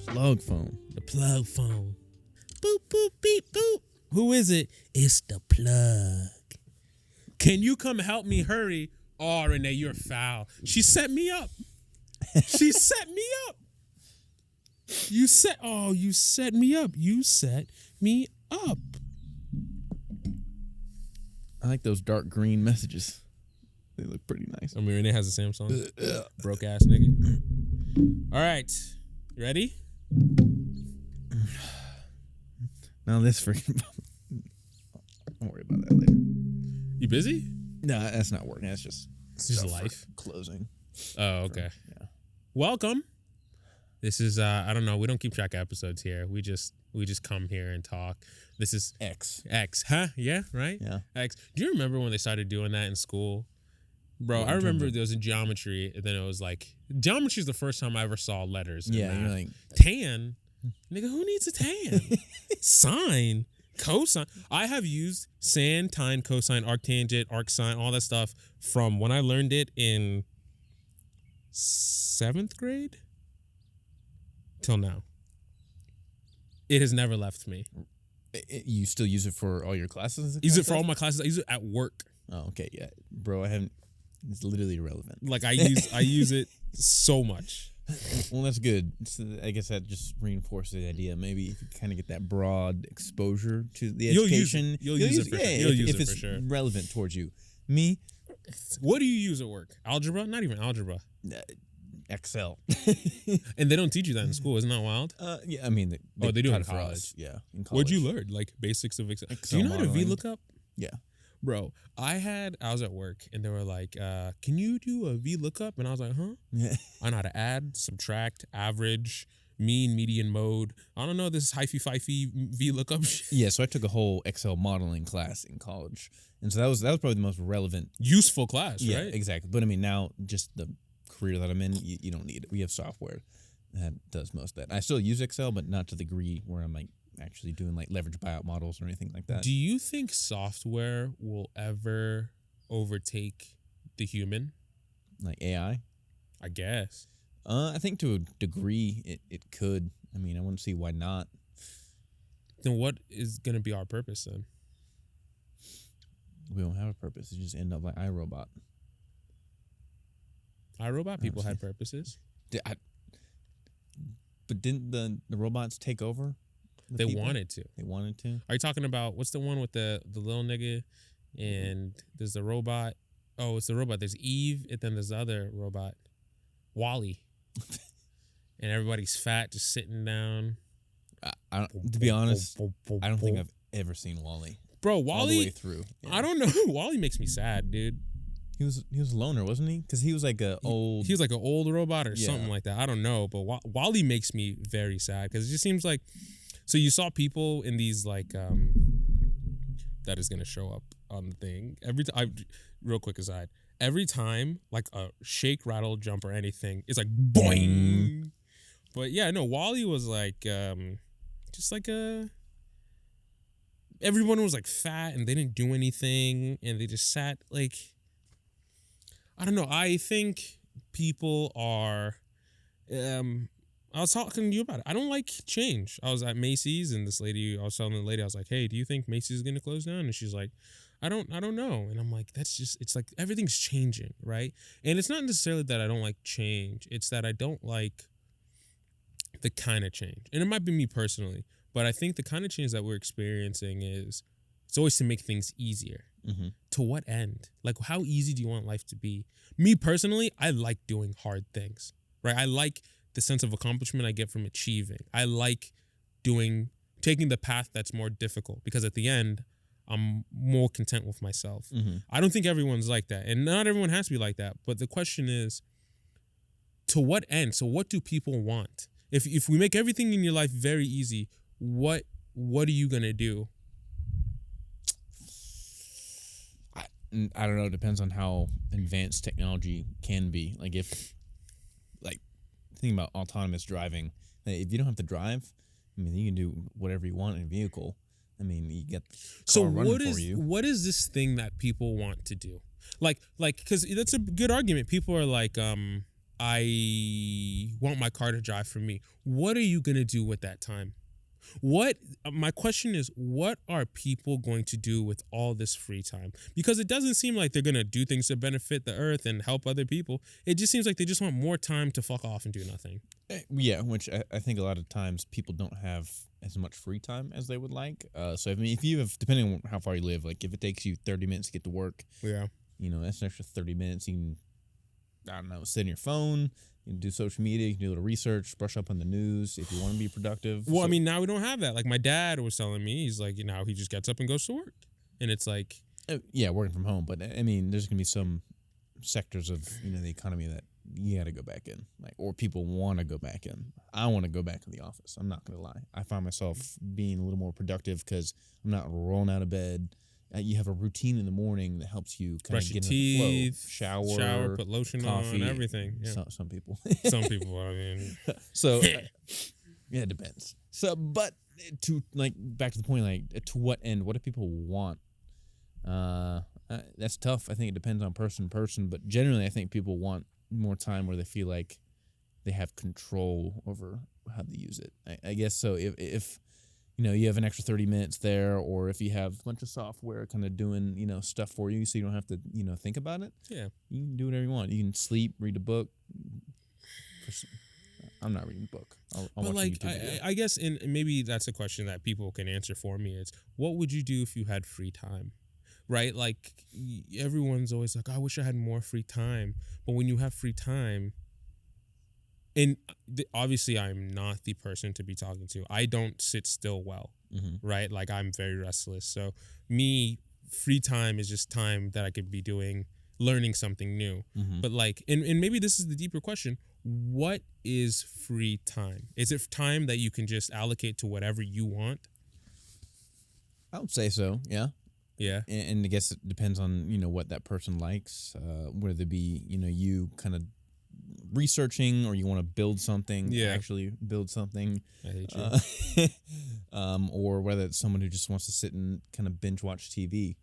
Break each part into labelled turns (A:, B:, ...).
A: Plug phone.
B: The plug phone. Boop, boop, beep, boop. Who is it? It's the plug. Can you come help me? Hurry. Oh, Renee, you're foul. She set me up. She set me up. You set me up. You set me up.
A: I like those dark green messages. They look pretty nice.
B: I mean, Renee has a Samsung. Broke ass nigga. All right. You ready?
A: Now this freaking. Don't worry about that later.
B: You busy?
A: No, that's not working. That's just
B: life.
A: Closing.
B: Oh, okay.
A: Yeah.
B: Welcome. This is I don't know. We don't keep track of episodes here. We just come here and talk. This is
A: X.
B: Huh? Yeah, right?
A: Yeah.
B: X. Do you remember when they started doing that in school? Bro, I remember there was in geometry, and then it was like geometry is the first time I ever saw letters.
A: Yeah, you're like
B: tan. Nigga, who needs a tan? Sine, cosine. I have used sin, tine, cosine, arctangent, arcsine, all that stuff from when I learned it in 7th grade till now. It has never left me.
A: You still use it for all your classes?
B: Use it for all my classes. I use it at work.
A: Oh, okay, yeah, bro. I haven't. It's literally irrelevant.
B: Like I use it so much.
A: Well, that's good. So I guess that just reinforces the idea. Maybe if you kind of get that broad exposure to the education,
B: you'll use it for sure. You'll use it for sure.
A: If it's relevant towards you. Me,
B: what do you use at work? Algebra? Not even algebra.
A: Excel.
B: And they don't teach you that in school. Isn't that wild?
A: Yeah, I mean,
B: they do it in
A: for
B: college.
A: us. Yeah, in college.
B: What'd you learn? Like basics of Excel. Do you know how to VLOOKUP?
A: Yeah.
B: Bro, I was at work and they were like, can you do a VLOOKUP? And I was like, huh?
A: Yeah.
B: I know how to add, subtract, average, mean, median, mode. I don't know this hyphy-fyfy VLOOKUP shit.
A: Yeah, so I took a whole Excel modeling class in college. And so that was probably the most relevant.
B: Useful class,
A: yeah,
B: right?
A: Exactly. But I mean, now just the career that I'm in, you don't need it. We have software that does most of that. I still use Excel, but not to the degree where I'm like actually doing like leverage buyout models or anything like that.
B: Do you think software will ever overtake the human?
A: Like AI?
B: I guess.
A: I think to a degree it could. I mean, I wouldn't see why not.
B: Then what is going to be our purpose then?
A: We don't have a purpose. It just end up like iRobot.
B: iRobot people had purposes.
A: But didn't the robots take over?
B: They wanted to.
A: They wanted to?
B: Are you talking about, what's the one with the little nigga and there's the robot? Oh, it's the robot. There's Eve and then there's the other robot, Wall-E. And everybody's fat, just sitting down.
A: To be honest, I don't think I've ever seen Wall-E.
B: Bro, Wall-E.
A: All the way through. Yeah.
B: I don't know. Wall-E makes me sad, dude.
A: He was a loner, wasn't he? Because he was like he
B: was like an old robot or something like that. I don't know, but Wall-E makes me very sad because it just seems like. So you saw people in these like that is gonna show up on the thing every time. Real quick aside, every time like a shake, rattle, jump or anything, it's like boing. But yeah, no, Wall-E was like just like everyone was like fat and they didn't do anything and they just sat like. I don't know. I think people are. I was talking to you about it. I don't like change. I was at Macy's and this lady. I was telling the lady, I was like, "Hey, do you think Macy's is gonna close down?" And she's like, "I don't know." And I'm like, "That's just. It's like everything's changing, right?" And it's not necessarily that I don't like change. It's that I don't like the kind of change. And it might be me personally, but I think the kind of change that we're experiencing is it's always to make things easier.
A: Mm-hmm.
B: To what end? Like, how easy do you want life to be? Me personally, I like doing hard things, right? I like the sense of accomplishment I get from achieving. I like taking the path that's more difficult because at the end, I'm more content with myself.
A: Mm-hmm.
B: I don't think everyone's like that, and not everyone has to be like that. But the question is, to what end? So what do people want? If we make everything in your life very easy, what are you gonna do?
A: I don't know. It depends on how advanced technology can be. Like think about autonomous driving. If you don't have to drive, I mean, you can do whatever you want in a vehicle. I mean, you get the car running for you.
B: What is this thing that people want to do? Like, because that's a good argument. People are like, I want my car to drive for me. What are you going to do with that time? What my question is, what are people going to do with all this free time? Because it doesn't seem like they're going to do things to benefit the earth and help other people. It just seems like they just want more time to fuck off and do nothing.
A: Yeah, which I think a lot of times people don't have as much free time as they would like. So I mean, if you have, depending on how far you live, like if it takes you 30 minutes to get to work,
B: Yeah.
A: That's an extra 30 minutes. You can, I don't know, sit on your phone, you can do social media, you can do a little research, brush up on the news if you want to be productive.
B: Well, I mean, now we don't have that. Like my dad was telling me, he's like, he just gets up and goes to work. And it's like,
A: yeah, working from home. But I mean, there's going to be some sectors of, the economy that you got to go back in, like, or people want to go back in. I want to go back to the office. I'm not going to lie. I find myself being a little more productive because I'm not rolling out of bed. You have a routine in the morning that helps you kind
B: brush
A: of
B: your
A: get into the
B: teeth,
A: flow.
B: shower, put lotion
A: coffee,
B: on, everything. Yeah.
A: Some people.
B: Some people, I mean.
A: So, yeah, it depends. So, but to, like, back to the point, like, to what end? What do people want? That's tough. I think it depends on person to person, but generally I think people want more time where they feel like they have control over how they use it. I guess so. If you have an extra 30 minutes there, or if you have a bunch of software kind of doing, stuff for you so you don't have to, think about it.
B: Yeah.
A: You can do whatever you want. You can sleep, read a book. I'm not reading a book. I'll
B: but
A: watch
B: like,
A: a YouTube video.
B: I guess, and maybe that's a question that people can answer for me is, what would you do if you had free time? Right? Like, everyone's always like, I wish I had more free time. But when you have free time, and obviously I'm not the person to be talking to. I don't sit still well, right? Like, I'm very restless. So me, free time is just time that I could be learning something new. But like, and maybe this is the deeper question. What is free time? Is it time that you can just allocate to whatever you want?
A: I would say so, yeah.
B: Yeah.
A: And I guess it depends on, what that person likes, whether it be, you kind of researching or you want to build something, actually build something.
B: I hate you.
A: Or whether it's someone who just wants to sit and kind of binge watch TV.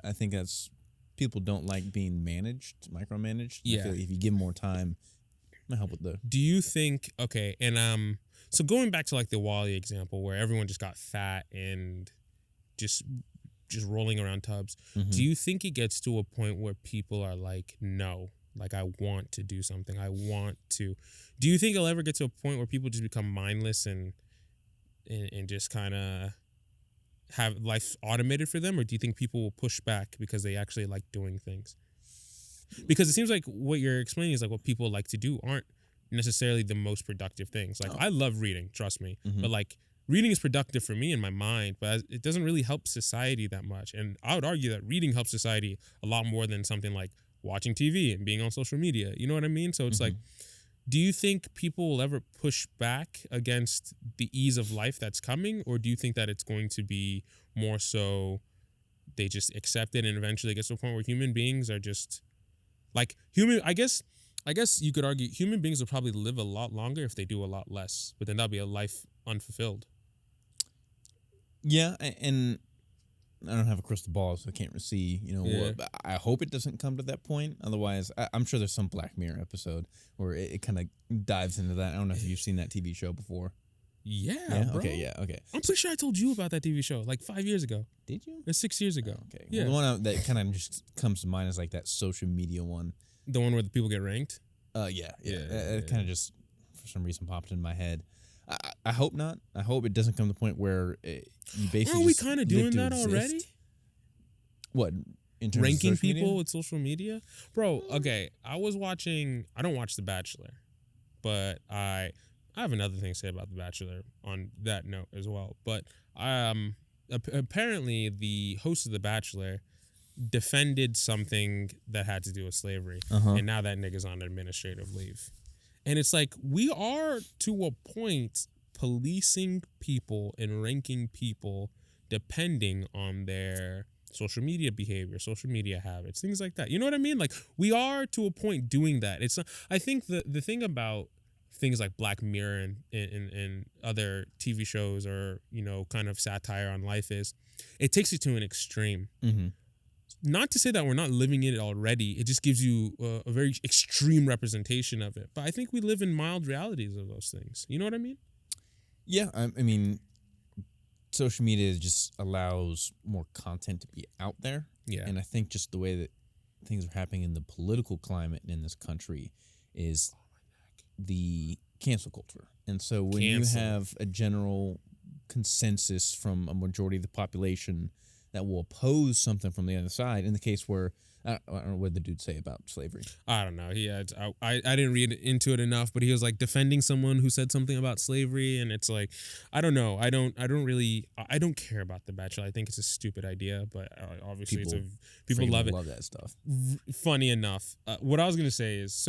A: I think that's, people don't like being micromanaged.
B: Yeah.
A: I feel like if you give them more time, it might help with
B: Do you think, okay, and so going back to like the Wally example where everyone just got fat and just rolling around tubs, do you think it gets to a point where people are like, no, like, I want to do something, do you think it'll ever get to a point where people just become mindless and just kind of have life automated for them? Or do you think people will push back because they actually like doing things? Because it seems like what you're explaining is like what people like to do aren't necessarily the most productive things. Like, I love reading, trust me, but like, reading is productive for me in my mind, but it doesn't really help society that much. And I would argue that reading helps society a lot more than something like watching TV and being on social media. You know what I mean? So it's like, do you think people will ever push back against the ease of life that's coming? Or do you think that it's going to be more so they just accept it and eventually it gets to a point where human beings are just like I guess you could argue human beings will probably live a lot longer if they do a lot less, but then that'll be a life unfulfilled.
A: Yeah, and I don't have a crystal ball, so I can't really see, what, but I hope it doesn't come to that point. Otherwise, I'm sure there's some Black Mirror episode where it kind of dives into that. I don't know if you've seen that TV show before.
B: Yeah, bro.
A: Okay, yeah, okay.
B: I'm pretty sure I told you about that TV show like 5 years ago.
A: Did you?
B: Or 6 years ago.
A: Okay.
B: Yeah.
A: Well, the one that kind of just comes to mind is like that social media one.
B: The one where the people get ranked?
A: Yeah. It kind of just, for some reason, popped in my head. I hope not. I hope it doesn't come to the point where you basically
B: Aren't we kind of doing that
A: exist.
B: already?
A: What? In terms
B: Ranking
A: of social
B: people
A: media?
B: with social media? Bro, okay. I don't watch The Bachelor, but I have another thing to say about The Bachelor on that note as well. But apparently the host of The Bachelor defended something that had to do with slavery. And now that nigga's on administrative leave. And it's like, we are to a point policing people and ranking people depending on their social media behavior, social media habits, things like that. You know what I mean? Like, we are to a point doing that. It's I think the thing about things like Black Mirror and other TV shows or, kind of satire on life is it takes you to an extreme. not to say that we're not living it already. It just gives you a very extreme representation of it. But I think we live in mild realities of those things. You know what I mean?
A: Yeah, I mean, social media just allows more content to be out there.
B: Yeah.
A: And I think just the way that things are happening in the political climate in this country is the cancel culture. And so when you have a general consensus from a majority of the population that will oppose something from the other side, in the case where I don't know what the dude say about slavery.
B: I don't know. I didn't read into it enough, but he was like defending someone who said something about slavery, and it's like, I don't know. I don't care about The Bachelor. I think it's a stupid idea, but obviously people love it.
A: Love that stuff.
B: Funny enough, what I was gonna say is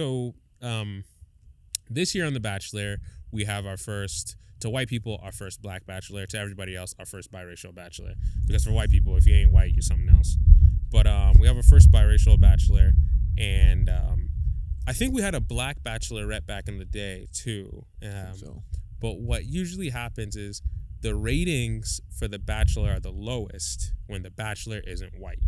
B: this year on The Bachelor, we have our first. To white people, our first black bachelor. To everybody else, our first biracial bachelor. Because for white people, if you ain't white, you're something else. But we have our first biracial bachelor, and I think we had a black bachelorette back in the day too. But what usually happens is the ratings for the bachelor are the lowest when the bachelor isn't white.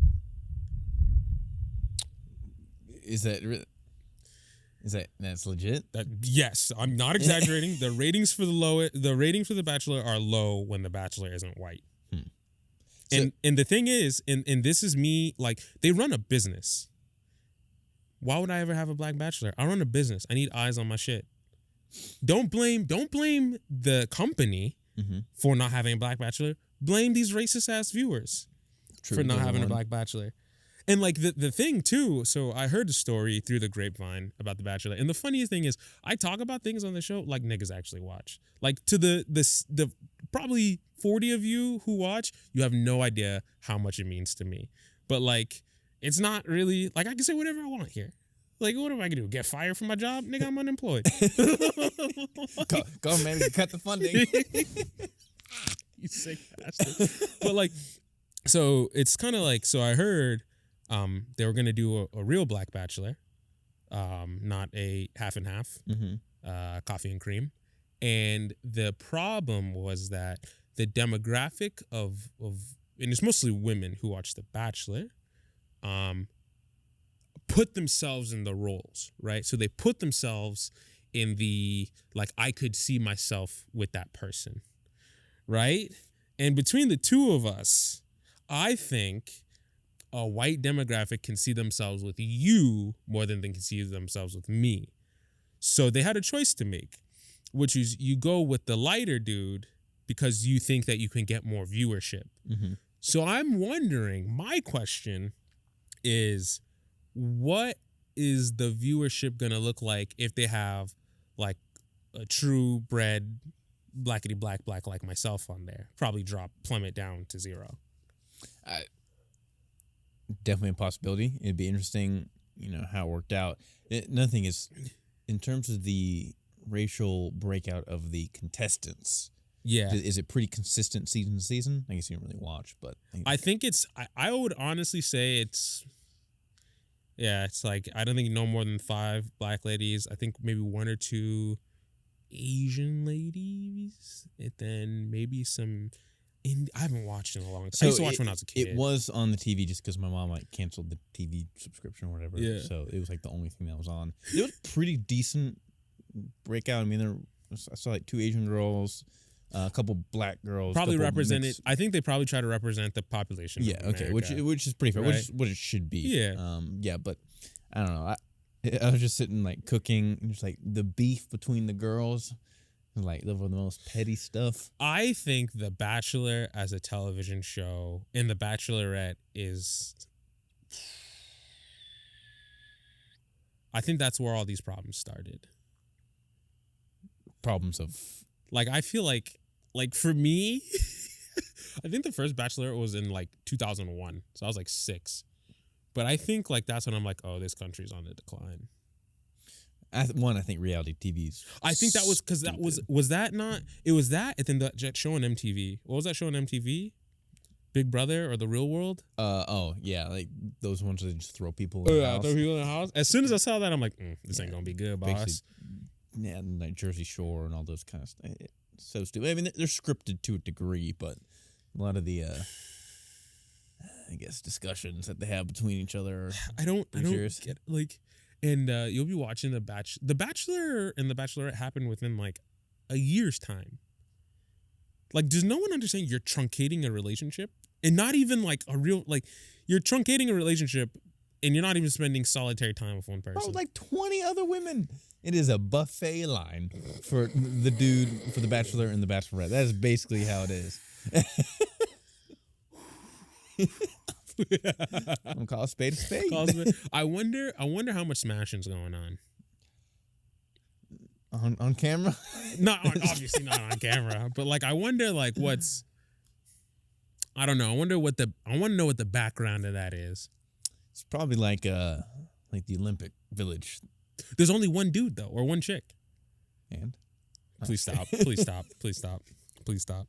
A: That's legit?
B: Yes, I'm not exaggerating. The ratings for the bachelor are low when the bachelor isn't white. And the thing is, and this is me, like, they run a business. Why would I ever have a black bachelor? I run a business. I need eyes on my shit. Don't blame the company for not having a black bachelor. Blame these racist ass viewers for not having a black bachelor. And like the thing too, so I heard the story through the grapevine about The Bachelor. And the funniest thing is I talk about things on the show like niggas actually watch. Like to the probably 40 of you who watch, you have no idea how much it means to me. But like it's not really like I can say whatever I want here. Like what am I gonna do? Get fired from my job? Nigga, I'm unemployed.
A: Go man, cut the funding.
B: You sick bastard. But like so it's kind of like so I heard they were going to do a real black bachelor, not a half and half, coffee and cream. And the problem was that the demographic of and it's mostly women who watch The Bachelor, put themselves in the roles, right? So they put themselves in the, like, I could see myself with that person, right? And between the two of us, I think a white demographic can see themselves with you more than they can see themselves with me. So they had a choice to make, which is you go with the lighter dude because you think that you can get more viewership. So I'm wondering, my question is, what is the viewership going to look like if they have like a true bred blackity black like myself on there? Probably plummet down to 0.
A: Definitely a possibility. It'd be interesting, how it worked out. Another thing is, in terms of the racial breakout of the contestants, is it pretty consistent season to season? I guess you don't really watch, but
B: I think it's. I would honestly say it's. Yeah, it's like I don't think no more than 5 black ladies. I think maybe 1 or 2 Asian ladies, and then maybe some. I haven't watched in a long time. I used to watch when I was a kid.
A: It was on the TV just because my mom canceled the TV subscription or whatever. Yeah. So it was like the only thing that was on. It was pretty decent breakout. I mean, I saw like 2 Asian girls, a couple black girls.
B: Probably represented. I think they probably try to represent the population.
A: Yeah. Okay. Which is pretty fair. Right? Which is what it should be.
B: Yeah.
A: Yeah. But I don't know. I was just sitting like cooking, and just like the beef between the girls. Like the most petty stuff.
B: I think The Bachelor as a television show and The Bachelorette is. I think that's where all these problems started.
A: Problems of
B: like I feel like for me, I think the first Bachelor was in like 2001, so I was like 6. But I think like that's when I'm like, oh, this country's on the decline.
A: I think reality TV's.
B: I think that was because that was that not. It was that, and then that show on MTV. What was that show on MTV? Big Brother or The Real World?
A: Oh yeah, like those ones that just throw people in the house.
B: Throw people in the house. As soon as I saw that, I'm like, this ain't gonna be good, boss.
A: Yeah, like Jersey Shore and all those kind of stuff. It's so stupid. I mean, they're scripted to a degree, but a lot of the I guess discussions that they have between each other.
B: I don't
A: serious.
B: get like, and you'll be watching the Bachelor and the Bachelorette happen within like a year's time. Like, does no one understand you're truncating a relationship and not even like a real like you're truncating a relationship and you're not even spending solitary time with one person.
A: Bro, like 20 other women. It is a buffet line for the dude, for the Bachelor and the Bachelorette. That is basically how it is. I'm gonna call a spade a spade.
B: I wonder how much smashing's going on.
A: On camera?
B: Obviously not on camera, but like I wonder like what's I don't know. I want to know what the background of that is.
A: It's probably like the Olympic Village.
B: There's only one dude though, or one chick.
A: And
B: please stop. Please stop. Please stop. Please stop.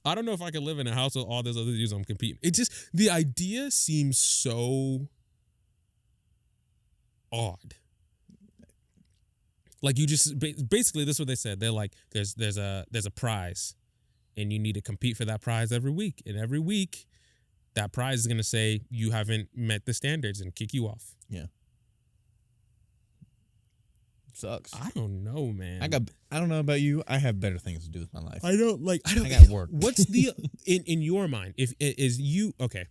B: I don't know if I could live in a house with all those other dudes I'm competing. It just the idea seems so odd. Like you just basically this is what they said. They're like there's a prize, and you need to compete for that prize every week. And every week, that prize is gonna say you haven't met the standards and kick you off.
A: Yeah. Sucks.
B: I don't know, man.
A: I don't know about you. I have better things to do with my life.
B: I
A: got work.
B: What's the in your mind? If is you okay?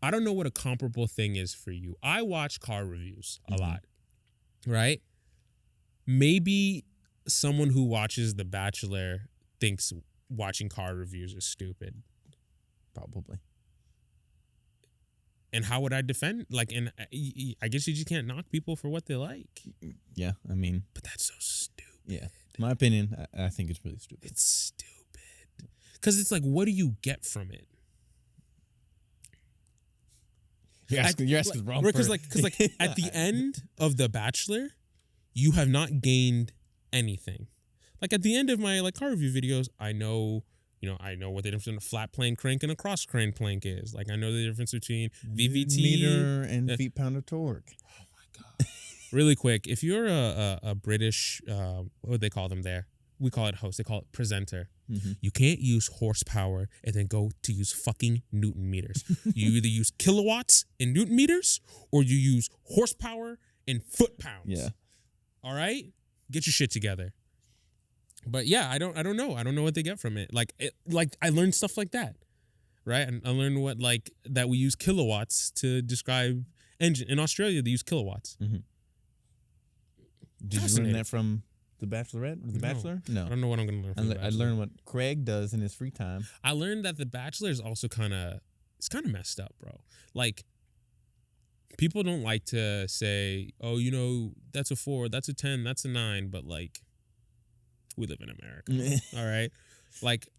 B: I don't know what a comparable thing is for you. I watch car reviews a lot, right? Maybe someone who watches The Bachelor thinks watching car reviews is stupid.
A: Probably.
B: And how would I defend? Like, and I guess you just can't knock people for what they like.
A: Yeah, I mean,
B: but that's so stupid.
A: Yeah, in my opinion, I think it's really stupid.
B: It's stupid because it's like, what do you get from it?
A: You're asking the wrong person.
B: Because at the end of The Bachelor, you have not gained anything. Like at the end of my car review videos, I know what the difference between a flat plane crank and a cross crane plank is. Like I know the difference between VVT
A: meter and feet pound of torque.
B: Oh my god! Really quick, if you're a British, what would they call them there? We call it host. They call it presenter. Mm-hmm. You can't use horsepower and then go to use fucking Newton meters. You either use kilowatts and Newton meters, or you use horsepower and foot pounds.
A: Yeah.
B: All right, get your shit together. But yeah, I don't know. I don't know what they get from it. Like I learned stuff like that, right? And I learned that we use kilowatts to describe engine. In Australia, they use kilowatts.
A: Mm-hmm. Did you learn that from The Bachelorette or The Bachelor? No.
B: I don't know what I'm going to learn from The Bachelor.
A: I learned what Craig does in his free time.
B: I learned that The Bachelor is also kind of messed up, bro. Like, people don't like to say, oh, that's a 4, that's a 10, that's a 9, but like, we live in America. All right. Like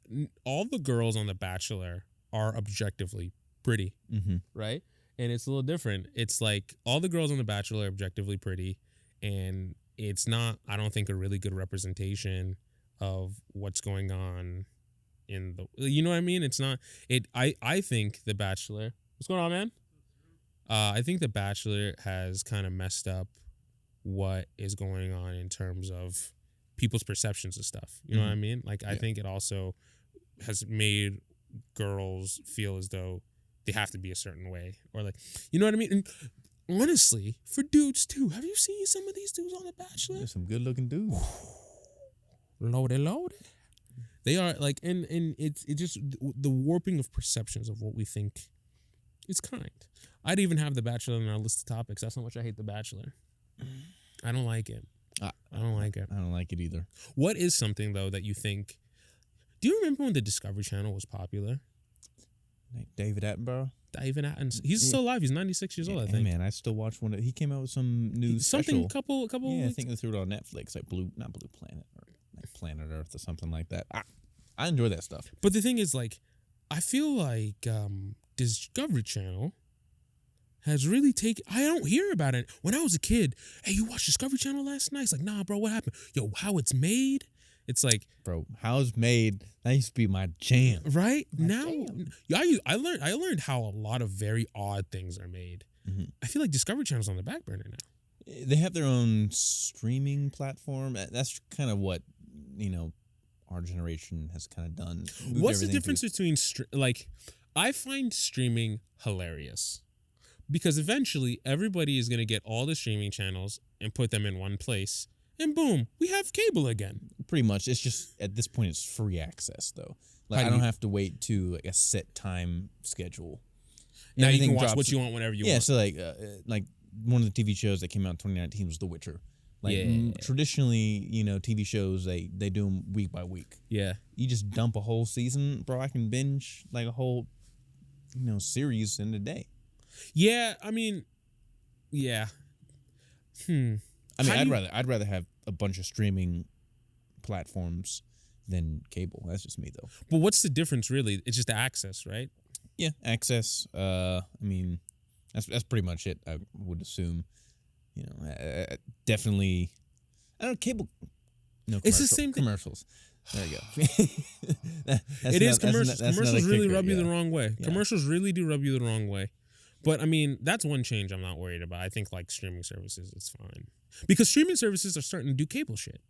B: all the girls on The Bachelor are objectively pretty.
A: Mm-hmm.
B: Right. And it's a little different. It's like all the girls on The Bachelor are objectively pretty. And it's not, I don't think, a really good representation of what's going on in you know what I mean? It's not I think The Bachelor, what's going on, man? I think The Bachelor has kind of messed up what is going on in terms of people's perceptions of stuff. You know what I mean? Like, I think it also has made girls feel as though they have to be a certain way, or like, you know what I mean? And honestly, for dudes too, have you seen some of these dudes on The Bachelor?
A: There's some good looking dudes.
B: Loaded. They are like, and it's just the warping of perceptions of what we think is kind. I'd even have The Bachelor on our list of topics. That's how much I hate The Bachelor. I don't like it. I don't like it.
A: I don't like it either.
B: What is something, though, that you think... Do you remember when the Discovery Channel was popular?
A: Like David Attenborough?
B: David Attenborough. He's still alive. He's 96 years old, I think.
A: Man, I still watch one. He came out with some new
B: something
A: special.
B: couple
A: Yeah, I think they threw it on Netflix, like not Blue Planet, or like Planet Earth or something like that. I enjoy that stuff.
B: But the thing is, like, I feel like Discovery Channel has really taken... I don't hear about it. When I was a kid, hey, you watched Discovery Channel last night? It's like, nah, bro, what happened? Yo, how it's made? It's like...
A: Bro, how it's made, that used to be my jam.
B: Right? I learned how a lot of very odd things are made. Mm-hmm. I feel like Discovery Channel's on the back burner now.
A: They have their own streaming platform. That's kind of what, our generation has kind of done.
B: What's the difference between I find streaming hilarious because eventually everybody is going to get all the streaming channels and put them in one place. And boom, we have cable again.
A: Pretty much. It's just, at this point, it's free access, though. Like,
B: How do
A: I don't
B: you-
A: have to wait to like a set time schedule.
B: Now you
A: Everything
B: can watch
A: drops-
B: what you want whenever you
A: Yeah,
B: want.
A: so like one of the TV shows that came out in 2019 was The Witcher. Like
B: Yeah.
A: traditionally, TV shows they do them week by week.
B: Yeah.
A: You just dump a whole season, bro. I can binge like a whole series in a day.
B: Yeah, I mean, yeah.
A: I mean,
B: How do
A: I'd rather have a bunch of streaming platforms than cable. That's just me though.
B: But what's the difference really? It's just the access, right?
A: Yeah, access. I mean, that's pretty much it. I would assume. Definitely. I don't know, cable. No,
B: It's the same thing.
A: Commercials. There you go.
B: It is commercials.
A: That's
B: Commercials
A: another
B: really
A: kicker,
B: rub you
A: yeah.
B: the wrong way.
A: Yeah.
B: Commercials really do rub you the wrong way. But I mean, that's one change I'm not worried about. I think like streaming services, it's fine. Because streaming services are starting to do cable shit.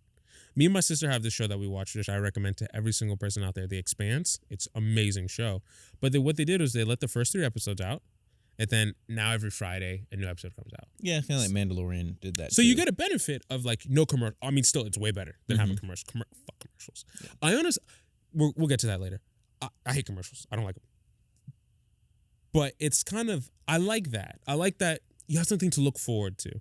B: Me and my sister have this show that we watch, which I recommend to every single person out there, The Expanse. It's an amazing show. But what they did was they let the first 3 episodes out, and then now every Friday a new episode comes out.
A: Yeah, kind of like Mandalorian did that.
B: So
A: too.
B: you get a benefit of like no commercial. I mean, still, it's way better than having commercials. Fuck commercials.
A: Yeah.
B: I honestly, we'll get to that later. I hate commercials. I don't like them. But it's kind of, I like that. I like that you have something to look forward to.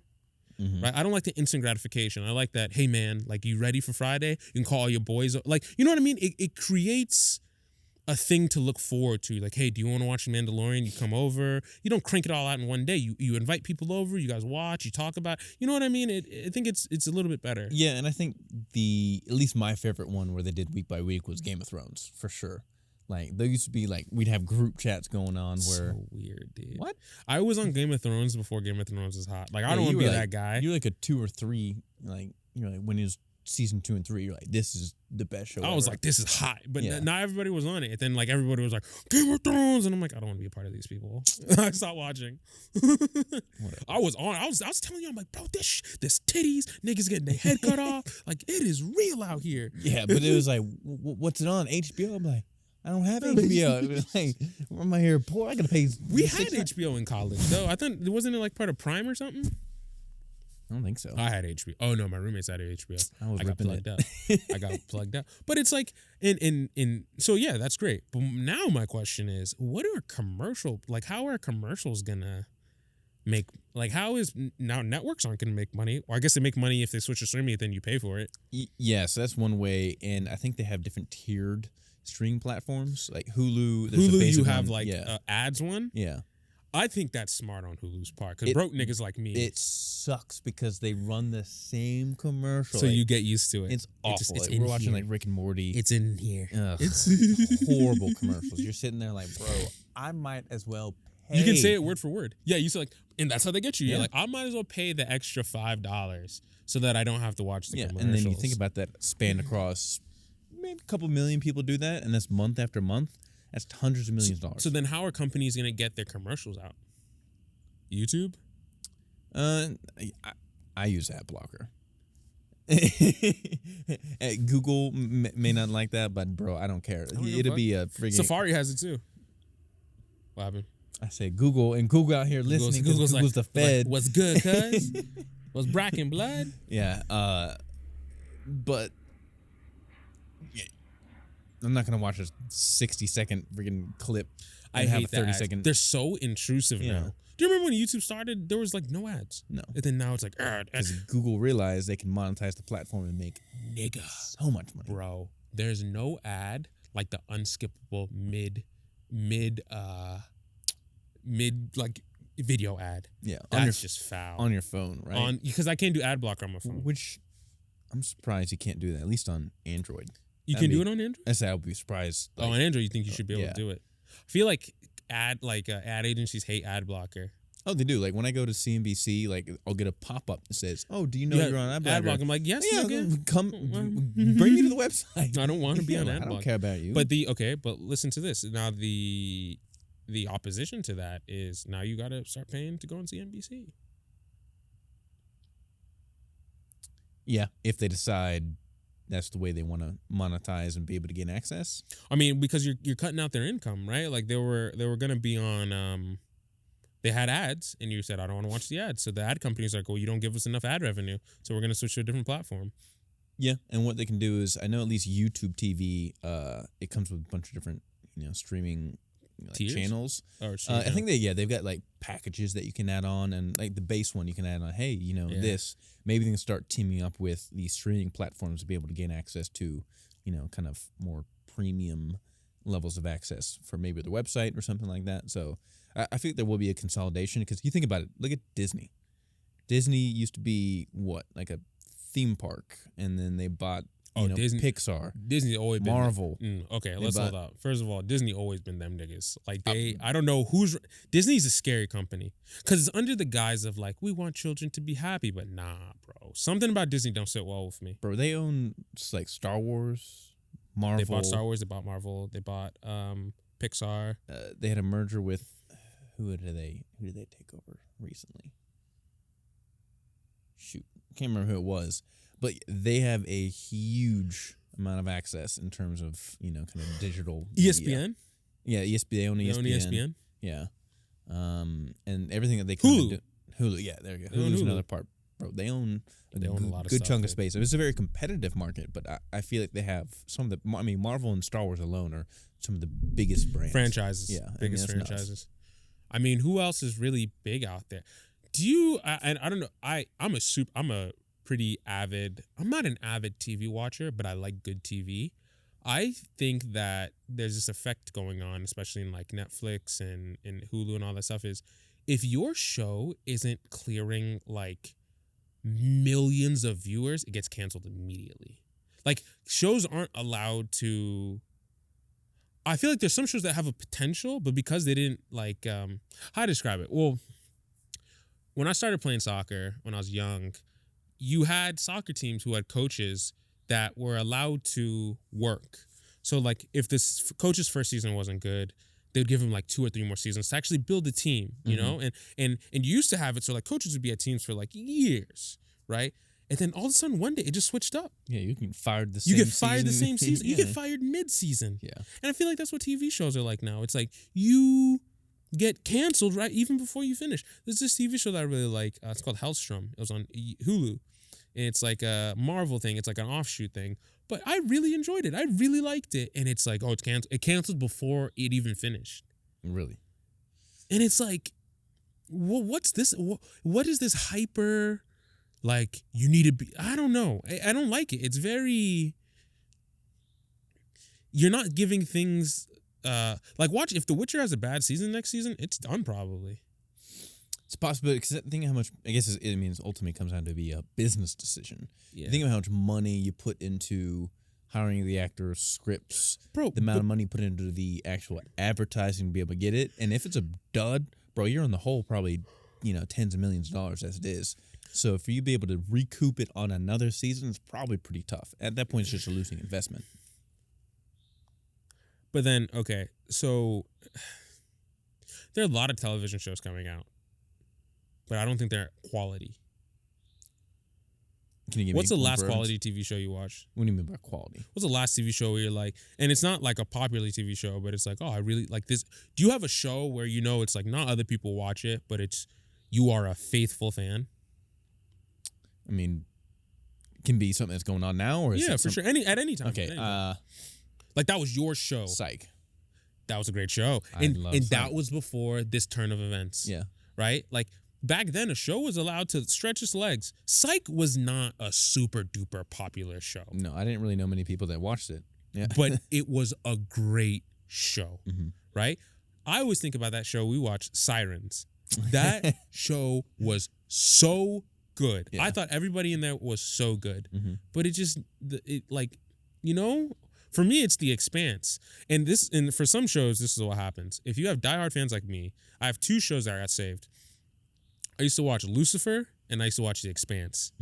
B: Right? I don't like the instant gratification. I like that, hey man, like you ready for Friday? You can call all your boys. Like, you know what I mean? It creates a thing to look forward to. Like, hey, do you want to watch Mandalorian? You come over. You don't crank it all out in one day. You invite people over. You guys watch. You talk about. You know what I mean? I think it's a little bit better.
A: Yeah, and I think at least my favorite one where they did week by week was Game of Thrones for sure. Like there used to be like we'd have group chats going on where
B: So weird, dude.
A: what?
B: I was on Game of Thrones before Game of Thrones was hot. Like I
A: Yeah,
B: don't want
A: you
B: to be
A: were
B: that guy.
A: You're like a 2 or 3. Like you're like when it was season 2 and 3, you're like this is the best show.
B: I was
A: ever.
B: like, this is hot, but
A: Yeah.
B: not everybody was on it. And then like everybody was like Game of Thrones, and I'm like, I don't want to be a part of these people. I stopped watching. I was telling you, I'm like, bro, this titties, niggas getting their head cut off. Like it is real out here.
A: Yeah, but it was like, what's it on HBO? I'm like, I don't have HBO. It was like, am I here poor? I gotta pay.
B: We had HBO in college though. I thought wasn't it like part of Prime or something?
A: I don't think so.
B: I had HBO. Oh no, my roommates had HBO.
A: I was
B: got
A: ripping
B: plugged
A: it.
B: out. I got plugged out. But it's like in so yeah, that's great. But now my question is, what are how are commercials gonna make how is now networks aren't gonna make money? Or I guess they make money if they switch to streaming, then you pay for it.
A: Yeah, so that's one way, and I think they have different tiered streaming platforms like Hulu. There's a
B: Hulu,
A: basic
B: you have
A: one. Yeah.
B: ads one.
A: Yeah.
B: I think that's smart on Hulu's part because broke niggas like me.
A: It sucks because they run the same commercial.
B: So
A: like,
B: you get used to it.
A: it's awful.
B: It's
A: Like,
B: in
A: we're watching
B: here.
A: like Rick and Morty.
B: It's in here.
A: Ugh,
B: It's
A: horrible commercials. You're sitting there like, bro, I might as well pay.
B: You can say it word for word. Yeah, you say like, and that's how they get you. You're
A: Yeah.
B: like, I might as well pay the extra $5 so that I don't have to watch the commercials.
A: And then you think about that span across maybe a couple million people do that, and that's month after month. That's hundreds of millions of dollars.
B: So then, how are companies gonna get their commercials out? YouTube.
A: I use ad blocker. Google may not like that, but bro, I don't care.
B: don't give a
A: It'll
B: fuck.
A: be a freaking
B: Safari has it too. What happened?
A: I say Google, and Google out here listening. Google's
B: like,
A: the Fed.
B: What's good, cuz? What's Bracken blood?
A: Yeah, but yeah, I'm not gonna watch a 60-second freaking clip.
B: I
A: and have
B: hate
A: a 30
B: that.
A: second.
B: They're so intrusive
A: Yeah.
B: now. Do you remember when YouTube started? There was like no ads.
A: No,
B: And then now it's like,
A: because Google realized they can monetize the platform and make
B: nigga,
A: so much money.
B: bro. There's no ad like the unskippable mid like video ad.
A: Yeah,
B: That's just foul.
A: on your phone, right?
B: Because I can't do ad blocker on my phone.
A: Which I'm surprised you can't do that. At least on Android.
B: You
A: that'd
B: can do
A: be-
B: it on Android?
A: I say I would be surprised.
B: On Android, you think you should be able
A: yeah.
B: to do it. I feel like ad agencies hate ad blocker.
A: Oh, they do. Like when I go to CNBC, like I'll get a pop up that says, "Oh, do you know
B: Yeah,
A: you're on ad
B: Ad
A: blocker?"
B: blocker. I'm like, yes,
A: Yeah,
B: nigga.
A: come
B: Mm,
A: bring me to the website.
B: I don't want to be
A: Yeah,
B: on
A: I
B: ad
A: don't
B: blocker.
A: care about you.
B: But listen to this. Now the opposition to that is now you got to start paying to go on CNBC.
A: yeah, if they decide that's the way they want to monetize and be able to gain access.
B: I mean, because you're cutting out their income, right? Like they were gonna be on they had ads, and you said I don't want to watch the ads. So the ad companies are like, well, you don't give us enough ad revenue, so we're gonna switch to a different platform.
A: Yeah, and what they can do is, I know at least YouTube TV, it comes with a bunch of different, streaming channels.
B: Or
A: I think they've got like packages that you can add on, and like the base one you can add on. Hey, this, maybe they can start teaming up with these streaming platforms to be able to gain access to, kind of more premium levels of access for maybe their website or something like that. So I think there will be a consolidation, because you think about it. Look at Disney. Disney used to be what, like a theme park, and then they bought
B: Disney,
A: Pixar.
B: Disney always been
A: Marvel.
B: Okay, let's hold out. First of all, Disney always been them niggas. Like I don't know Disney's a scary company, because it's under the guise of like, we want children to be happy, but nah, bro. Something about Disney don't sit well with me.
A: Bro, they own like Star Wars, Marvel.
B: They bought Star Wars. They bought Marvel. They bought Pixar.
A: They had a merger with who did they take over recently? Shoot, I can't remember who it was, but they have a huge amount of access in terms of kind of digital
B: ESPN.
A: Yeah, ESPN. They own ESPN.
B: They own ESPN.
A: Yeah, and everything that they
B: Hulu.
A: Hulu. Yeah, there you go. Hulu's another part, bro. They own a lot of good chunk of space. It's a very competitive market, but I feel like they have some of the. I mean, Marvel and Star Wars alone are some of the biggest franchises.
B: Yeah, biggest franchises. Nuts. I mean, who else is really big out there? Do you? And I don't know. I'm a pretty avid. I'm not an avid TV watcher, but I like good TV. I think that there's this effect going on, especially in like Netflix and Hulu and all that stuff. Is if your show isn't clearing like millions of viewers, it gets canceled immediately. Like shows aren't allowed to. I feel like there's some shows that have a potential, but because they didn't like, how to describe it? Well, when I started playing soccer when I was young, you had soccer teams who had coaches that were allowed to work. So like if this coach's first season wasn't good, they'd give him like 2 or 3 more seasons to actually build a team, you know? And you used to have it so like coaches would be at teams for like years, right? And then all of a sudden one day it just switched up.
A: Yeah, you get fired the same season.
B: You get fired mid-season.
A: Yeah.
B: And I feel like that's what TV shows are like now. It's like you get canceled right even before you finish. There's this TV show that I really like. It's called Hellstrom. It was on Hulu. And it's like a Marvel thing. It's like an offshoot thing. But I really enjoyed it. I really liked it. And it's like, it's canceled. It canceled before it even finished.
A: Really?
B: And it's like, what's this? What is this hyper, like, you need to be? I don't know. I don't like it. It's very, you're not giving things, like watch, if The Witcher has a bad season next season, it's done probably.
A: It's possible, because think how much, I guess it means ultimately comes down to be a business decision. Yeah. Think of how much money you put into hiring the actors, scripts, bro, the amount of money put into the actual advertising to be able to get it. And if it's a dud, bro, you're on the whole probably, tens of millions of dollars as it is. So for you to be able to recoup it on another season, it's probably pretty tough. At that point, it's just a losing investment.
B: But then, okay, so there are a lot of television shows coming out, but I don't think they're quality.
A: Can you give
B: What's the last
A: words?
B: quality TV show you watched?
A: What do you mean by quality?
B: What's the last TV show where you're like, and it's not like a popular TV show, but it's like, oh, I really like this. Do you have a show where it's like not other people watch it, but it's you are a faithful fan?
A: I mean, it can be something that's going on now, or is
B: yeah, for sure. At any time.
A: Okay.
B: Like that was your show.
A: Psych.
B: That was a great show, and that was before this turn of events.
A: Yeah.
B: Right. Like back then, a show was allowed to stretch its legs. Psych was not a super duper popular show.
A: No, I didn't really know many people that watched it. Yeah.
B: But it was a great show. Right. I always think about that show we watched, Sirens. That show was so good. Yeah. I thought everybody in there was so good, but for me, it's The Expanse. And for some shows, this is what happens. If you have diehard fans like me, I have 2 shows that I got saved. I used to watch Lucifer, and I used to watch The Expanse.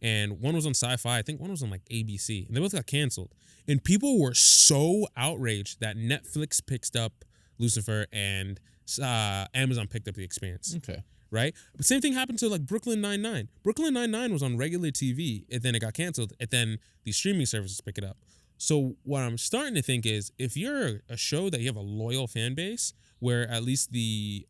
B: And one was on Sci-Fi. I think one was on like ABC, and they both got canceled. And people were so outraged that Netflix picked up Lucifer and Amazon picked up The Expanse.
A: Okay.
B: right? But same thing happened to like Brooklyn Nine-Nine. Brooklyn Nine-Nine was on regular TV, and then it got canceled, and then these streaming services pick it up. So what I'm starting to think is, if you're a show that you have a loyal fan base, where at least the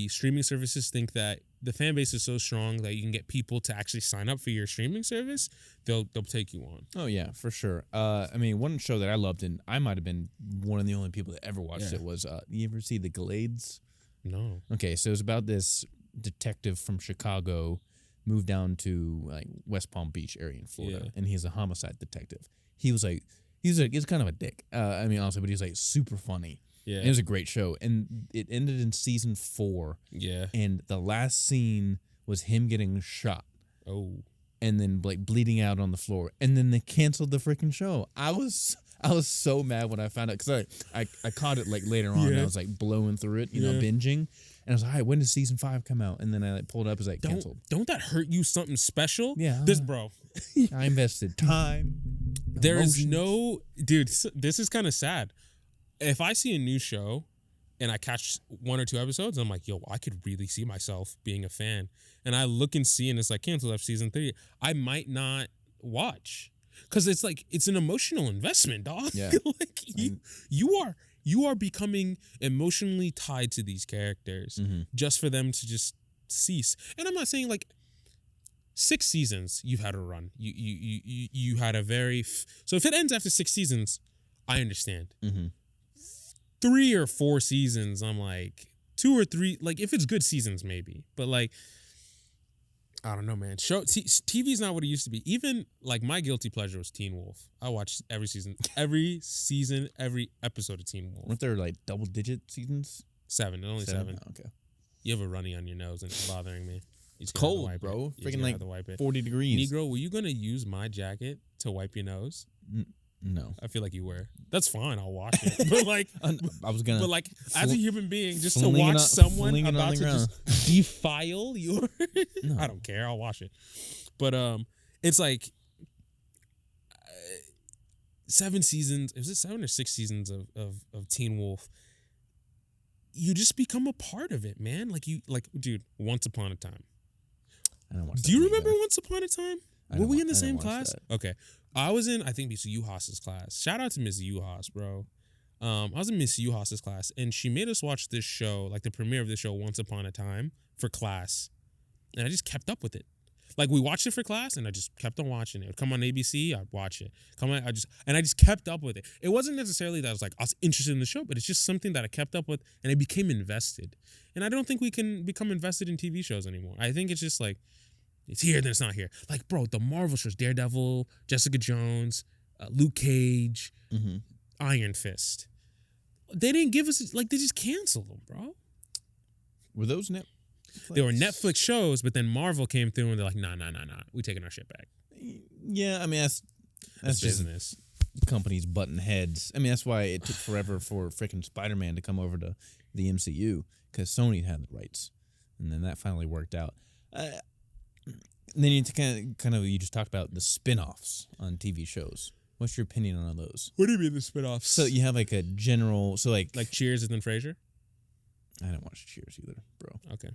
B: streaming services think that the fan base is so strong that you can get people to actually sign up for your streaming service, they'll take you on.
A: Oh yeah, for sure. I mean, one show that I loved, and I might have been one of the only people that ever watched it, was you ever see The Glades?
B: No.
A: Okay, so it's about this detective from Chicago moved down to like West Palm Beach area in Florida, and he's a homicide detective. He's kind of a dick. I mean, honestly, but he's like super funny. Yeah, and it was a great show, and it ended in season 4. Yeah, and the last scene was him getting shot. Oh, and then like bleeding out on the floor, and then they canceled the freaking show. I was so mad when I found out, because I caught it like later on. And I was like blowing through it, you know, binging. And I was like, all right, when does season 5 come out? And then I like pulled it up, as like canceled.
B: Don't that hurt you something special?
A: Yeah.
B: This, bro.
A: I invested time.
B: There is no, dude, this is kind of sad. If I see a new show and I catch 1 or 2 episodes, I'm like, yo, I could really see myself being a fan. And I look and see, and it's like canceled after season 3. I might not watch. Because it's like, it's an emotional investment, dog. Yeah. Like you are becoming emotionally tied to these characters just for them to just cease. And I'm not saying like 6 seasons you've had a run. You had a very so if it ends after 6 seasons, I understand. 3 or 4 seasons, I'm like 2 or 3. Like if it's good seasons, maybe. But like, I don't know, man. TV's not what it used to be. Even like my guilty pleasure was Teen Wolf. I watched every season, every episode of Teen Wolf.
A: Weren't there like double-digit seasons?
B: 7, only 7.
A: Oh, okay.
B: You have a runny on your nose and it's bothering me.
A: It's cold, bro. Freaking like 40 degrees.
B: Negro, were you gonna use my jacket to wipe your nose?
A: No.
B: I feel like you were. That's fine. I'll wash it. But like,
A: I was gonna.
B: But like, as a human being, just to watch someone about to just defile your, I don't care. I'll wash it. But it's like 7 seasons. Was it 7 or 6 seasons of Teen Wolf? You just become a part of it, man. Like dude. Once Upon a Time.
A: I don't watch.
B: Do you remember Once Upon a Time? Were we in the same class? That. Okay. I was in, I think, Miss Uhas's class. Shout out to Miss Uhas, bro. I was in Miss Uhas's class, and she made us watch this show, like the premiere of this show, Once Upon a Time, for class. And I just kept up with it. Like, we watched it for class, and I just kept on watching it. It would come on ABC, I'd watch it. I just kept up with it. It wasn't necessarily that I was interested in the show, but it's just something that I kept up with, and I became invested. And I don't think we can become invested in TV shows anymore. I think it's just like, it's here, then it's not here. Like, bro, the Marvel shows, Daredevil, Jessica Jones, Luke Cage, Iron Fist. They didn't give us, like, they just canceled them, bro.
A: Were those Netflix?
B: They were Netflix shows, but then Marvel came through and they're like, nah, we taking our shit back.
A: Yeah, I mean, that's business. Companies butting heads. I mean, that's why it took forever for freaking Spider-Man to come over to the MCU, because Sony had the rights. And then that finally worked out. And then you kind of you just talked about the spin-offs on TV shows. What's your opinion on those?
B: What do you mean the spin-offs?
A: So you have like a general, so like
B: Cheers and then Frasier?
A: I didn't watch Cheers either, bro.
B: Okay.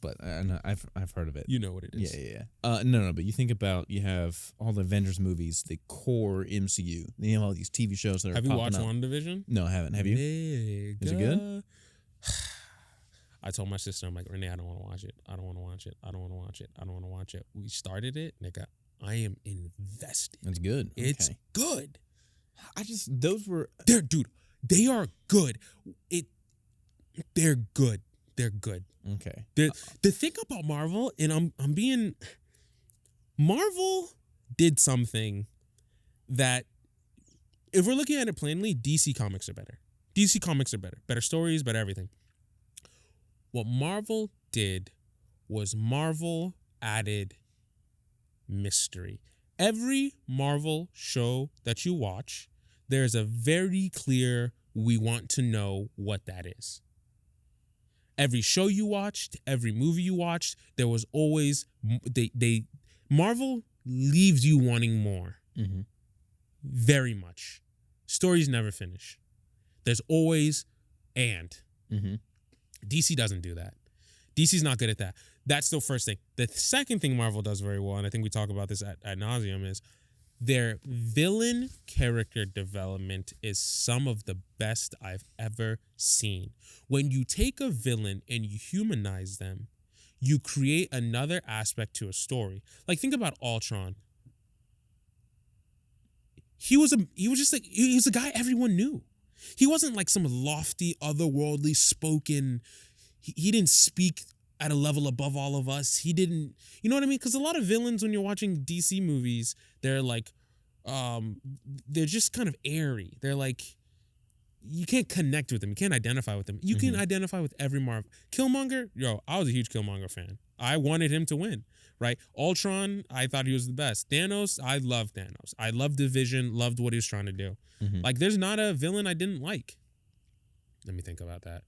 A: But I've heard of it.
B: You know what it is.
A: Yeah. No, but you think about, you have all the Avengers movies, the core MCU. Then you have all these TV shows that are popping up.
B: Have you watched WandaVision?
A: No, I haven't. Have you?
B: Nigga.
A: Is it good?
B: I told my sister, I'm like, Renee, I don't want to watch it. I don't want to watch it. I don't want to watch it. I don't want to watch it. We started it, nigga. I am invested.
A: That's good.
B: It's good.
A: Dude,
B: they are good. They're good. They're good.
A: Okay.
B: The thing about Marvel, and Marvel did something that, if we're looking at it plainly, DC comics are better. DC comics are better. Better stories, better everything. What Marvel did was Marvel added mystery. Every Marvel show that you watch, there's a very clear, we want to know what that is. Every show you watched, every movie you watched, there was always, Marvel leaves you wanting more. Mm-hmm. Very much. Stories never finish. There's always and. Mm-hmm. DC doesn't do that. DC's not good at that. That's the first thing. The second thing Marvel does very well, and I think we talk about this at nauseum, is their villain character development is some of the best I've ever seen. When you take a villain and you humanize them, you create another aspect to a story. Like, think about Ultron. He was a guy everyone knew. He wasn't like some lofty, otherworldly spoken. He didn't speak at a level above all of us. He didn't, you know what I mean? Because a lot of villains, when you're watching DC movies, they're like, they're just kind of airy. They're like, you can't connect with them. You can't identify with them. You can identify with every Marvel. Killmonger, I was a huge Killmonger fan. I wanted him to win, right? Ultron, I thought he was the best. Thanos, I loved Thanos. I loved the vision, loved what he was trying to do. Like, there's not a villain I didn't like. Let me think about that.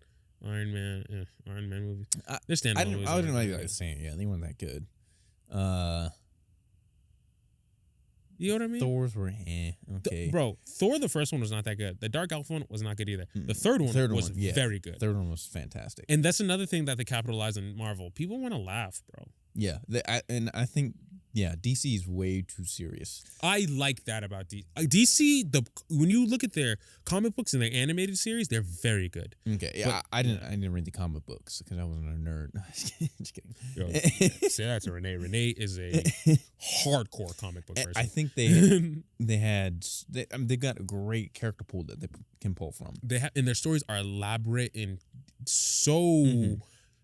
B: Iron Man movies. They're standalone movies.
A: I wouldn't like saying, yeah, they weren't that good.
B: You know what I mean?
A: Thor's were okay.
B: Bro, Thor, the first one was not that good. The Dark Elf one was not good either. The third one was very good.
A: Third one was fantastic.
B: And that's another thing that they capitalize on Marvel. People want to laugh, bro.
A: Yeah, I think, DC is way too serious.
B: I like that about DC. DC, when you look at their comic books and their animated series, they're very good.
A: Okay, yeah, I didn't read the comic books because I wasn't a nerd. Just kidding.
B: Yo, say that to Renee. Renee is a hardcore comic book person.
A: I think they've got a great character pool that they can pull from.
B: And their stories are elaborate and so.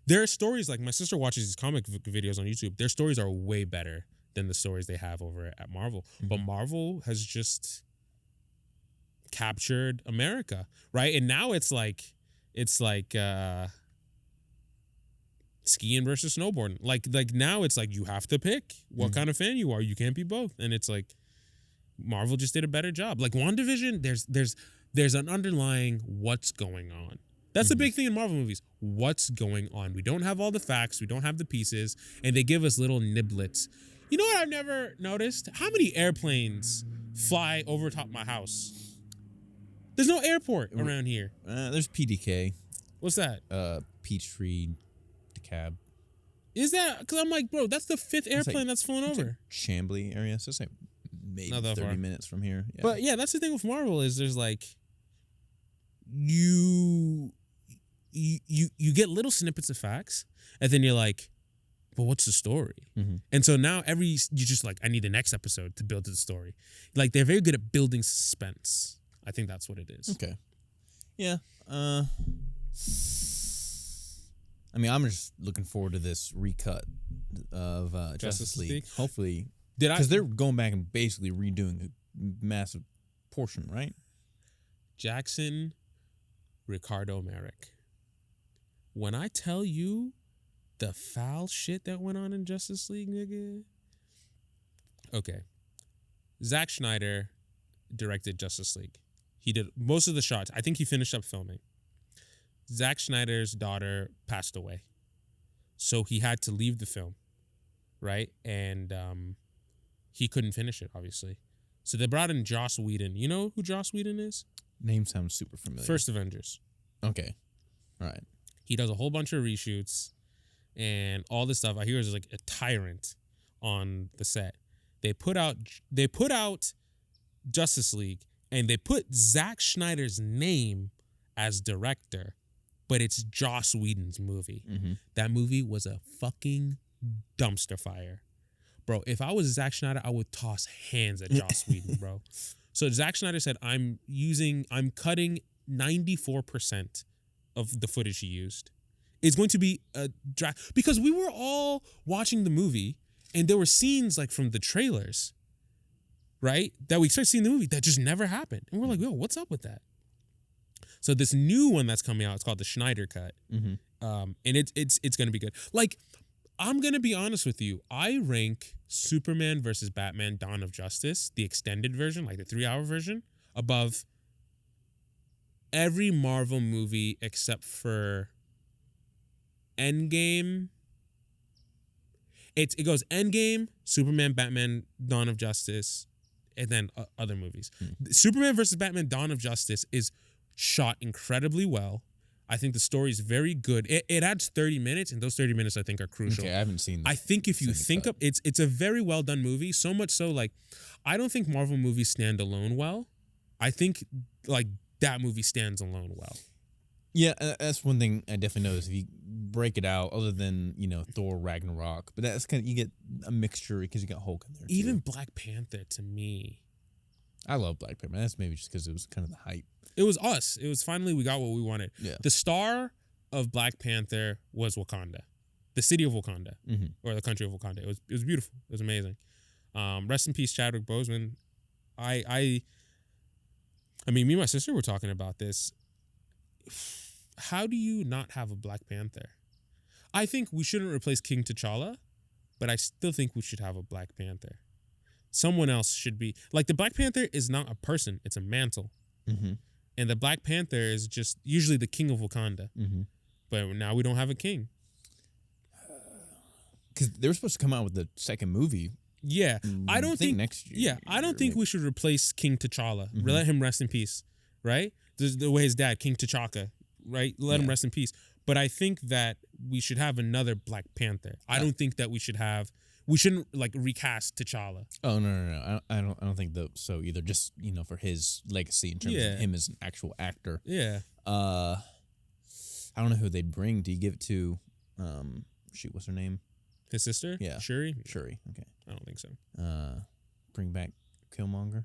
B: Their stories, like, my sister watches these comic videos on YouTube. Their stories are way better than the stories they have over at Marvel. But Marvel has just captured America, right? And now it's like skiing versus snowboarding. Like now it's like you have to pick what kind of fan you are. You can't be both. And it's like Marvel just did a better job. Like WandaVision, there's an underlying what's going on. That's the big thing in Marvel movies. What's going on? We don't have all the facts. We don't have the pieces. And they give us little niblets. You know what I've never noticed? How many airplanes fly over top my house? There's no airport around here.
A: There's PDK.
B: What's that?
A: Peachtree, DeKalb.
B: Is that? Because I'm like, bro, that's the fifth airplane that's flown over.
A: Like Chambly area. So it's like maybe 30
B: far.
A: minutes from here. Yeah.
B: But yeah, that's the thing with Marvel is there's like, you get little snippets of facts, and then you're like, but what's the story? And so now you're just like, I need the next episode to build the story. Like, they're very good at building suspense. I think that's what it is.
A: Okay. Yeah. I mean, I'm just looking forward to this recut of Justice League. Hopefully, because they're going back and basically redoing a massive portion, right?
B: Jackson, Ricardo Merrick. When I tell you the foul shit that went on in Justice League, nigga. Okay. Zack Snyder directed Justice League. He did most of the shots. I think he finished up filming. Zack Snyder's daughter passed away. So he had to leave the film, right? And he couldn't finish it, obviously. So they brought in Joss Whedon. You know who Joss Whedon is?
A: Name sounds super familiar.
B: First Avengers.
A: Okay. All right.
B: He does a whole bunch of reshoots and all this stuff. I hear is like a tyrant on the set. They put out Justice League and they put Zack Snyder's name as director, but it's Joss Whedon's movie. That movie was a fucking dumpster fire. Bro, if I was Zack Schneider, I would toss hands at Joss Whedon, bro. So Zack Snyder said, I'm cutting 94% of the footage he used. It's going to be a because we were all watching the movie and there were scenes like from the trailers, right? That we expect to see in the movie that just never happened. And we're like, yo, what's up with that? So this new one that's coming out, it's called the Schneider Cut. And it's going to be good. Like, I'm going to be honest with you. I rank Superman versus Batman Dawn of Justice, the extended version, like the 3-hour version, above every Marvel movie except for Endgame. It goes Endgame, Superman, Batman, Dawn of Justice, and then other movies. Superman versus Batman Dawn of Justice is shot incredibly well. I think the story is very good. It adds 30 minutes, and those 30 minutes I think are crucial.
A: Okay, I haven't seen.
B: I think if you think of it's a very well done movie. So much so, like, I don't think Marvel movies stand alone well. I think like that movie stands alone well.
A: Yeah, that's one thing I definitely noticed. If you break it out, other than Thor Ragnarok, but that's kind of, you get a mixture because you got Hulk in there.
B: Even Black Panther, to me,
A: I love Black Panther. That's maybe just because it was kind of the hype.
B: It was us. It was finally we got what we wanted.
A: Yeah.
B: The star of Black Panther was Wakanda, the city of Wakanda, or the country of Wakanda. It was beautiful. It was amazing. Rest in peace, Chadwick Boseman. I mean, me and my sister were talking about this. How do you not have a Black Panther? I think we shouldn't replace King T'Challa, but I still think we should have a Black Panther. Someone else should be like the Black Panther is not a person; it's a mantle. And the Black Panther is just usually the king of Wakanda. But now we don't have a king.
A: Because they were supposed to come out with the second movie.
B: Yeah, I don't think
A: next year.
B: Yeah, I don't think we should replace King T'Challa. Let him rest in peace, right? The way his dad, King T'Chaka, right? Let him rest in peace. But I think that we should have another Black Panther. I don't think that we shouldn't like recast T'Challa.
A: Oh no. I don't think so either. Just for his legacy in terms of him as an actual actor.
B: Yeah.
A: I don't know who they'd bring. Do you give it to what's her name?
B: His sister?
A: Yeah.
B: Shuri?
A: Shuri. Okay.
B: I don't think so.
A: Bring back Killmonger.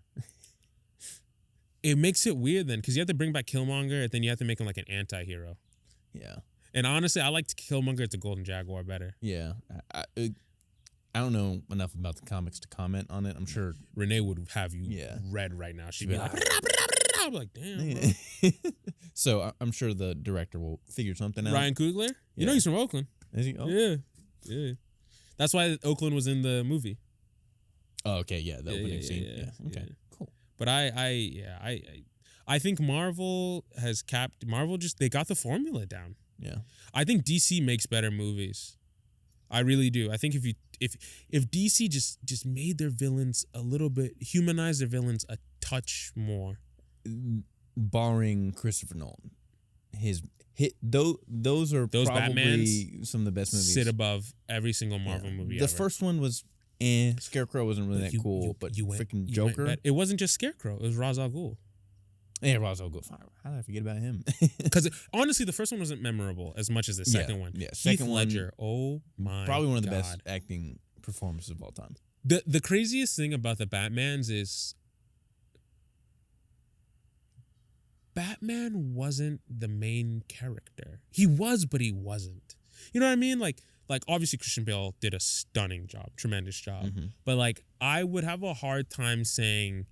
B: It makes it weird then, because you have to bring back Killmonger and then you have to make him like an anti-hero.
A: Yeah.
B: And honestly, I liked Killmonger as the Golden Jaguar better.
A: Yeah. I don't know enough about the comics to comment on it. I'm sure
B: Renee would have you read right now. She'd be like, I'm like, damn.
A: Bro. So I'm sure the director will figure something out.
B: Ryan Coogler? You know he's from Oakland.
A: Is he? Oh.
B: Yeah. That's why Oakland was in the movie.
A: Oh, okay. Yeah. The opening scene. Yeah. Okay. Cool.
B: But I think Marvel they got the formula down.
A: Yeah.
B: I think DC makes better movies. I really do. I think if DC just made their villains a little bit, humanized their villains a touch more.
A: Barring Christopher Nolan. Those are probably
B: Batmans
A: some of the best movies.
B: Sit above every single Marvel movie
A: The
B: ever.
A: first one was Scarecrow wasn't really that cool, but freaking Joker.
B: It wasn't just Scarecrow. It was Ra's al Ghul.
A: Yeah, Ra's al Ghul. How did I forget about him?
B: Because honestly, the first one wasn't memorable as much as the second one.
A: Yeah,
B: Heath Ledger. Oh my!
A: Probably one of the best acting performances of all time.
B: The craziest thing about the Batmans is Batman wasn't the main character. He was, but he wasn't. You know what I mean? Like obviously Christian Bale did a stunning job, tremendous job. But like I would have a hard time saying,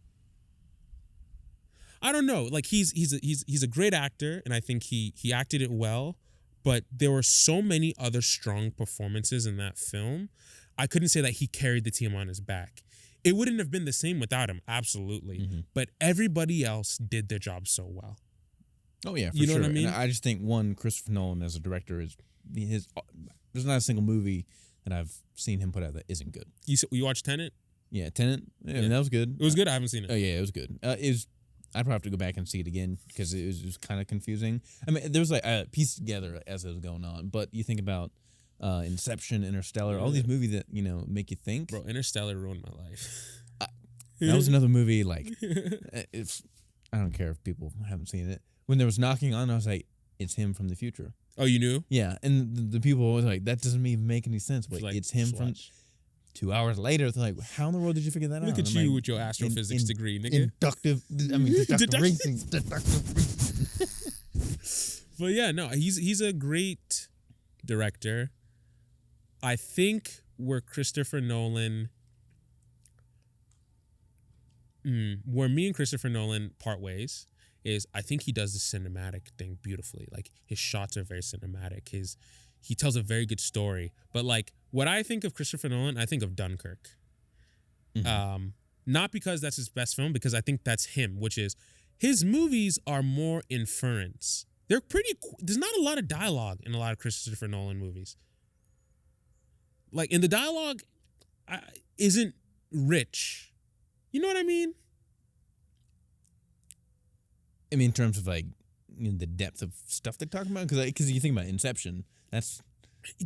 B: I don't know. Like he's a great actor, and I think he acted it well. But there were so many other strong performances in that film. I couldn't say that he carried the team on his back. It wouldn't have been the same without him, absolutely. But everybody else did their job so well.
A: Oh yeah, for
B: you know
A: sure.
B: what I mean?
A: And I just think Christopher Nolan as a director is there's not a single movie that I've seen him put out that isn't good.
B: You watched Tenet?
A: Yeah, Tenet. Yeah, that was good.
B: It was good. I haven't seen it.
A: Oh yeah, it was good. I'd probably have to go back and see it again because it was kind of confusing. I mean, there was like pieced together as it was going on. But you think about Inception, Interstellar, all these movies that make you think.
B: Bro, Interstellar ruined my life.
A: That was another movie. Like, I don't care if people haven't seen it. When there was knocking on, I was like, "It's him from the future."
B: Oh, you knew?
A: Yeah, and the people were like, "That doesn't even make any sense." But
B: Like,
A: it's him from. 2 hours later, they're like, "How in the world did you figure that out?"
B: Look at
A: I'm
B: you
A: like,
B: with your astrophysics degree, nigga.
A: Deductive reasoning.
B: But yeah, no, he's a great director. I think where Christopher Nolan, where me and Christopher Nolan part ways is I think he does the cinematic thing beautifully. Like his shots are very cinematic. He tells a very good story. But like what I think of Christopher Nolan, I think of Dunkirk. Not because that's his best film, because I think that's him, which is his movies are more inference. They're there's not a lot of dialogue in a lot of Christopher Nolan movies. Like, in the dialogue isn't rich. You know what I mean?
A: I mean, in terms of like the depth of stuff they're talking about? Because you think about Inception, that's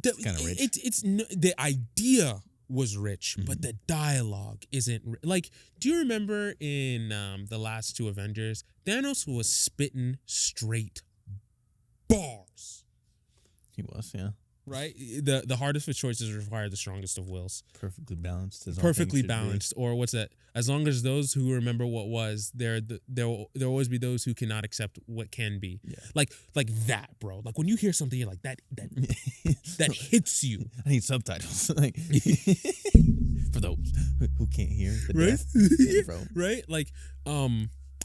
A: kind of rich.
B: The idea was rich, but the dialogue isn't like. Do you remember in the last two Avengers, Thanos was spitting straight bars?
A: He was, yeah.
B: Right? The hardest of choices require the strongest of wills.
A: Perfectly balanced.
B: Perfectly balanced. Or what's that? As long as those who remember what was, there will always be those who cannot accept what can be.
A: Yeah.
B: Like that, bro. Like when you hear something, you're like, that hits you.
A: I need subtitles. Like for those who can't hear the
B: Right?
A: death. Yeah, bro.
B: Right? Like,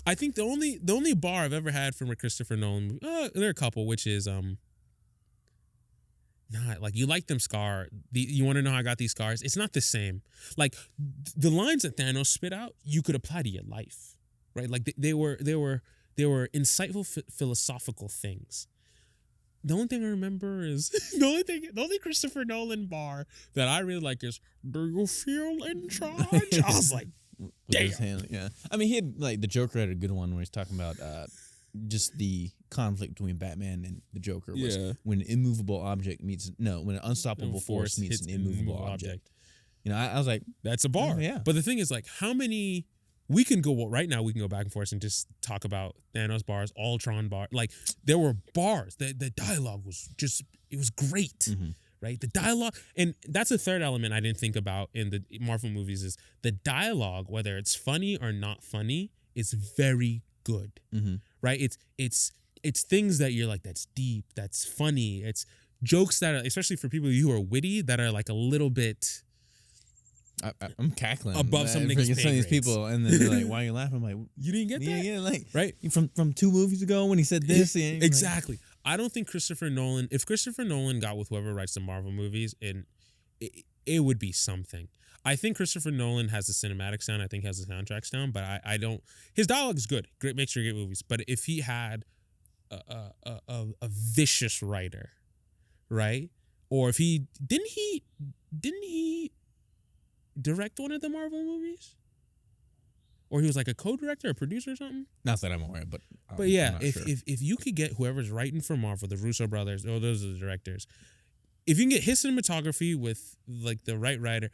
B: I think the only bar I've ever had from a Christopher Nolan movie, there are a couple, which is not like you like them scar. You want to know how I got these scars? It's not the same. Like the lines that Thanos spit out, you could apply to your life, right? Like they were insightful philosophical things. The only thing I remember is the only Christopher Nolan bar that I really like is "Do you feel in charge?" I was like, damn.
A: Yeah. I mean, he had like the Joker had a good one where he's talking about just the conflict between Batman and the Joker was when an immovable object when an unstoppable force meets an immovable object. You know, I was like,
B: that's a bar.
A: Yeah.
B: But the thing is, like, how many we can go right now? We can go back and forth and just talk about Thanos bars, Ultron bar. Like there were bars. The dialogue was it was great. Right, the dialogue, and that's a third element I didn't think about in the Marvel movies is the dialogue, whether it's funny or not funny, is very good. Right, it's things that you're like, that's deep, that's funny. It's jokes that are, especially for people who are witty, that are like a little bit.
A: I'm cackling
B: above some of these
A: people, and then they're like, "Why are you laughing?" I'm like,
B: "You didn't get that?"
A: Yeah, like
B: right
A: from 2 movies ago when he said this.
B: Exactly. Like, I don't think Christopher Nolan. If Christopher Nolan got with whoever writes the Marvel movies, it would be something. I think Christopher Nolan has the cinematic sound. I think he has the soundtrack sound, but I don't. His dialogue is good. Great, makes for great movies. But if he had a vicious writer, right? Or if he didn't he direct one of the Marvel movies? Or he was like a co-director or producer or something?
A: Not that I'm aware, but
B: yeah, if you could get whoever's writing for Marvel, the Russo brothers, or those are the directors, if you can get his cinematography with like the right writer,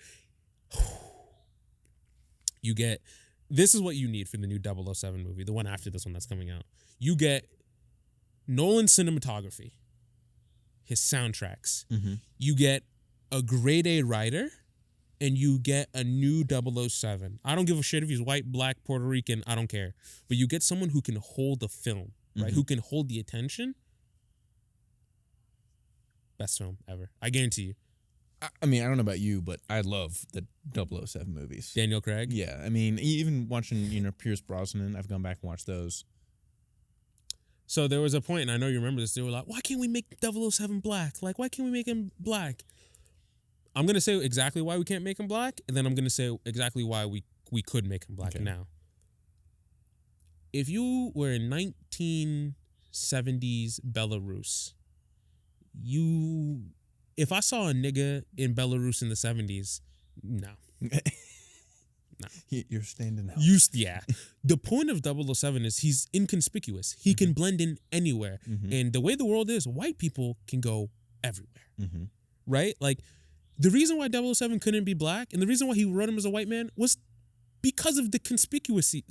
B: you get, this is what you need for the new 007 movie, the one after this one that's coming out. You get Nolan's cinematography, his soundtracks. You get a grade A writer, and you get a new 007. I don't give a shit if he's white, black, Puerto Rican. I don't care. But you get someone who can hold the film, right? Who can hold the attention. Best film ever. I guarantee you.
A: I mean, I don't know about you, but I love the 007 movies.
B: Daniel Craig?
A: Yeah. I mean, even watching, Pierce Brosnan, I've gone back and watched those.
B: So there was a point, and I know you remember this, they were like, why can't we make 007 black? Like, why can't we make him black? I'm going to say exactly why we can't make him black, and then I'm going to say exactly why we could make him black now. If you were in 1970s Belarus, if I saw a nigga in Belarus in the 70s, no. No.
A: You're standing out.
B: Yeah. The point of 007 is he's inconspicuous. He can blend in anywhere. And the way the world is, white people can go everywhere. Right? Like, the reason why 007 couldn't be black and the reason why he wrote him as a white man was because of the conspicuousy.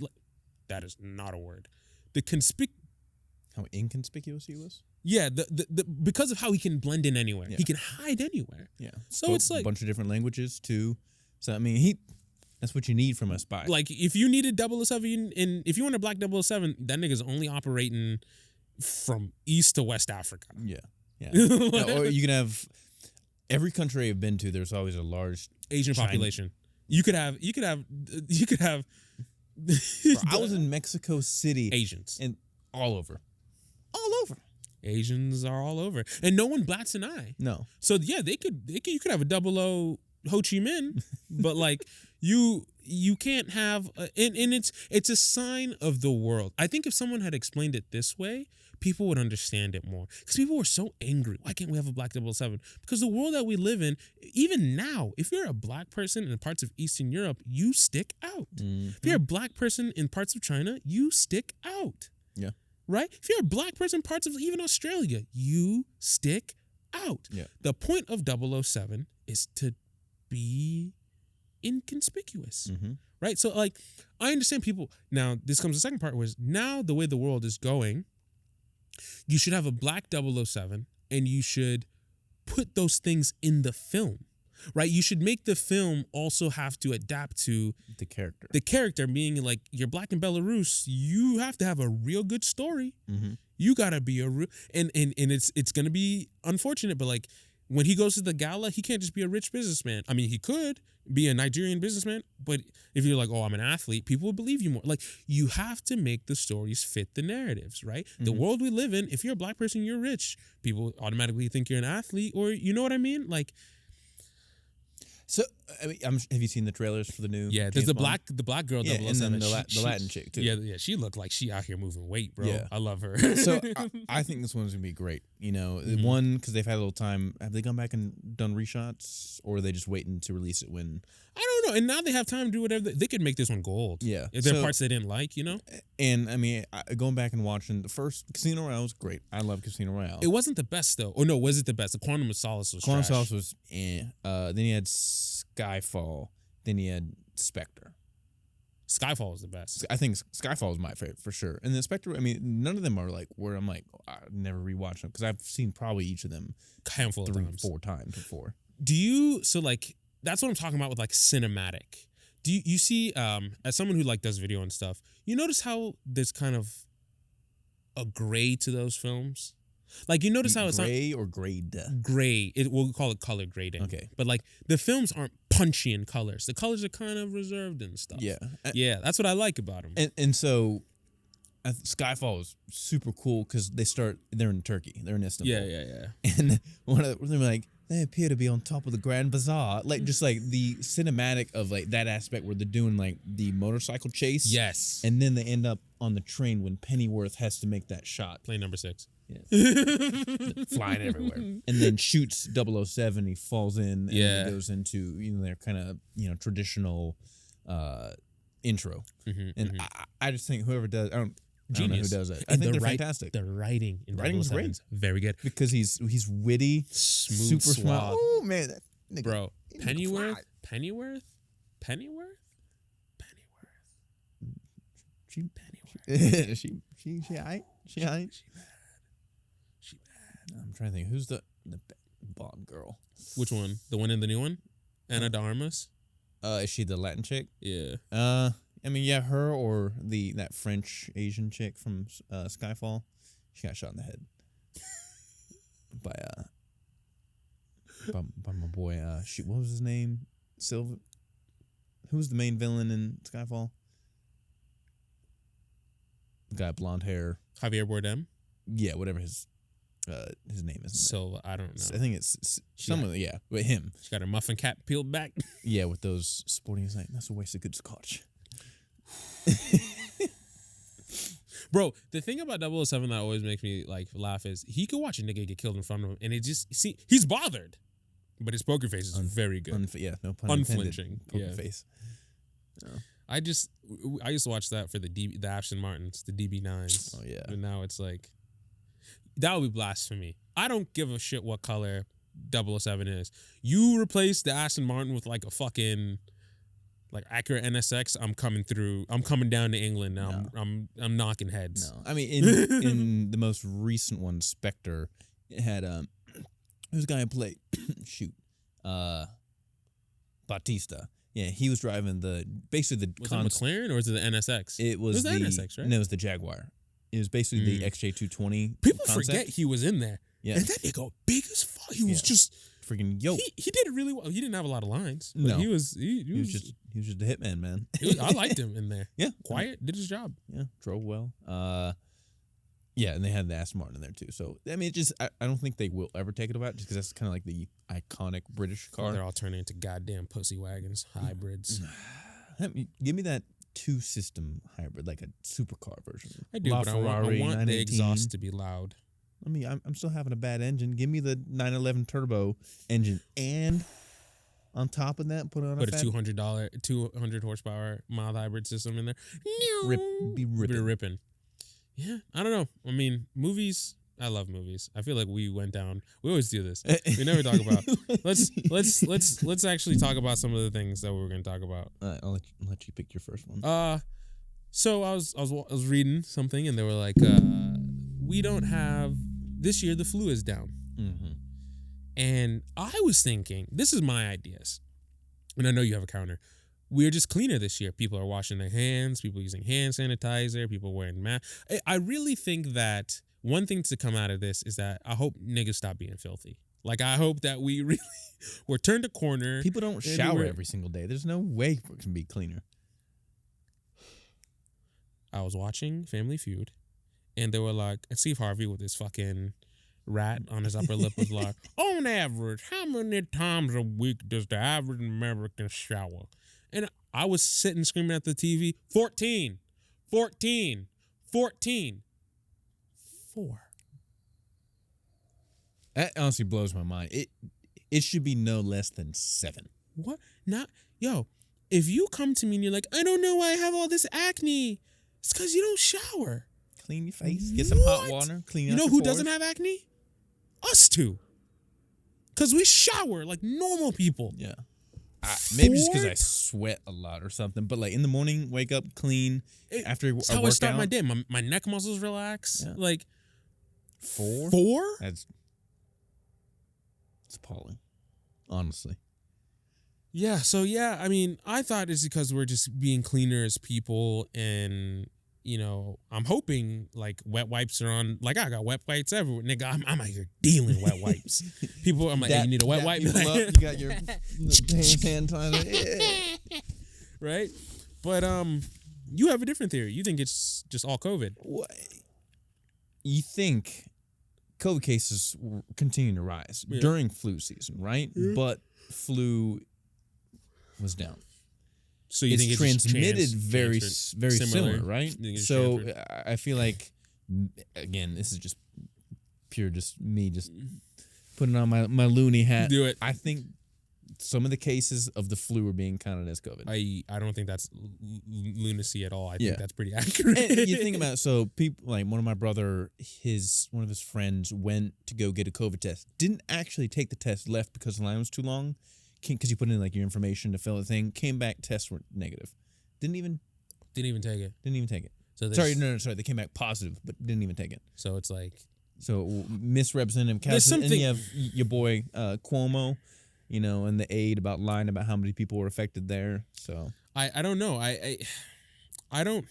B: That is not a word.
A: How inconspicuous he was?
B: Yeah, because of how he can blend in anywhere. Yeah. He can hide anywhere.
A: Yeah.
B: So it's like
A: a bunch of different languages too. So I mean, that's what you need from a spy.
B: Like if you needed 007 and if you want a black 007, that nigga's only operating from East to West Africa.
A: Yeah. Yeah. Or you can have every country I've been to, there's always a large
B: Asian population. You could have
A: Bro, I was in Mexico City.
B: Asians.
A: And all over.
B: Asians are all over. And no one bats an eye.
A: No.
B: So yeah, you could have a 00 Ho Chi Minh, but like you can't have and it's a sign of the world. I think if someone had explained it this way, people would understand it more. Because people were so angry. Why can't we have a black 007? Because the world that we live in, even now, if you're a black person in parts of Eastern Europe, you stick out. If you're a black person in parts of China, you stick out.
A: Yeah.
B: right? If you're a black person, parts of even Australia, you stick out.
A: Yeah.
B: The point of 007 is to be inconspicuous, right? So, like, I understand people. Now, this comes to the second part, was now the way the world is going, you should have a black 007 and you should put those things in the film, right? You should make the film also have to adapt to
A: The character.
B: the character, being like, you're black in Belarus, you have to have a real good story. You gotta be a real, and it's gonna be unfortunate, but like when he goes to the gala, he can't just be a rich businessman. I mean, he could be a Nigerian businessman, but if you're like, oh, I'm an athlete, people would believe you more. Like, you have to make the stories fit the narratives, right? The world we live in, if you're a black person, you're rich, people automatically think you're an athlete, or you know what I mean? Like,
A: So, I mean, have you seen the trailers for the new?
B: yeah, there's
A: James
B: the
A: Bond?
B: black girl,
A: Yeah,
B: 007.
A: and then the
B: She-
A: Latin chick too.
B: Yeah, she looked like she out here moving weight, bro.
A: Yeah.
B: I love her.
A: So I think this one's gonna be great. You know, one, because they've had a little time. Have they gone back and done reshots, or are they just waiting to release it when?
B: I don't know. And now they have time to do whatever. They could make this one gold.
A: Yeah.
B: If there are
A: So-
B: parts they didn't like, you know?
A: And I mean, going back and watching the first Casino Royale was great. I love Casino Royale.
B: It wasn't the best, though. Or no, was it the best? The Quantum of Solace was
A: Quantum
B: trash.
A: Solace was then you had Skyfall. Then you had Spectre.
B: Skyfall was the best.
A: I think Skyfall is my favorite for sure. And then Spectre, I mean, none of them are like where I'm like, I've never rewatched them because I've seen probably each of them
B: Handful of times.
A: 4 times before.
B: Do you, so like, that's what I'm talking about with like cinematic. Do you see, as someone who like does video and stuff, you notice how there's kind of a gray to those films? Like, you notice how it's not
A: gray or grade?
B: gray. We'll call it color grading.
A: Okay.
B: But like the films aren't punchy in colors. The colors are kind of reserved and stuff.
A: Yeah.
B: Yeah, that's what I like about them.
A: And so Skyfall is super cool because they're in Turkey. They're in Istanbul.
B: Yeah.
A: And they're like, they appear to be on top of the Grand Bazaar. Like, just like the cinematic of like that aspect where they're doing like the motorcycle chase.
B: Yes.
A: And then they end up on the train when Pennyworth has to make that shot.
B: Plane number 6.
A: Yeah. Flying everywhere. And then shoots 007. He falls in and
B: Yeah.
A: then goes into, their kind of, traditional intro. And I just think whoever does, I don't know
B: Genius.
A: who does that. I
B: And
A: think
B: the
A: they're fantastic.
B: The writing in
A: Writing's
B: 007 is very good.
A: Because he's witty,
B: Smooth,
A: super smart.
B: suave.
A: Oh man, that nigga,
B: Bro,
A: he nigga
B: Pennyworth?
A: fly.
B: Pennyworth?
A: She
B: Pennyworth.
A: she aight. She aight.
B: She bad.
A: I'm trying to think who's the Bond girl.
B: Which one? The one in the new one? Anna de Armas?
A: Is she the Latin chick?
B: Yeah.
A: I mean, yeah, her or that French Asian chick from Skyfall. She got shot in the head by my boy. What was his name? Silva. Who was the main villain in Skyfall? The guy, blonde hair.
B: Javier Bardem?
A: Yeah, whatever his name is.
B: So, I don't know.
A: I think it's someone. Yeah, with him.
B: She got her muffin cap peeled back.
A: Yeah, with those sporting. He's like, that's a waste of good scotch.
B: Bro, the thing about 007 that always makes me like laugh is he could watch a nigga get killed in front of him and he's bothered. But his poker face is very good.
A: No pun
B: Unflinching.
A: Intended. Poker
B: Yeah.
A: face.
B: I used to watch that for the Aston Martins, the DB9s.
A: Oh yeah.
B: And now it's like, that would be blasphemy. I don't give a shit what color 007 is. You replace the Aston Martin with like a fucking like Acura NSX, I'm coming through. I'm coming down to England now.
A: No.
B: I'm knocking heads.
A: No, I mean in the most recent one, Spectre, it had who's the guy who played shoot, Batista. Yeah, he was driving basically the
B: Was it McLaren or was it the NSX?
A: It was
B: the NSX, right?
A: No, it was the Jaguar. It was basically the XJ220.
B: People
A: concept.
B: forget he was in there.
A: Yeah.
B: And that nigga big as fuck. He was just
A: freaking yo.
B: He did it really well. He didn't have a lot of lines. But
A: No.
B: he was
A: just a hitman, man.
B: I liked him in there.
A: Yeah,
B: Quiet, did his job.
A: Yeah, drove well. Yeah, and they had the Aston Martin in there too. So I mean, I don't think they will ever take it about just because that's kind of like the iconic British car.
B: They're all turning into goddamn pussy wagons, hybrids.
A: Give me that 2-system hybrid, like a supercar version.
B: I do, but I want the
A: 918.
B: exhaust to be loud.
A: I mean, I'm still having a bad engine. Give me the 911 turbo engine, and on top of that, put
B: a $200 horsepower mild hybrid system in there.
A: be ripping.
B: Ripping. Yeah, I don't know. I mean, movies. I love movies. I feel like we went down. We always do this. We never talk about. Let's actually talk about some of the things that we were going to talk about.
A: I'll let you pick your first one.
B: So I was reading something and they were like, we don't have this year. The flu is down, and I was thinking this is my ideas, and I know you have a counter. We're just cleaner this year. People are washing their hands. People using hand sanitizer. People wearing masks. I really think that one thing to come out of this is that I hope niggas stop being filthy. Like, I hope that we're turned a corner.
A: People don't shower every single day. There's no way it can be cleaner.
B: I was watching Family Feud, and they were like, and Steve Harvey with his fucking rat on his upper lip was like, on average, how many times a week does the average American shower? And I was sitting screaming at the TV, 14, 14, 14, 4.
A: That honestly blows my mind. It should be no less than 7.
B: What? If you come to me and you're like, I don't know why I have all this acne, it's because you don't shower.
A: Clean your face. Get some hot water. Clean.
B: You know who doesn't have acne? Us two. Because we shower like normal people.
A: Yeah. Maybe just because I sweat a lot or something. But like in the morning, wake up clean. After
B: That's how I start my day. My neck muscles relax. Yeah. Like
A: 4?
B: 4?
A: It's appalling. Honestly.
B: Yeah. So yeah, I mean, I thought it's because we're just being cleaner as people, and I'm hoping like wet wipes are on. Like I got wet wipes everywhere, nigga. I'm out here dealing wet wipes. People, I'm like, hey, you need a wet wipe.
A: You got your hand sanitizer,
B: right? But you have a different theory. You think it's just all COVID.
A: What? You think COVID cases continue to rise during flu season, right? Yeah. But flu was down.
B: So you think it's
A: transmitted very similar, right? So I feel like, again, this is just pure, just me, just putting on my loony hat.
B: Do it.
A: I think some of the cases of the flu are being counted as COVID.
B: I don't think that's lunacy at all. I think that's pretty accurate.
A: And you think about it, so people like one of my brother, one of his friends went to go get a COVID test. Didn't actually take the test. Left because the line was too long. Because you put in like your information to fill the thing. Came back, tests were negative. Didn't even
B: take it.
A: Didn't even take it.
B: So
A: sorry. They came back positive, but didn't even take it.
B: So it's like
A: misrepresentative cases. And you have your boy Cuomo, and the aide about lying about how many people were affected there. So
B: I don't know. I don't.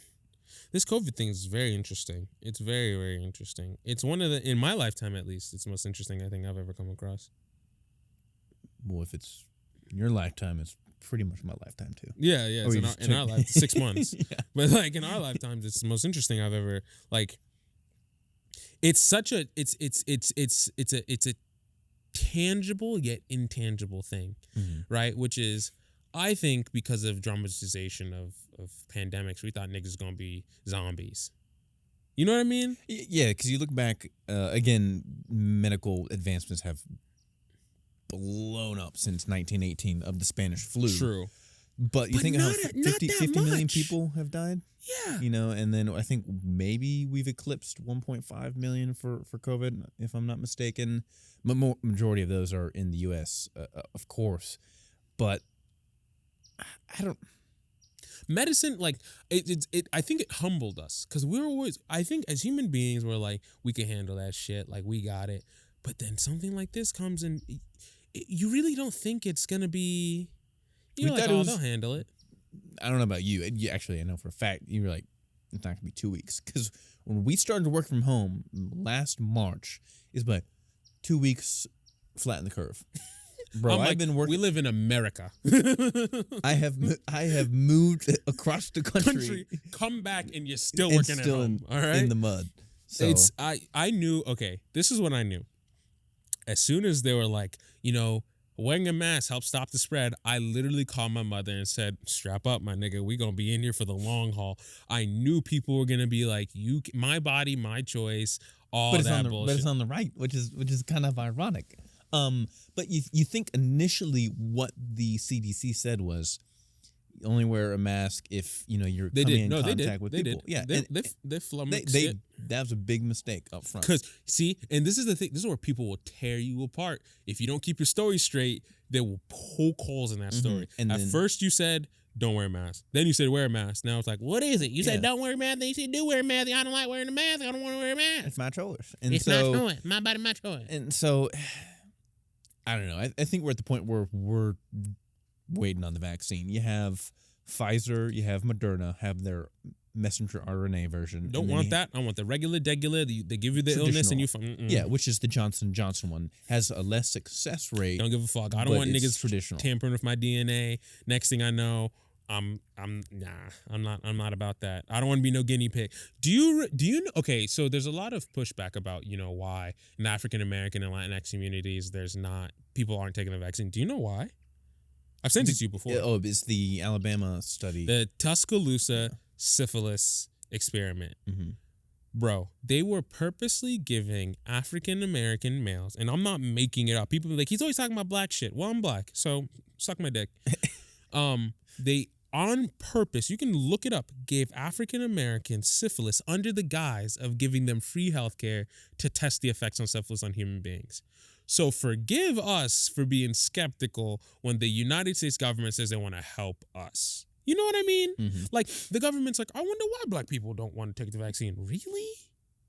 B: This COVID thing is very interesting. It's very, very interesting. It's one of the, in my lifetime at least, it's the most interesting I think I've ever come across.
A: Well, if it's your lifetime, it's pretty much my lifetime too.
B: Yeah. It's in our life, 6 months. Yeah. But like in our lifetimes, it's the most interesting I've ever like. It's such a it's a tangible yet intangible thing, right? Which is, I think, because of dramatization of pandemics, we thought niggas was gonna be zombies. You know what I mean?
A: Yeah, because you look back again, medical advancements have blown up since 1918 of the Spanish flu.
B: True.
A: But you think how 50 million people have died?
B: Yeah.
A: And then I think maybe we've eclipsed 1.5 million for COVID, if I'm not mistaken. Majority of those are in the U.S., of course. But I don't...
B: Medicine, like, I think it humbled us. Because we're always... I think as human beings, we're like, we can handle that shit. Like, we got it. But then something like this comes and... You really don't think it's going to be... You're like, they'll handle it.
A: I don't know about you. Actually, I know for a fact. You were like, it's not going to be 2 weeks. Because when we started to work from home last March, it's like 2 weeks, flatten the curve. Bro, I've been working...
B: We live in America.
A: I have moved across the country.
B: Come back and you're still working at home. All right?
A: In the mud. So.
B: I knew, okay, this is what I knew. As soon as they were like, wearing a mask helps stop the spread, I literally called my mother and said, strap up, my nigga. We going to be in here for the long haul. I knew people were going to be like, my body, my choice, bullshit.
A: But it's on the right, which is kind of ironic. But you think initially what the CDC said was, only wear a mask if you're coming in contact with people. Yeah,
B: they flummoxed
A: they
B: it.
A: that was a big mistake up front.
B: Because see, and this is the thing. This is where people will tear you apart if you don't keep your story straight. They will poke holes in that story.
A: And
B: at first, you said don't wear a mask. Then you said wear a mask. Now it's like, what is it? You said don't wear a mask. Then you said do wear a mask. I don't like wearing a mask. I don't want to wear a mask.
A: It's my choice. And
B: it's
A: so,
B: my choice. My body, my choice.
A: And so, I don't know. I think we're at the point where we're waiting on the vaccine. You have Pfizer, you have Moderna, have their messenger RNA version.
B: Don't want that. I want the regular. They give you the illness and you.
A: Yeah, which is the Johnson & Johnson one. Has a less success rate.
B: Don't give a fuck. I don't want niggas
A: traditional
B: tampering with my DNA. Next thing I know, I'm not about that. I don't want to be no guinea pig. Do you know? Okay, so there's a lot of pushback about why in African American and Latinx communities people aren't taking the vaccine. Do you know why? I've sent it to you before.
A: It's the Alabama study.
B: The Tuscaloosa syphilis experiment. Mm-hmm. Bro, they were purposely giving African American males, and I'm not making it up. People be like, he's always talking about black shit. Well, I'm black, so suck my dick. They on purpose, you can look it up, gave African Americans syphilis under the guise of giving them free healthcare to test the effects on syphilis on human beings. So forgive us for being skeptical when the United States government says they want to help us. You know what I mean? Mm-hmm. Like, the government's like, I wonder why black people don't want to take the vaccine. Really?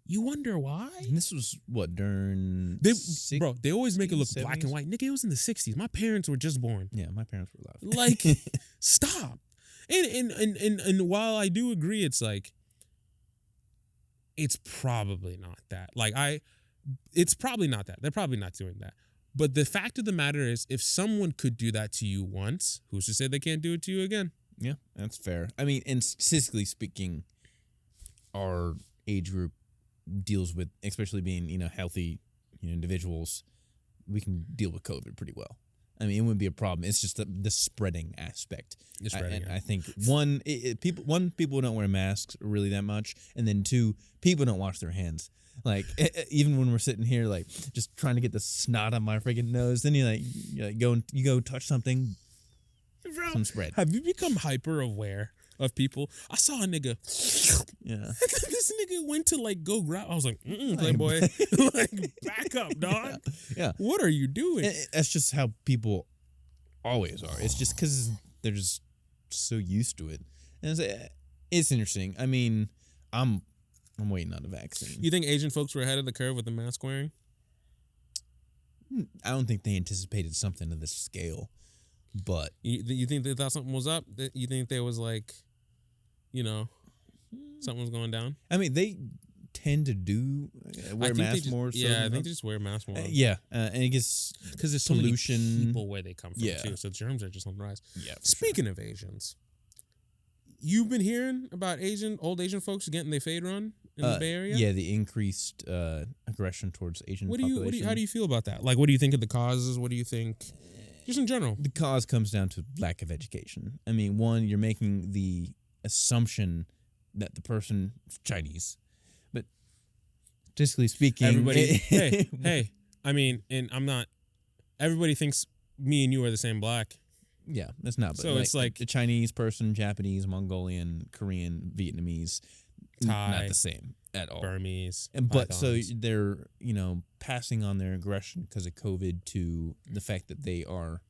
B: You wonder why?
A: And this was what, during
B: they always make it look 70s? Black and white. Nigga, it was in the 60s. My parents were just born.
A: Yeah, my parents were alive.
B: Like, stop. And while I do agree, it's like, it's probably not that. It's probably not that. They're probably not doing that. But the fact of the matter is, if someone could do that to you once, who's to say they can't do it to you again?
A: Yeah, that's fair. I mean, and statistically speaking, our age group deals with, especially being, healthy individuals, we can deal with COVID pretty well. I mean, it wouldn't be a problem. It's just the spreading aspect. I think people don't wear masks really that much, and then two, people don't wash their hands. Like, even when we're sitting here, like, just trying to get the snot on my freaking nose, then you go touch something, some spread.
B: Have you become hyper aware of people? I saw a nigga.
A: Yeah.
B: This nigga went to go grab. I was like, Playboy, back up, dog.
A: Yeah.
B: What are you doing?
A: That's just how people always are. It's just because they're just so used to it, and it's interesting. I mean, I'm waiting on the vaccine.
B: You think Asian folks were ahead of the curve with the mask wearing?
A: I don't think they anticipated something of this scale, but
B: you think they thought something was up? You think there was something was going down?
A: I mean, they tend to wear masks more.
B: Yeah, I think they just wear masks more.
A: And I guess
B: because there's pollution, so many people where they come from too, so germs are just on the rise.
A: Yeah.
B: Speaking of Asians, you've been hearing about old Asian folks getting their fade run in the Bay Area?
A: Yeah, the increased aggression towards Asian population.
B: How do you feel about that? Like, what do you think of the causes? What do you think, just in general?
A: The cause comes down to lack of education. I mean, one, you're making the assumption that the person is Chinese, but statistically speaking,
B: everybody. hey. I mean, and I'm not. Everybody thinks me and you are the same black.
A: Yeah, that's not. But
B: so it's like
A: a Chinese person, Japanese, Mongolian, Korean, Vietnamese,
B: Thai,
A: not the same at all.
B: Burmese,
A: but so they're passing on their aggression because of COVID to the fact that they are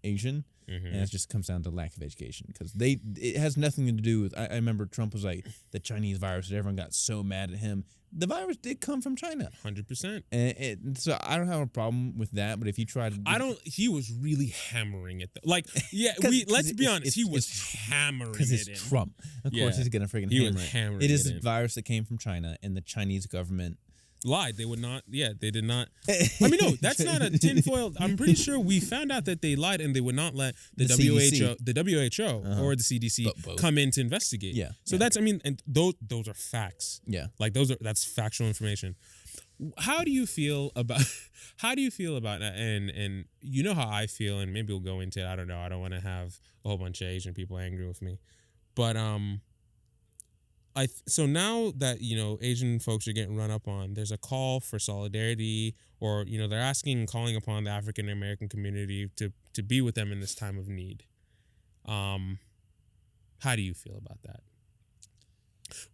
A: Asian, and it just comes down to lack of education because it has nothing to do with. I remember Trump was like the Chinese virus, and everyone got so mad at him. The virus did come from China,
B: 100%.
A: And so I don't have a problem with that. But if you try to,
B: He was really hammering it. Let's be honest. He was hammering it because
A: it's Trump. Of course, he's gonna freaking hammer it. It is a virus that came from China, and the Chinese government
B: lied. They would not. Yeah, they did not. I mean, no, that's not a tinfoil. I'm pretty sure we found out that they lied, and they would not let the WHO or the CDC come in to investigate.
A: Yeah.
B: So that's. I mean, and those are facts.
A: Yeah.
B: Like that's factual information. How do you feel about that? And you know how I feel, and maybe we'll go into it. I don't know. I don't want to have a whole bunch of Asian people angry with me, but so now that Asian folks are getting run up on, there's a call for solidarity, or they're asking and calling upon the African American community to be with them in this time of need. How do you feel about that?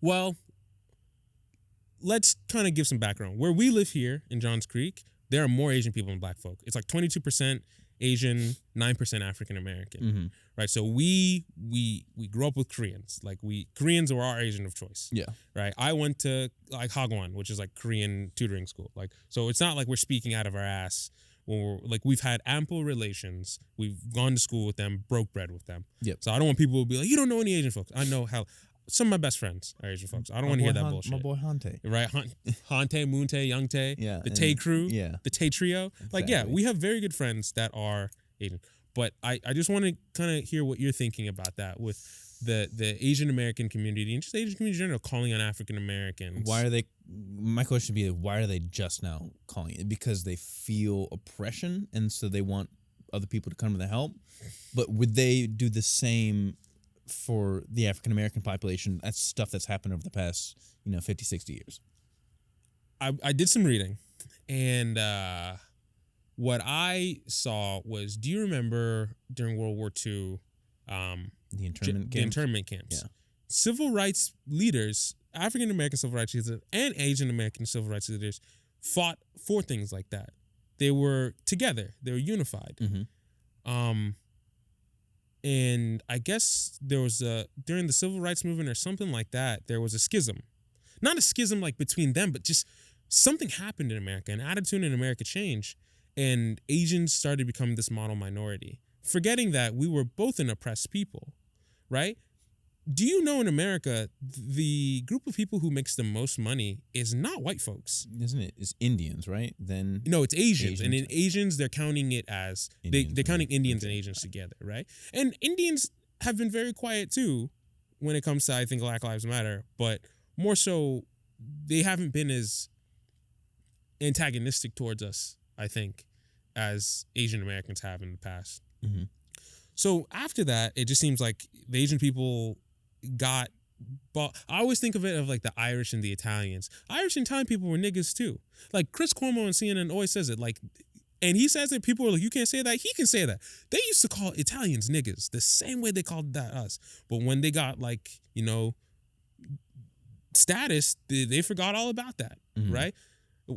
B: Well, let's kind of give some background. Where we live here in Johns Creek, there are more Asian people than black folk. It's like 22% Asian, 9% African American.
A: Mm-hmm.
B: Right? So we grew up with Koreans. Like Koreans were our Asian of choice.
A: Yeah.
B: Right? I went to like Hagwon, which is like Korean tutoring school. Like, so it's not like we're speaking out of our ass when we're like, we've had ample relations. We've gone to school with them, broke bread with them.
A: Yep.
B: So I don't want people to be like, you don't know any Asian folks. I know how some of my best friends are Asian folks. I don't want to hear that bullshit.
A: My boy Hante.
B: Right? Hante, Moonte, Youngte,
A: Yeah.
B: the Tay crew,
A: Yeah.
B: the Tay trio.
A: Exactly.
B: Like, yeah, we have very good friends that are Asian. But I just want to kind of hear what you're thinking about that with the Asian American community and just the Asian community in general calling on African Americans.
A: Why are they? My question would be, why are they just now calling it? Because they feel oppression, and so they want other people to come to their help. But would they do the same for the African American population? That's stuff that's happened over the past, 50, 60 years.
B: I did some reading, and what I saw was, do you remember during World War II,
A: The internment
B: the
A: camps?
B: internment camps?
A: Yeah.
B: Civil rights leaders, African American civil rights leaders, and Asian American civil rights leaders fought for things like that. They were together. They were unified.
A: Mm-hmm.
B: And I guess there was during the civil rights movement or something like that, there was a schism. Not a schism like between them, but just something happened in America. An attitude in America changed, and Asians started becoming this model minority, forgetting that we were both an oppressed people, right? Do you know in America, the group of people who makes the most money is not white folks.
A: Isn't it? It's Indians, right? Then
B: No, it's Asians.
A: Asians.
B: And in Asians, they're counting it as,
A: Indians,
B: they're counting
A: right.
B: Indians
A: Okay.
B: and Asians together, right? And Indians have been very quiet too when it comes to, I think, Black Lives Matter, but more so, they haven't been as antagonistic towards us, I think, as Asian Americans have in the past.
A: Mm-hmm.
B: So after that, it just seems like the Asian people got, but I always think of it of like the Irish and the Italians. Irish and Italian people were niggas too. Like Chris Cuomo on CNN always says it, like, and he says that people are like, you can't say that. He can say that. They used to call Italians niggas the same way they called that us. But when they got like, status, they forgot all about that,
A: Mhm.
B: right?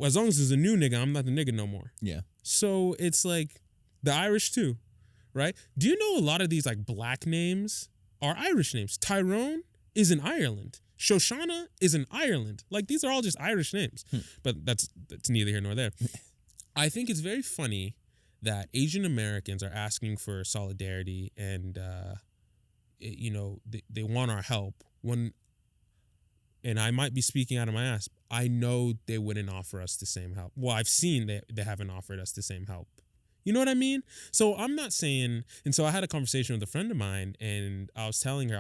B: As long as there's a new nigga, I'm not the nigga no more.
A: Yeah.
B: So it's like the Irish too, right? Do you know a lot of these like black names are Irish names? Tyrone is in Ireland. Shoshana is in Ireland. Like these are all just Irish names. But that's neither here nor there. I think it's very funny that Asian Americans are asking for solidarity and they want our help when, and I might be speaking out of my ass, I know they wouldn't offer us the same help. Well, I've seen that they haven't offered us the same help. You know what I mean? So I'm not saying, and so I had a conversation with a friend of mine, and I was telling her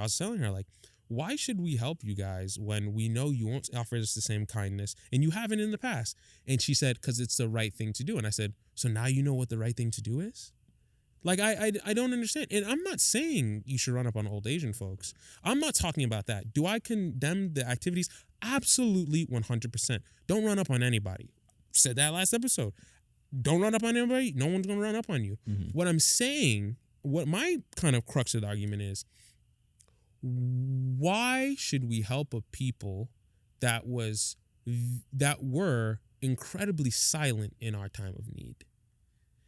B: like, why should we help you guys when we know you won't offer us the same kindness and you haven't in the past? And she said, because it's the right thing to do. And I said, so now you know what the right thing to do is? Like, I don't understand. And I'm not saying you should run up on old Asian folks. I'm not talking about that. Do I condemn the activities? Absolutely 100%. Don't run up on anybody. Said that last episode. Don't run up on anybody. No one's going to run up on you.
A: Mm-hmm.
B: What I'm saying, what my kind of crux of the argument is, why should we help a people that were incredibly silent in our time of need?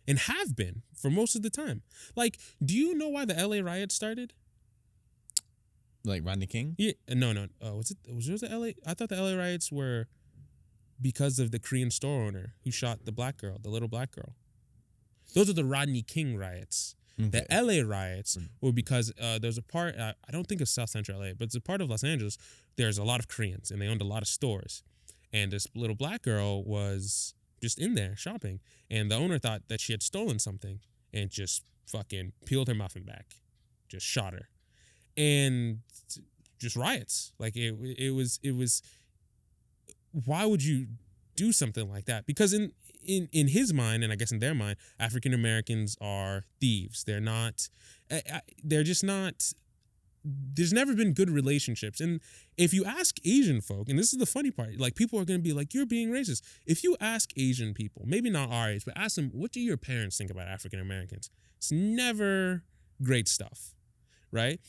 B: And have been for most of the time. Like, do you know why the LA riots started?
A: Like Rodney King?
B: Yeah, no. Was it the LA? I thought the LA riots were because of the Korean store owner who shot the black girl, the little black girl. Those are the Rodney King riots.
A: Okay.
B: The LA riots were because there's a part, I don't think it's South Central LA, but it's a part of Los Angeles. There's a lot of Koreans and they owned a lot of stores. And this little black girl was just in there shopping. And the owner thought that she had stolen something and just fucking peeled her muffin back, just shot her. And just riots. Like it was, why would you do something like that? Because in his mind, and I guess in their mind, African Americans are thieves. They're not, they're just not, there's never been good relationships. And if you ask Asian folk, and this is the funny part, like people are going to be like, you're being racist. If you ask Asian people, maybe not our age, but ask them, what do your parents think about African Americans? It's never great stuff, right?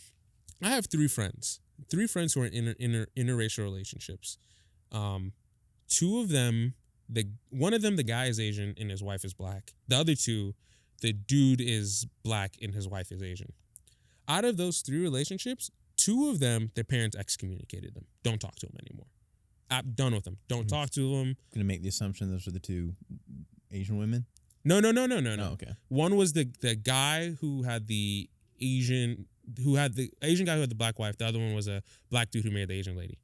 B: I have three friends who are in interracial relationships. Two of them, one of them, the guy is Asian and his wife is black. The other two, the dude is black and his wife is Asian. Out of those three relationships, two of them, their parents excommunicated them. Don't talk to them anymore. I'm done with them. Don't talk to them.
A: Gonna make the assumption those are the two Asian women.
B: No.
A: Oh, okay.
B: One was the guy who had the Asian guy who had the black wife. The other one was a black dude who married the Asian lady.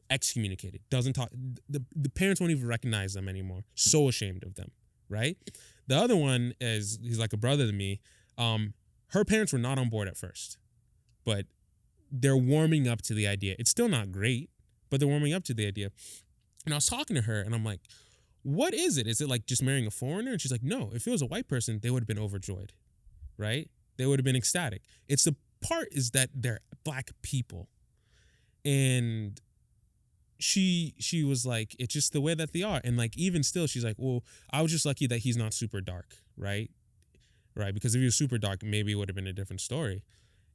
B: Excommunicated. Doesn't talk. The parents won't even recognize them anymore. So ashamed of them, right? The other one he's like a brother to me. Her parents were not on board at first, but they're warming up to the idea. It's still not great, but they're warming up to the idea. And I was talking to her and I'm like, what is it? Is it like just marrying a foreigner? And she's like, no, if it was a white person, they would have been overjoyed, right? They would have been ecstatic. It's the part is that they're black people. And she was like, it's just the way that they are. And like, even still, she's like, well, I was just lucky that he's not super dark, right? Right? Because if he was super dark, maybe it would have been a different story.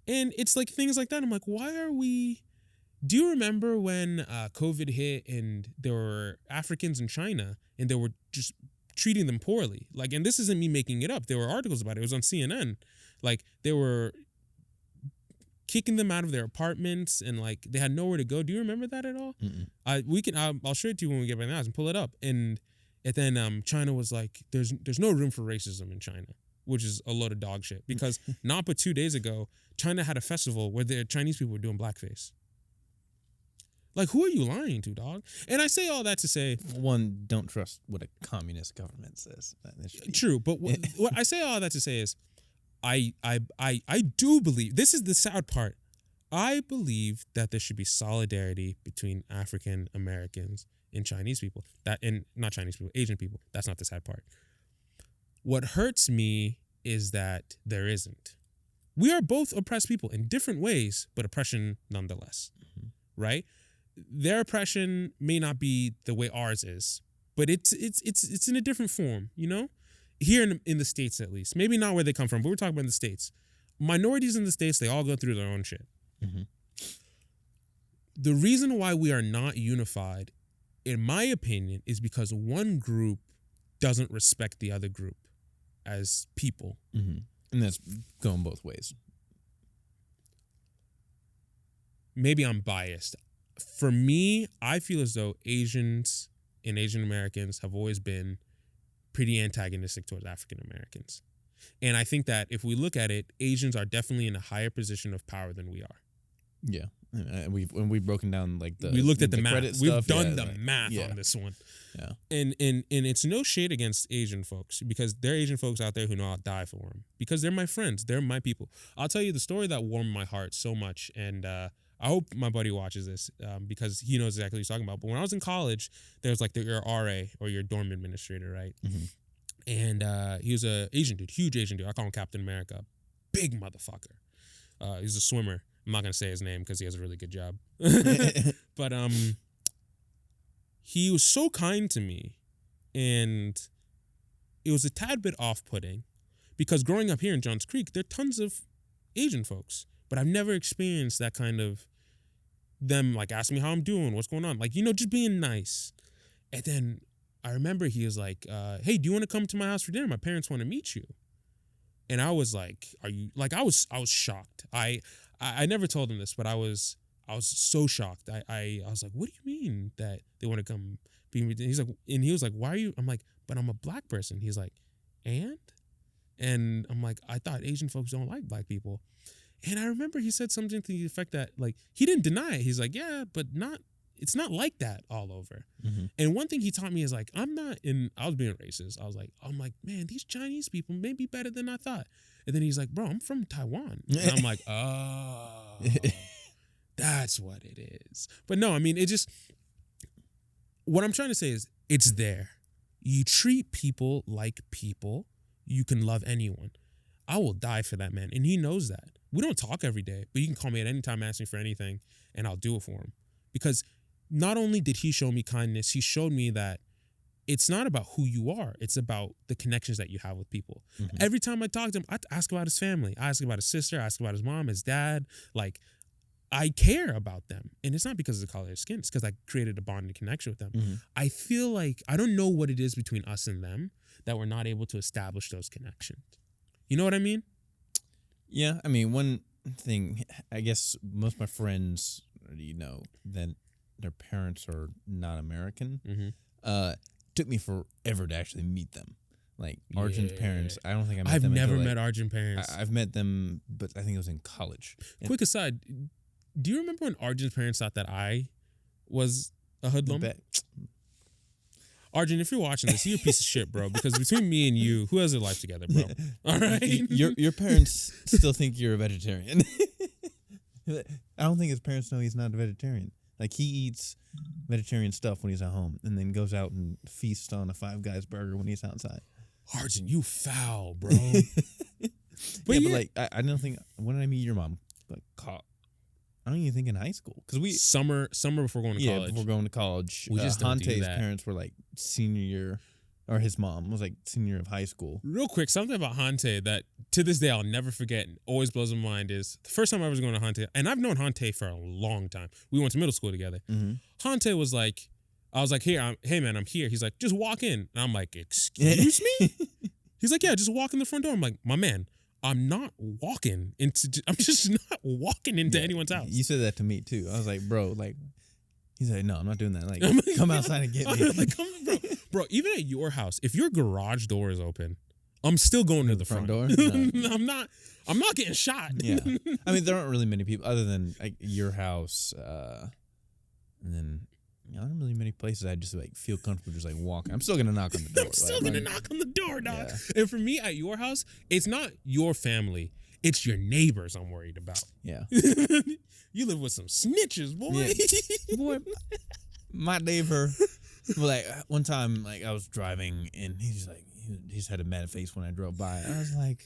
B: And it's like things like that. I'm like, why are we... Do you remember when COVID hit and there were Africans in China and they were just treating them poorly? Like, and this isn't me making it up. There were articles about it. It was on CNN. Like, they were kicking them out of their apartments and like they had nowhere to go. Do you remember that at all? I'll show it to you when we get back in the house and pull it up. And then China was like, there's no room for racism in China, which is a load of dog shit. Because not but 2 days ago, China had a festival where the Chinese people were doing blackface. Like, who are you lying to, dog? And I say all that to say...
A: One, don't trust what a communist government says.
B: True, but what I say all that to say is, I do believe, this is the sad part, I believe that there should be solidarity between African Americans and Chinese people. Not Chinese people, Asian people. That's not the sad part. What hurts me is that there isn't. We are both oppressed people in different ways, but oppression nonetheless, right? Their oppression may not be the way ours is, but it's in a different form, you know? Here in the States, at least. Maybe not where they come from, but we're talking about in the States. Minorities in the States, they all go through their own shit. Mm-hmm. The reason why we are not unified, in my opinion, is because one group doesn't respect the other group as people.
A: Mm-hmm. And that's going both ways.
B: Maybe I'm biased. For me, I feel as though Asians and Asian Americans have always been pretty antagonistic towards African Americans. And I think that if we look at it, Asians are definitely in a higher position of power than we are.
A: Yeah. We've broken down like
B: we looked at the math. We've done the
A: like,
B: math on this one.
A: Yeah.
B: And it's no shade against Asian folks, because there are Asian folks out there who know I'll die for them, because they're my friends. They're my people. I'll tell you the story that warmed my heart so much. And, I hope my buddy watches this because he knows exactly what he's talking about. But when I was in college, there was like your RA or your dorm administrator, right? Mm-hmm. And he was an Asian dude, huge Asian dude. I call him Captain America. Big motherfucker. He's a swimmer. I'm not going to say his name because he has a really good job. But he was so kind to me. And it was a tad bit off-putting because growing up here in Johns Creek, there are tons of Asian folks. But I've never experienced that kind of them like asking me how I'm doing, what's going on. Like, you know, just being nice. And then I remember he was like, hey, do you want to come to my house for dinner? My parents want to meet you. And I was like, are you like, I was shocked. I never told him this, but I was so shocked. I was like, what do you mean that they want to come be with me? He's like, and he was like, why are you? I'm like, but I'm a black person. He's like, and I'm like, I thought Asian folks don't like black people. And I remember he said something to the effect that, like, he didn't deny it. He's like, yeah, but it's not like that all over. Mm-hmm. And one thing he taught me is like, I was being racist. I'm like, man, these Chinese people may be better than I thought. And then he's like, bro, I'm from Taiwan. And I'm like, oh, that's what it is. But no, I mean, what I'm trying to say is it's there. You treat people like people, you can love anyone. I will die for that man. And he knows that. We don't talk every day, but you can call me at any time, ask me for anything, and I'll do it for him. Because not only did he show me kindness, he showed me that it's not about who you are. It's about the connections that you have with people.
A: Mhm.
B: Every time I talk to him, I ask about his family. I ask about his sister. I ask about his mom, his dad. Like, I care about them. And it's not because of the color of their skin. It's because I created a bonding connection with them.
A: Mhm.
B: I feel like, I don't know what it is between us and them that we're not able to establish those connections. You know what I mean?
A: Yeah, I mean, one thing, I guess most of my friends, that their parents are not American.
B: Mm-hmm.
A: Took me forever to actually meet them. Like Arjun's parents, I don't think I met
B: I've
A: them.
B: never
A: until,
B: met Arjun parents.
A: I've met them, but I think it was in college.
B: Quick aside, do you remember when Arjun's parents thought that I was a hoodlum? Arjun, if you're watching this, you're a piece of shit, bro. Because between me and you, who has their life together, bro? All right.
A: Your parents still think you're a vegetarian. I don't think his parents know he's not a vegetarian. Like, he eats vegetarian stuff when he's at home, and then goes out and feasts on a Five Guys burger when he's outside.
B: Arjun, you foul, bro.
A: But like, I don't think. When did I meet your mom? Like, I don't even think in high school, because we
B: summer before going to college.
A: Yeah, before going to college.
B: We just don't do
A: Hante's
B: that.
A: parents were like senior year, or his mom was like senior year of high school.
B: Real quick, something about Hante that to this day I'll never forget and always blows my mind is the first time I was going to Hante, and I've known Hante for a long time. We went to middle school together.
A: Mm-hmm.
B: Hante was like, I was like, hey man, I'm here. He's like, just walk in. And I'm like, excuse me? He's like, yeah, just walk in the front door. I'm like, my man, I'm just not walking into anyone's house.
A: You said that to me too. I was like, bro, like, he's like, no, I'm not doing that. Like, come outside and get me.
B: Like, bro, even at your house, if your garage door is open, I'm still going to the front
A: door. No.
B: I'm not getting shot.
A: Yeah, I mean, there aren't really many people other than like your house, and then. There aren't really many places I just like feel comfortable just like walking. I'm still gonna knock on the door.
B: I'm still gonna knock on the door, dog. Yeah. And for me, at your house, it's not your family; it's your neighbors I'm worried about.
A: Yeah,
B: you live with some snitches, boy.
A: Yeah. Boy, my neighbor. Like one time, like I was driving and he's like, he just had a mad face when I drove by. I was like,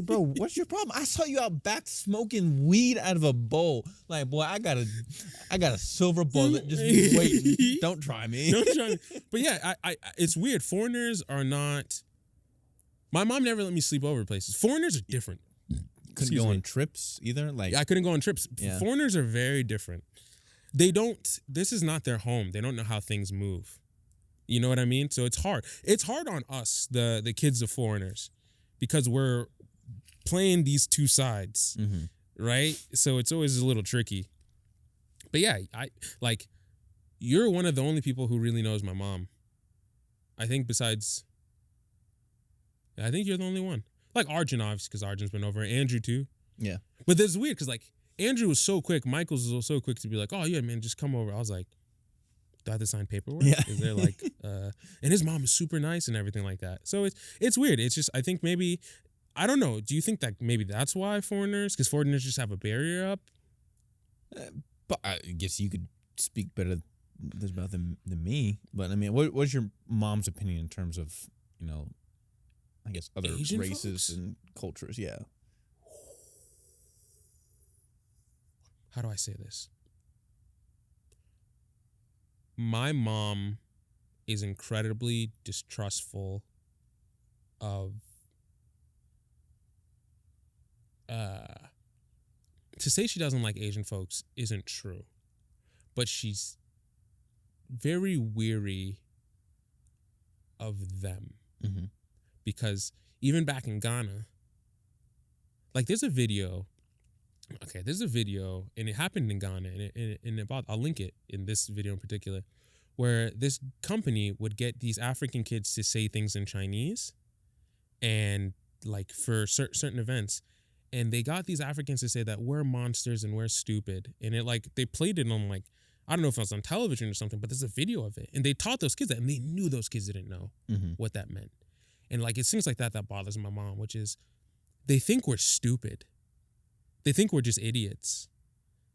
A: bro, what's your problem? I saw you out back smoking weed out of a bowl. Like, boy, I got a silver bullet. Just wait. Don't try me.
B: Don't try me. But yeah, I it's weird. Foreigners are not. My mom never let me sleep over places. Foreigners are different.
A: Couldn't go on trips either. Like,
B: I couldn't go on trips.
A: Yeah.
B: Foreigners are very different. They don't. This is not their home. They don't know how things move. You know what I mean? So it's hard. It's hard on us, the kids of foreigners, because we're playing these two sides, right? So it's always a little tricky. But yeah, you're one of the only people who really knows my mom. I think you're the only one. Like Arjun, obviously, because Arjun's been over. Andrew, too.
A: Yeah.
B: But this is weird, because, like, Andrew was so quick. Michael's was so quick to be like, oh, yeah, man, just come over. I was like, do I have to sign paperwork?
A: Yeah.
B: Is there, like, and his mom is super nice and everything like that. So it's weird. It's just, I think maybe, I don't know. Do you think that maybe that's why because foreigners just have a barrier up?
A: But I guess you could speak better about them than me. But I mean, what's your mom's opinion in terms of, I guess other
B: Asian
A: races
B: folks?
A: and cultures? Yeah.
B: How do I say this? My mom is incredibly distrustful of to say she doesn't like Asian folks isn't true, but she's very weary of them, because even back in Ghana, like there's a video, and it happened in Ghana, and I'll link it in this video in particular, where this company would get these African kids to say things in Chinese, and like for certain events, and they got these Africans to say that we're monsters and we're stupid, and it like they played it on like, I don't know if it was on television or something, but there's a video of it, and they taught those kids that, and they knew those kids didn't know what that meant, and like it's things like that bothers my mom, which is they think we're stupid. They think we're just idiots.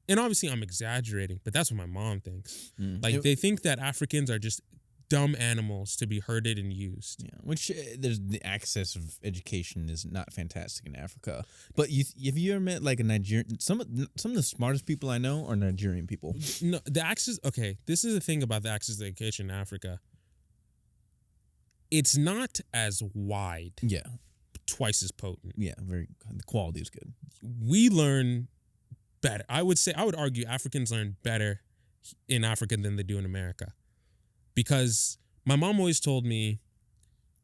B: And obviously I'm exaggerating, but that's what my mom thinks. Like they think that Africans are just dumb animals to be herded and used.
A: Yeah, which there's the access of education is not fantastic in Africa. But have you ever met like a Nigerian? Some of the smartest people I know are Nigerian people.
B: No, the access. Okay, this is the thing about the access to education in Africa. it's not as wide,
A: Yeah.
B: twice as potent.
A: Yeah. The quality is good.
B: We learn better. I would argue Africans learn better in Africa than they do in America. Because my mom always told me,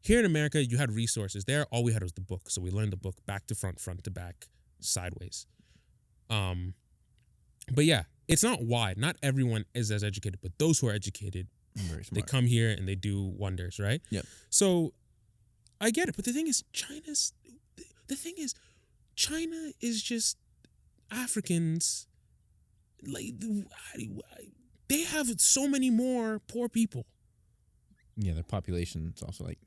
B: here in America, you had resources. There, all we had was the book. So we learned the book back to front, front to back, sideways. But yeah, it's not wide. Not everyone is as educated, but those who are educated,
A: Very
B: they
A: smart.
B: come here and they do wonders, right?
A: Yep.
B: So I get it. But the thing is, China is just Africans. Like, they have so many more poor people.
A: Yeah, their population is also like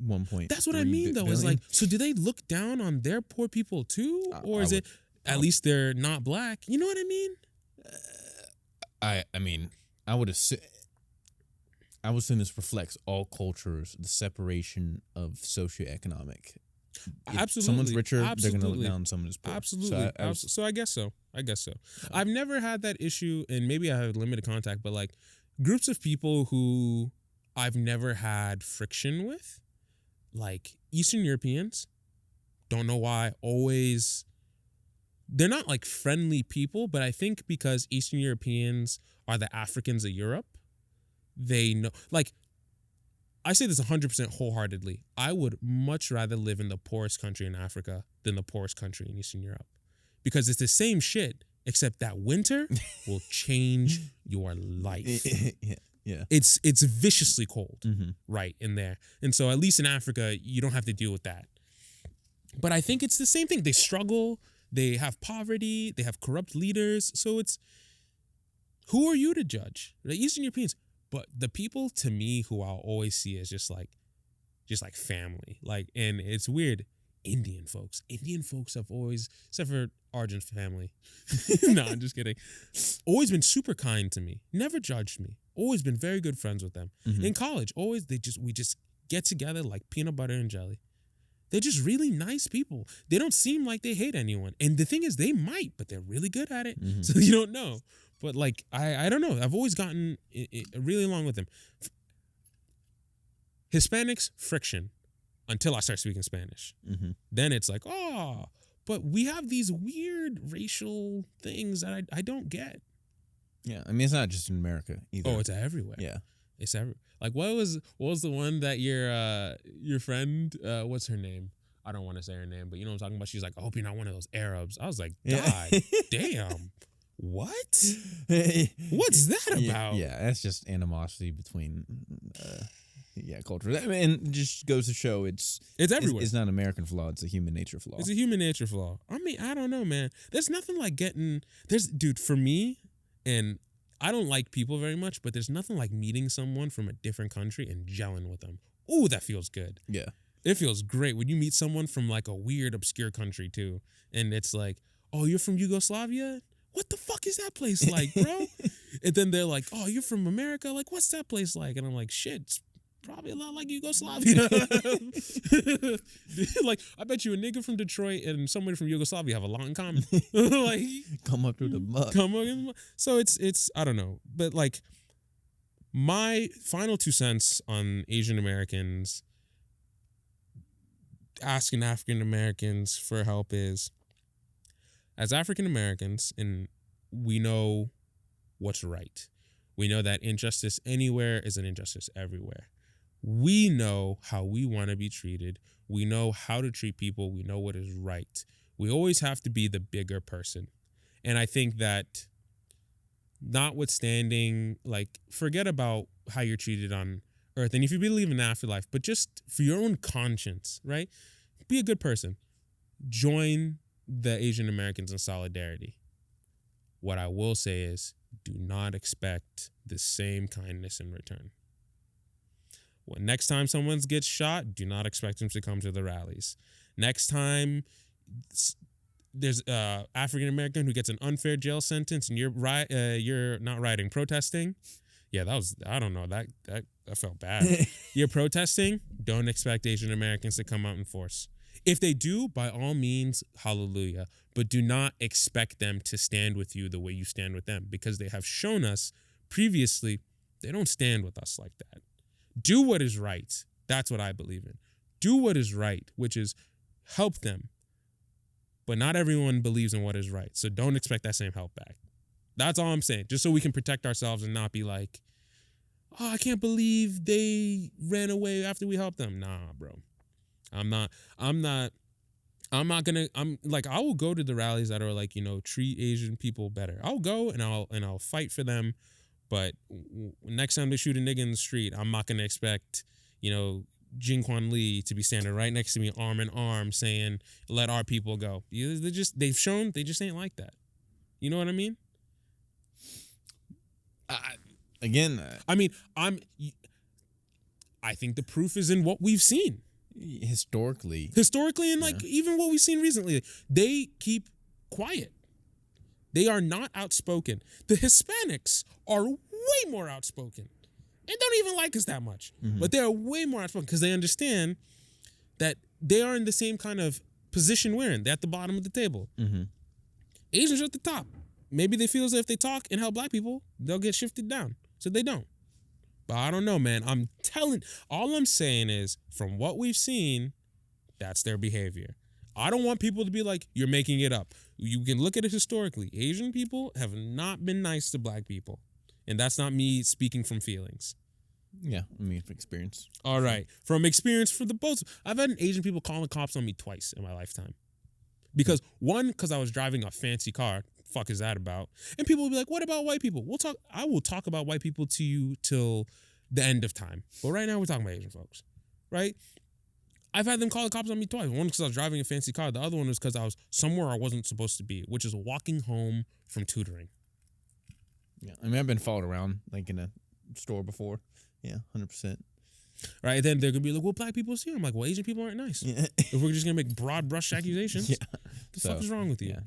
A: 1 point.
B: That's what I mean, though. Is like, so do they look down on their poor people too, or is it at least they're not black? You know what I mean?
A: I mean, I would assume this reflects all cultures, the separation of socioeconomic. If
B: Absolutely.
A: someone's richer, they're going to look
B: Absolutely.
A: down on someone who's poor.
B: Absolutely. So I guess so. I've never had that issue, and maybe I have limited contact, but like groups of people who I've never had friction with, like Eastern Europeans, don't know why, always, they're not like friendly people, but I think because Eastern Europeans are the Africans of Europe, they know, like, I say this 100% wholeheartedly. I would much rather live in the poorest country in Africa than the poorest country in Eastern Europe. Because it's the same shit, except that winter will change your life.
A: Yeah.
B: It's viciously cold,
A: Mm-hmm.
B: right, in there. And so at least in Africa, you don't have to deal with that. But I think it's the same thing. They struggle, they have poverty, they have corrupt leaders. So it's, who are you to judge? The Eastern Europeans. But the people, to me, who I'll always see as just like family. Like, and it's weird. Indian folks have always, except for Arjun's family. No, I'm just kidding. Always been super kind to me. Never judged me. Always been very good friends with them.
A: Mm-hmm.
B: In college, always we just get together like peanut butter and jelly. They're just really nice people. They don't seem like they hate anyone. And the thing is, they might, but they're really good at it.
A: Mm-hmm.
B: So you don't know. But like, I don't know. I've always gotten really along with them. Hispanics, friction. Until I start speaking Spanish.
A: Mm-hmm.
B: Then it's like, oh, but we have these weird racial things that I don't get.
A: Yeah, I mean, it's not just in America either.
B: Oh, it's everywhere.
A: Yeah.
B: It's everywhere. Like, what was the one that your friend, what's her name? I don't want to say her name, but you know what I'm talking about? She's like, I hope you're not one of those Arabs. I was like, God damn. What? What's that about?
A: Yeah, that's just animosity between cultures. I mean, it just goes to show it's
B: everywhere.
A: It's not an American flaw, it's a human nature flaw.
B: It's a human nature flaw. I mean, I don't know, man. There's nothing like dude, for me, and I don't like people very much, but there's nothing like meeting someone from a different country and gelling with them. Ooh, that feels good.
A: Yeah.
B: It feels great when you meet someone from like a weird, obscure country too. And it's like, oh, you're from Yugoslavia? What the fuck is that place like, bro? And then they're like, oh, you're from America? Like, what's that place like? And I'm like, shit, it's probably a lot like Yugoslavia. Like, I bet you a nigga from Detroit and somebody from Yugoslavia have a lot in common. Like,
A: come up through the muck.
B: So it's I don't know. But like, my final 2 cents on Asian Americans asking African Americans for help is, as African Americans, and we know what's right. We know that injustice anywhere is an injustice everywhere. We know how we want to be treated. We know how to treat people. We know what is right. We always have to be the bigger person. And I think that, notwithstanding, like, forget about how you're treated on earth. And if you believe in afterlife, but just for your own conscience, right? Be a good person. Join the Asian Americans in solidarity. What I will say is, do not expect the same kindness in return. Well, next time someone gets shot, do not expect them to come to the rallies. Next time there's a African American who gets an unfair jail sentence and you're not rioting, protesting. Yeah, that was, I don't know, that felt bad. You're protesting, don't expect Asian Americans to come out in force. If they do, by all means, hallelujah. But do not expect them to stand with you the way you stand with them, because they have shown us previously they don't stand with us like that. Do what is right. That's what I believe in. Do what is right, which is help them. But not everyone believes in what is right. So don't expect that same help back. That's all I'm saying. Just so we can protect ourselves and not be like, oh, I can't believe they ran away after we helped them. Nah, bro. I'm not gonna. I'm like, I will go to the rallies that are like, treat Asian people better. I'll go and I'll fight for them. But next time they shoot a nigga in the street, I'm not gonna expect, Jin Kwan Lee to be standing right next to me, arm in arm, saying, "Let our people go." They've shown they just ain't like that. You know what I mean? I think the proof is in what we've seen.
A: Historically,
B: and like even what we've seen recently, they keep quiet. They are not outspoken. The Hispanics are way more outspoken and don't even like us that much. But they're way more outspoken because they understand that they are in the same kind of position we're in. They're at the bottom of the table. Asians are at the top. Maybe they feel as if they talk and help black people, they'll get shifted down. So they don't. But I don't know, man. All I'm saying is, from what we've seen, that's their behavior. I don't want people to be like, you're making it up. You can look at it historically. Asian people have not been nice to black people. And that's not me speaking from feelings.
A: Yeah, from experience.
B: All right. From experience for the both. I've had Asian people calling cops on me twice in my lifetime. Because I was driving a fancy car. Fuck is that about? And people will be like, what about white people? I will talk about white people to you till the end of time. But right now we're talking about Asian folks. Right? I've had them call the cops on me twice. One because I was driving a fancy car. The other one was because I was somewhere I wasn't supposed to be, which is walking home from tutoring.
A: Yeah. I've been followed around like in a store before. Yeah, 100%.
B: Right? Then they're going to be like, well, black people is here. I'm like, well, Asian people aren't nice. Yeah. If we're just going to make broad brush accusations, the fuck is wrong with you? Yeah.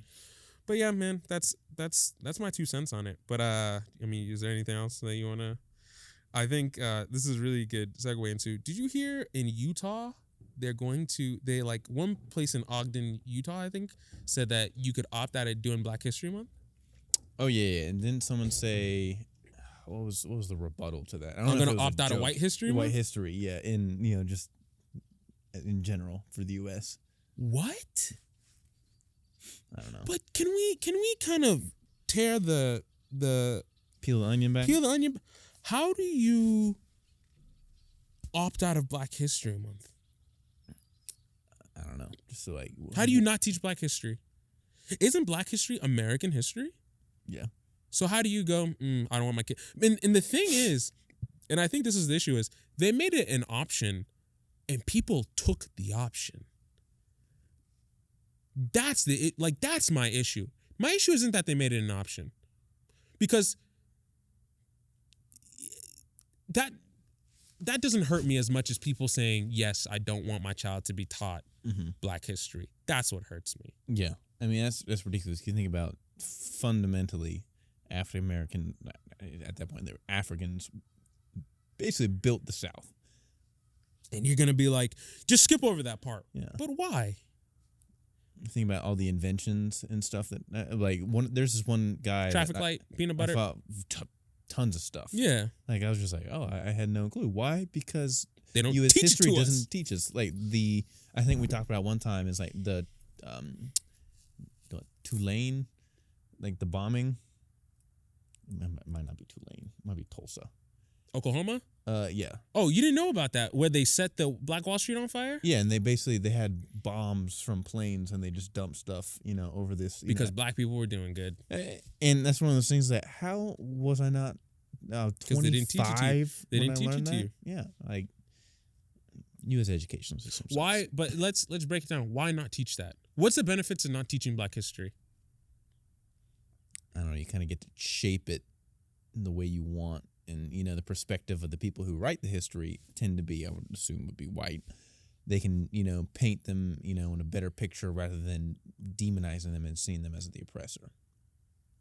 B: But yeah, man, that's my 2 cents on it. But is there anything else that you want to? I think this is a really good segue into. Did you hear in Utah? One place in Ogden, Utah, I think, said that you could opt out of doing Black History Month.
A: Oh yeah. And didn't someone say, what was the rebuttal to that?
B: I'm going to opt out of White History Month.
A: White history, yeah, just in general for the U.S.
B: What?
A: I don't know.
B: But can we kind of tear the
A: peel the onion back?
B: Peel the onion. How do you opt out of Black History Month?
A: I don't know. Just so
B: how do you not teach Black history? Isn't Black history American history?
A: Yeah.
B: So how do you go, I don't want my kid. And the thing is, and I think this is the issue, is they made it an option and people took the option. That's my issue. My issue isn't that they made it an option. Because that doesn't hurt me as much as people saying, yes, I don't want my child to be taught Black history. That's what hurts me.
A: Yeah. That's ridiculous. You think about fundamentally African American, at that point, they were Africans, basically built the South.
B: And you're going to be like, just skip over that part.
A: Yeah.
B: But why?
A: Think about all the inventions and stuff that, there's this one guy.
B: Traffic light, peanut butter.
A: Tons of stuff.
B: Yeah.
A: I was just like, oh, I had no clue. Why? Because
B: they don't
A: U.S.
B: teach
A: history
B: it to
A: doesn't
B: us.
A: teach us. I think we talked about one time is the Tulane, the bombing. It might not be Tulane. It might be Tulsa.
B: Oklahoma?
A: Yeah.
B: Oh, you didn't know about that? Where they set the Black Wall Street on fire?
A: Yeah, and they had bombs from planes and they just dumped stuff, over this.
B: Because black people were doing good.
A: And that's one of those things that, how was I not 25
B: they didn't teach it to you. They didn't teach it to you.
A: Yeah, U.S. educational system.
B: Why? But let's break it down. Why not teach that? What's the benefits of not teaching Black history?
A: I don't know. You kind of get to shape it the way you want. And, the perspective of the people who write the history tend to be, I would assume, would be white. They can, paint them, in a better picture rather than demonizing them and seeing them as the oppressor.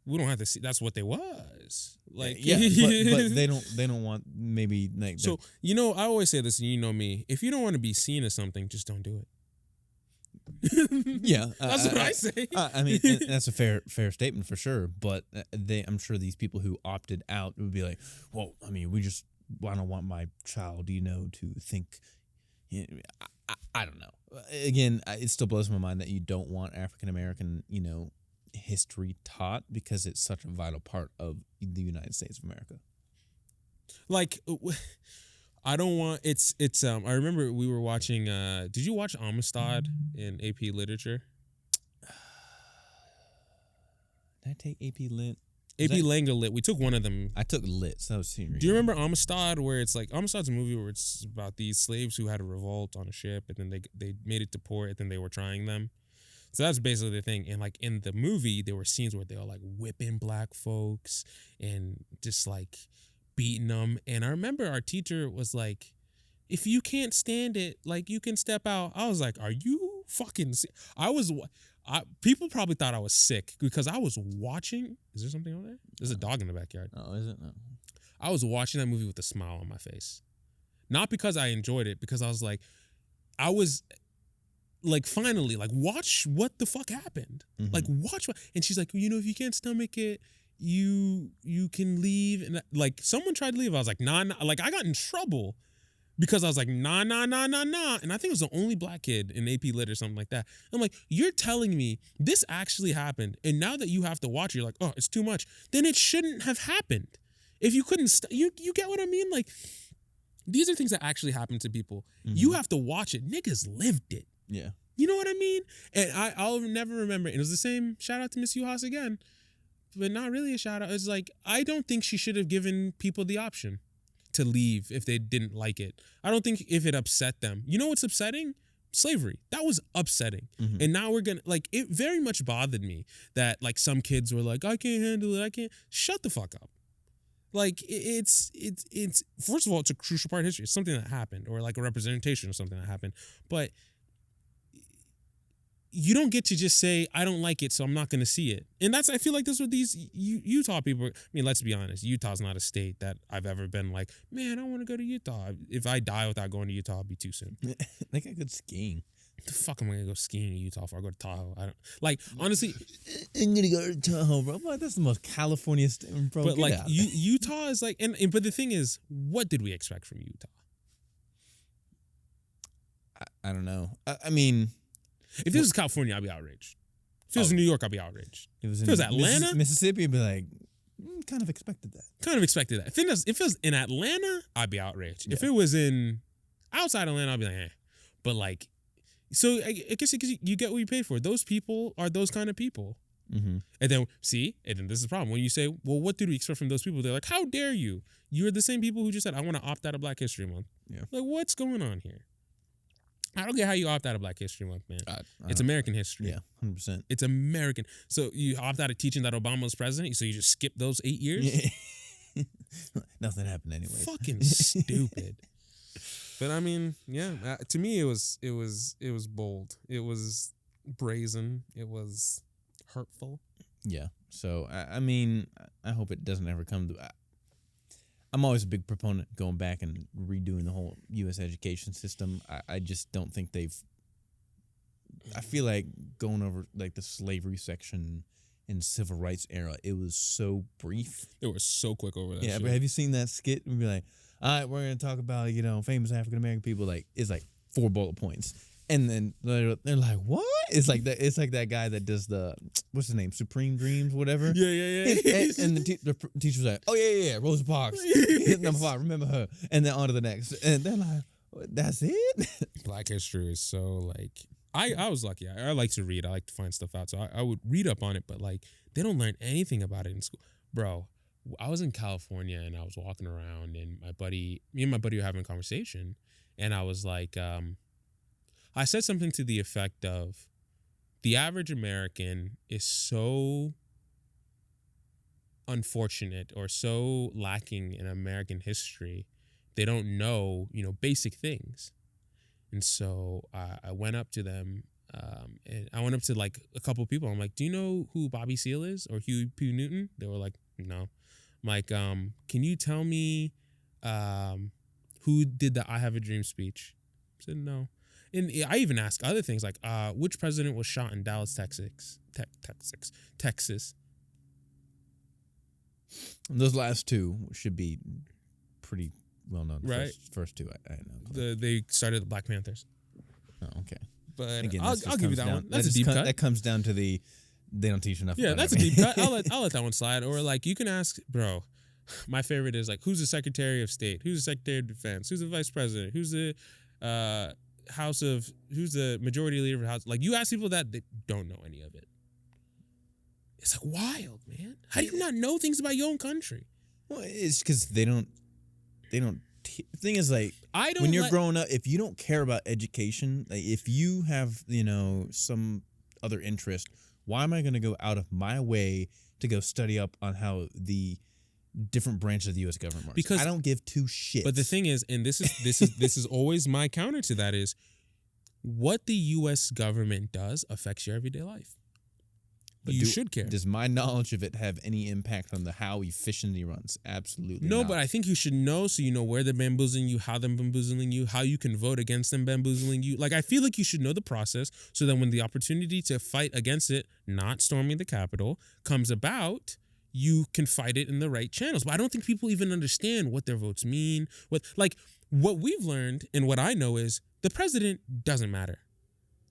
B: We don't have to see. That's what they was.
A: But they don't want maybe
B: So I always say this, and you know me. If you don't want to be seen as something, just don't do it.
A: Yeah,
B: that's what I say.
A: That's a fair statement for sure. But I'm sure these people who opted out would be like, well, I don't want my child, to think Yeah, I don't know. Again, it still blows my mind that you don't want African American, history taught because it's such a vital part of the United States of America.
B: Like, I don't want I remember we were watching. Did you watch Amistad in AP Literature?
A: Did I take AP Lit?
B: AP Lango Lit. We took one of them.
A: I took Lit, so that was senior.
B: Do you remember Amistad, where it's like Amistad's a movie where it's about these slaves who had a revolt on a ship, and then they made it to port, and then they were trying them. So that's basically the thing. And like in the movie, there were scenes where they were like whipping black folks and just like beating them. And I remember our teacher was like, "If you can't stand it, like you can step out." I was like, "Are you fucking?" People probably thought I was sick because I was watching. Is there something over there? There's a dog in the backyard.
A: Oh, is it? No.
B: I was watching that movie with a smile on my face. Not because I enjoyed it, because I was like, finally, like, watch what the fuck happened.
A: Mm-hmm.
B: Like, watch what. And she's like, if you can't stomach it, you can leave. And like, someone tried to leave. I was like, nah. Like, I got in trouble because I was like, nah. And I think it was the only black kid in AP Lit or something like that. I'm like, you're telling me this actually happened, and now that you have to watch it, you're like, oh, it's too much. Then it shouldn't have happened. If you couldn't, you get what I mean? Like, these are things that actually happen to people. Mm-hmm. You have to watch it. Niggas lived it.
A: Yeah.
B: You know what I mean? And I'll never remember. And it was the same. Shout out to Miss Uhas again, but not really a shout out. It's like, I don't think she should have given people the option to leave if they didn't like it. I don't think if it upset them. You know what's upsetting? Slavery. That was upsetting. Mm-hmm. And now we're gonna, like, it very much bothered me that like some kids were like, I can't handle it. I can't. Shut the fuck up. Like, it's first of all, it's a crucial part of history. It's something that happened, or like a representation of something that happened. But you don't get to just say, I don't like it, so I'm not going to see it. And I feel like this with these Utah people. I mean, let's be honest. Utah's not a state that I've ever been like, man, I want to go to Utah. If I die without going to Utah, it'll be too soon.
A: They got good skiing.
B: The fuck am I going to go skiing in Utah for? I go to Tahoe. I don't, like, honestly.
A: I'm going to go to Tahoe, bro. Like, that's the most California state, bro.
B: But like, Utah is like, but the thing is, what did we expect from Utah?
A: I don't know. I mean,
B: if this was California, I'd be outraged. If it was New York, I'd be outraged. If it was Atlanta,
A: Mississippi, I'd be like, kind of expected that.
B: If it was in Atlanta, I'd be outraged. Yeah. If it was in outside Atlanta, I'd be like, eh. But like, so I guess you get what you pay for. Those people are those kind of people. Mm-hmm. And then this is the problem. When you say, well, what did we expect from those people? They're like, how dare you? You're the same people who just said, I want to opt out of Black History Month. Yeah. Like, what's going on here? I don't get how you opt out of Black History Month, man. It's American history.
A: Yeah, 100%.
B: It's American. So you opt out of teaching that Obama was president, so you just skip those 8 years?
A: Yeah. Nothing happened anyway.
B: Fucking stupid. But I mean, yeah, to me it was bold. It was brazen. It was hurtful.
A: Yeah. So I mean, I hope it doesn't ever come to. I'm always a big proponent going back and redoing the whole U.S. education system. I just don't think I feel like going over like the slavery section in civil rights era, it was so brief.
B: They were so quick over that.
A: Yeah,
B: shit.
A: But have you seen that skit? And be like, all right, we're gonna talk about famous African American people. Like, it's like 4 bullet points, and then they're like, what? It's like that. It's like that guy that does the what's his name, Supreme Dreams, whatever.
B: Yeah.
A: And the teacher's like, oh yeah, Rosa Parks, number 5. Remember her, and then on to the next, and they're like, that's it.
B: Black history is so like. I was lucky. I like to read. I like to find stuff out, so I would read up on it. But like, they don't learn anything about it in school, bro. I was in California and I was walking around, and me and my buddy were having a conversation, and I was like, I said something to the effect of, the average American is so unfortunate or so lacking in American history, they don't know, basic things. And so I went up to them, and I went up to like a couple of people. I'm like, do you know who Bobby Seale is or Huey P. Newton? They were like, no. I'm like, can you tell me who did the I Have a Dream speech? I said, no. And I even asked other things like, which president was shot in Dallas, Texas? Texas.
A: And those last 2 should be pretty well known.
B: Right.
A: First two, I know.
B: They started the Black Panthers.
A: Oh, okay.
B: But
A: Again,
B: I'll give you that one. That's a deep cut.
A: That comes down to they don't teach enough.
B: Yeah,
A: about
B: that's a
A: everything.
B: deep cut. I'll let that one slide. Or like you can ask, bro. My favorite is like, who's the Secretary of State? Who's the Secretary of Defense? Who's the Vice President? Who's the who's the Majority Leader of the House? Like you ask people that, they don't know any of it. It's like wild, man. How do you not know things about your own country?
A: Well, it's because they don't. The thing is, like, when you're growing up, if you don't care about education, like if you have, some other interest, why am I going to go out of my way to go study up on how the different branches of the U.S. government works? Because I don't give two shits.
B: But the thing is, and this is always my counter to that is, what the U.S. government does affects your everyday life. But you should care.
A: Does my knowledge of it have any impact on how efficiently runs? Absolutely
B: no,
A: not.
B: but I think you should know, so you know where they're bamboozling you, how they're bamboozling you, how you can vote against them bamboozling you. Like, I feel like you should know the process so that when the opportunity to fight against it, not storming the Capitol, comes about, you can fight it in the right channels. But I don't think people even understand what their votes mean. What we've learned and what I know is the president doesn't matter.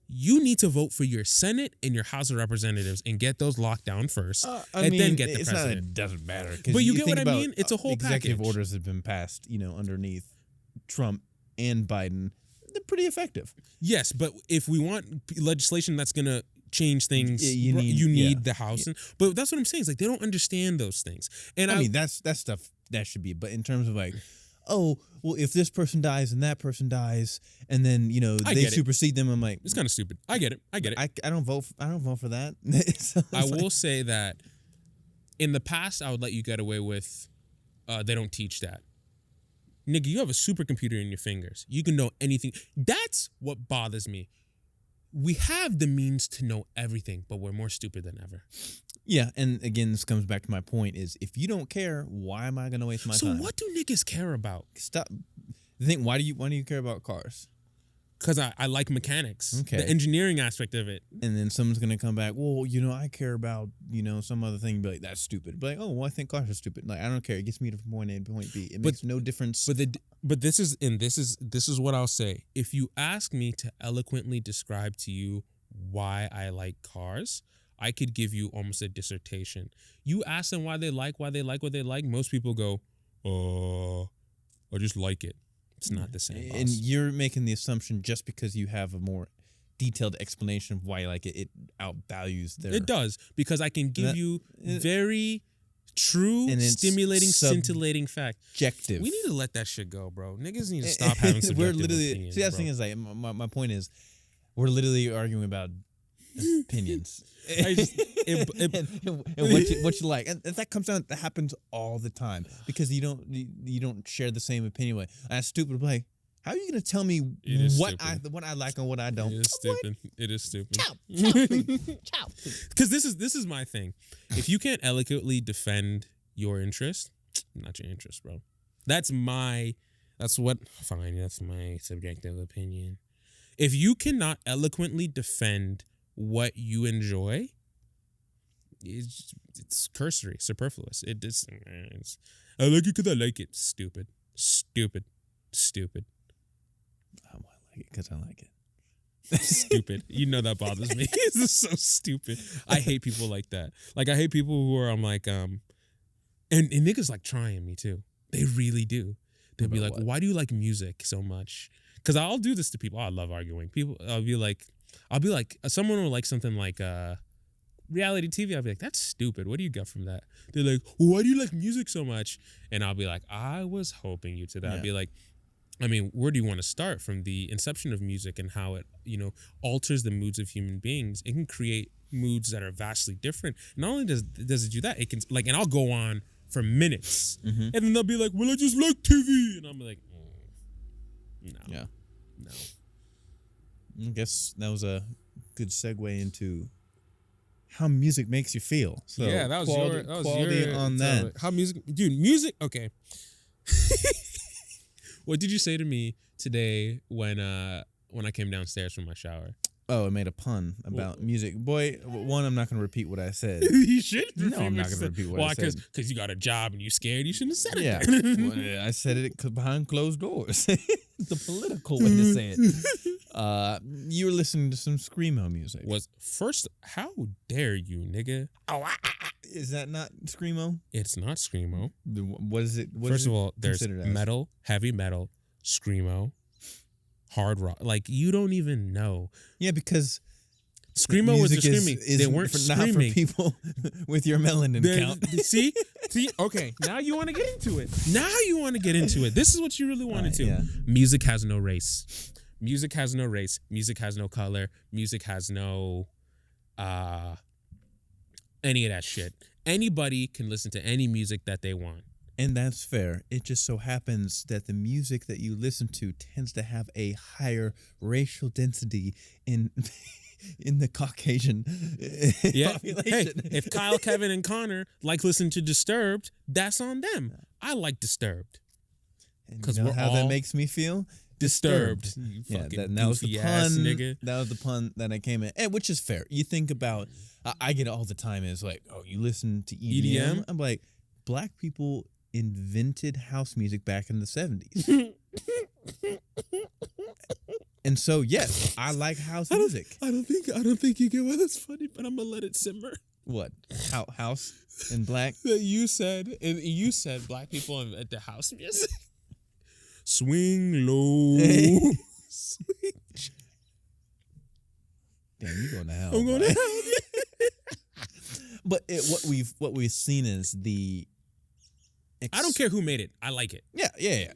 B: You need to vote for your Senate and your House of Representatives and get those locked down first, then get the president.
A: It's not that it doesn't matter.
B: But you get what I mean? It's a whole
A: executive
B: package.
A: orders have been passed, underneath Trump and Biden. They're pretty effective.
B: Yes, but if we want legislation that's going to change things, you need the House. But that's what I'm saying. It's like they don't understand those things. And
A: I mean, that's stuff that should be. But in terms of like, oh, well, if this person dies and that person dies, and then they supersede them, I'm like,
B: it's kind of stupid. I get it. I
A: don't vote for that.
B: I will say that in the past, I would let you get away with they don't teach that. Nigga, you have a supercomputer in your fingers. You can know anything. That's what bothers me. We have the means to know everything, but we're more stupid than ever.
A: Yeah, and again, this comes back to my point: is if you don't care, why am I going to waste my time?
B: So, what do niggas care about?
A: Stop. Why do you care about cars?
B: Because I like mechanics,
A: okay,
B: the engineering aspect of it.
A: And then someone's going to come back. Well, I care about some other thing. Be like, that's stupid. But like, oh, well, I think cars are stupid. Like, I don't care. It gets me to point A to point B. It makes no difference.
B: But this is what I'll say. If you ask me to eloquently describe to you why I like cars, I could give you almost a dissertation. You ask them why they like what they like. Most people go, I just like it. It's not the same.
A: And you're making the assumption just because you have a more detailed explanation of why you like it, it outvalues their...
B: It does, because I can give you very true, stimulating, scintillating fact.
A: Objective.
B: We need to let that shit go, bro. Niggas need to stop having subjective opinions.
A: See, that's the thing is, like, my point is, we're literally arguing about opinions. And what you like, and that comes down. That happens all the time because you don't share the same opinion. Like, that's stupid. Like, how are you going to tell me what I like and what I don't?
B: It is stupid. It is stupid.
A: Ciao.
B: Because this is my thing. If you can't eloquently defend your interest, not your interest, bro. That's my subjective opinion. If you cannot eloquently defend what you enjoy, it's cursory, superfluous. I like it because I like it. Stupid.
A: I like it because I like it.
B: Stupid. You know that bothers me. This is so stupid. I hate people like that. Like, I hate people who are, I'm like, and niggas like trying me too. They really do. They'll be like, why do you like music so much? Because I'll do this to people. I love arguing. I'll be like, someone will like something like reality TV. I'll be like, that's stupid. What do you get from that? They're like, well, why do you like music so much? And I'll be like, I was hoping you to that. Yeah. I'd be like, I mean, where do you want to start? From the inception of music and how it, alters the moods of human beings. It can create moods that are vastly different. Not only does it do that, it can, like, and I'll go on for minutes. Mm-hmm. And then they'll be like, well, I just like TV. And I'm like, no.
A: Yeah.
B: No.
A: I guess that was a good segue into how music makes you feel. So
B: yeah, that was
A: quality
B: your
A: on that.
B: How music, music. Okay. What did you say to me today when I came downstairs from my shower?
A: Oh, it made a pun about music. Boy, one, I'm not going to repeat what I said.
B: You should.
A: No, I'm not going to repeat what I said.
B: Because you got a job and you scared. You shouldn't have said it.
A: Yeah,
B: then.
A: well, I said it behind closed doors. The political way to say it. You were listening to some screamo music.
B: Was first? How dare you, nigga?
A: Oh, is that not screamo?
B: It's not screamo.
A: What is it?
B: First of all, there's metal, heavy metal, screamo, hard rock. Like you don't even know.
A: Yeah, because
B: screamo was the screaming. They weren't
A: not
B: screaming.
A: for people with your melanin count.
B: See. Okay. Now you want to get into it. This is what you really wanted to.
A: Yeah.
B: Music has no race. Music has no race. Music has no color. Music has no, any of that shit. Anybody can listen to any music that they want.
A: And that's fair. It just so happens that the music that you listen to tends to have a higher racial density in the Caucasian population.
B: Hey, if Kyle, Kevin, and Connor like listen to Disturbed, that's on them. I like Disturbed.
A: Because you know how that makes me feel? Disturbed.
B: Yeah,
A: that was the pun.
B: Nigga.
A: That was the pun that I came in, and which is fair. You think about, I get it all the time. Is like, oh, you listen to EDM? I'm like, black people invented house music back in the 70s. And so, yes, I like house music.
B: I don't think you get why that's funny, but I'm gonna let it simmer.
A: What? House and black?
B: You said black people invent the house music. Swing low. Swing.
A: Damn, you going to hell.
B: I'm going to hell.
A: But what we've seen is the.
B: I don't care who made it. I like it.
A: Yeah.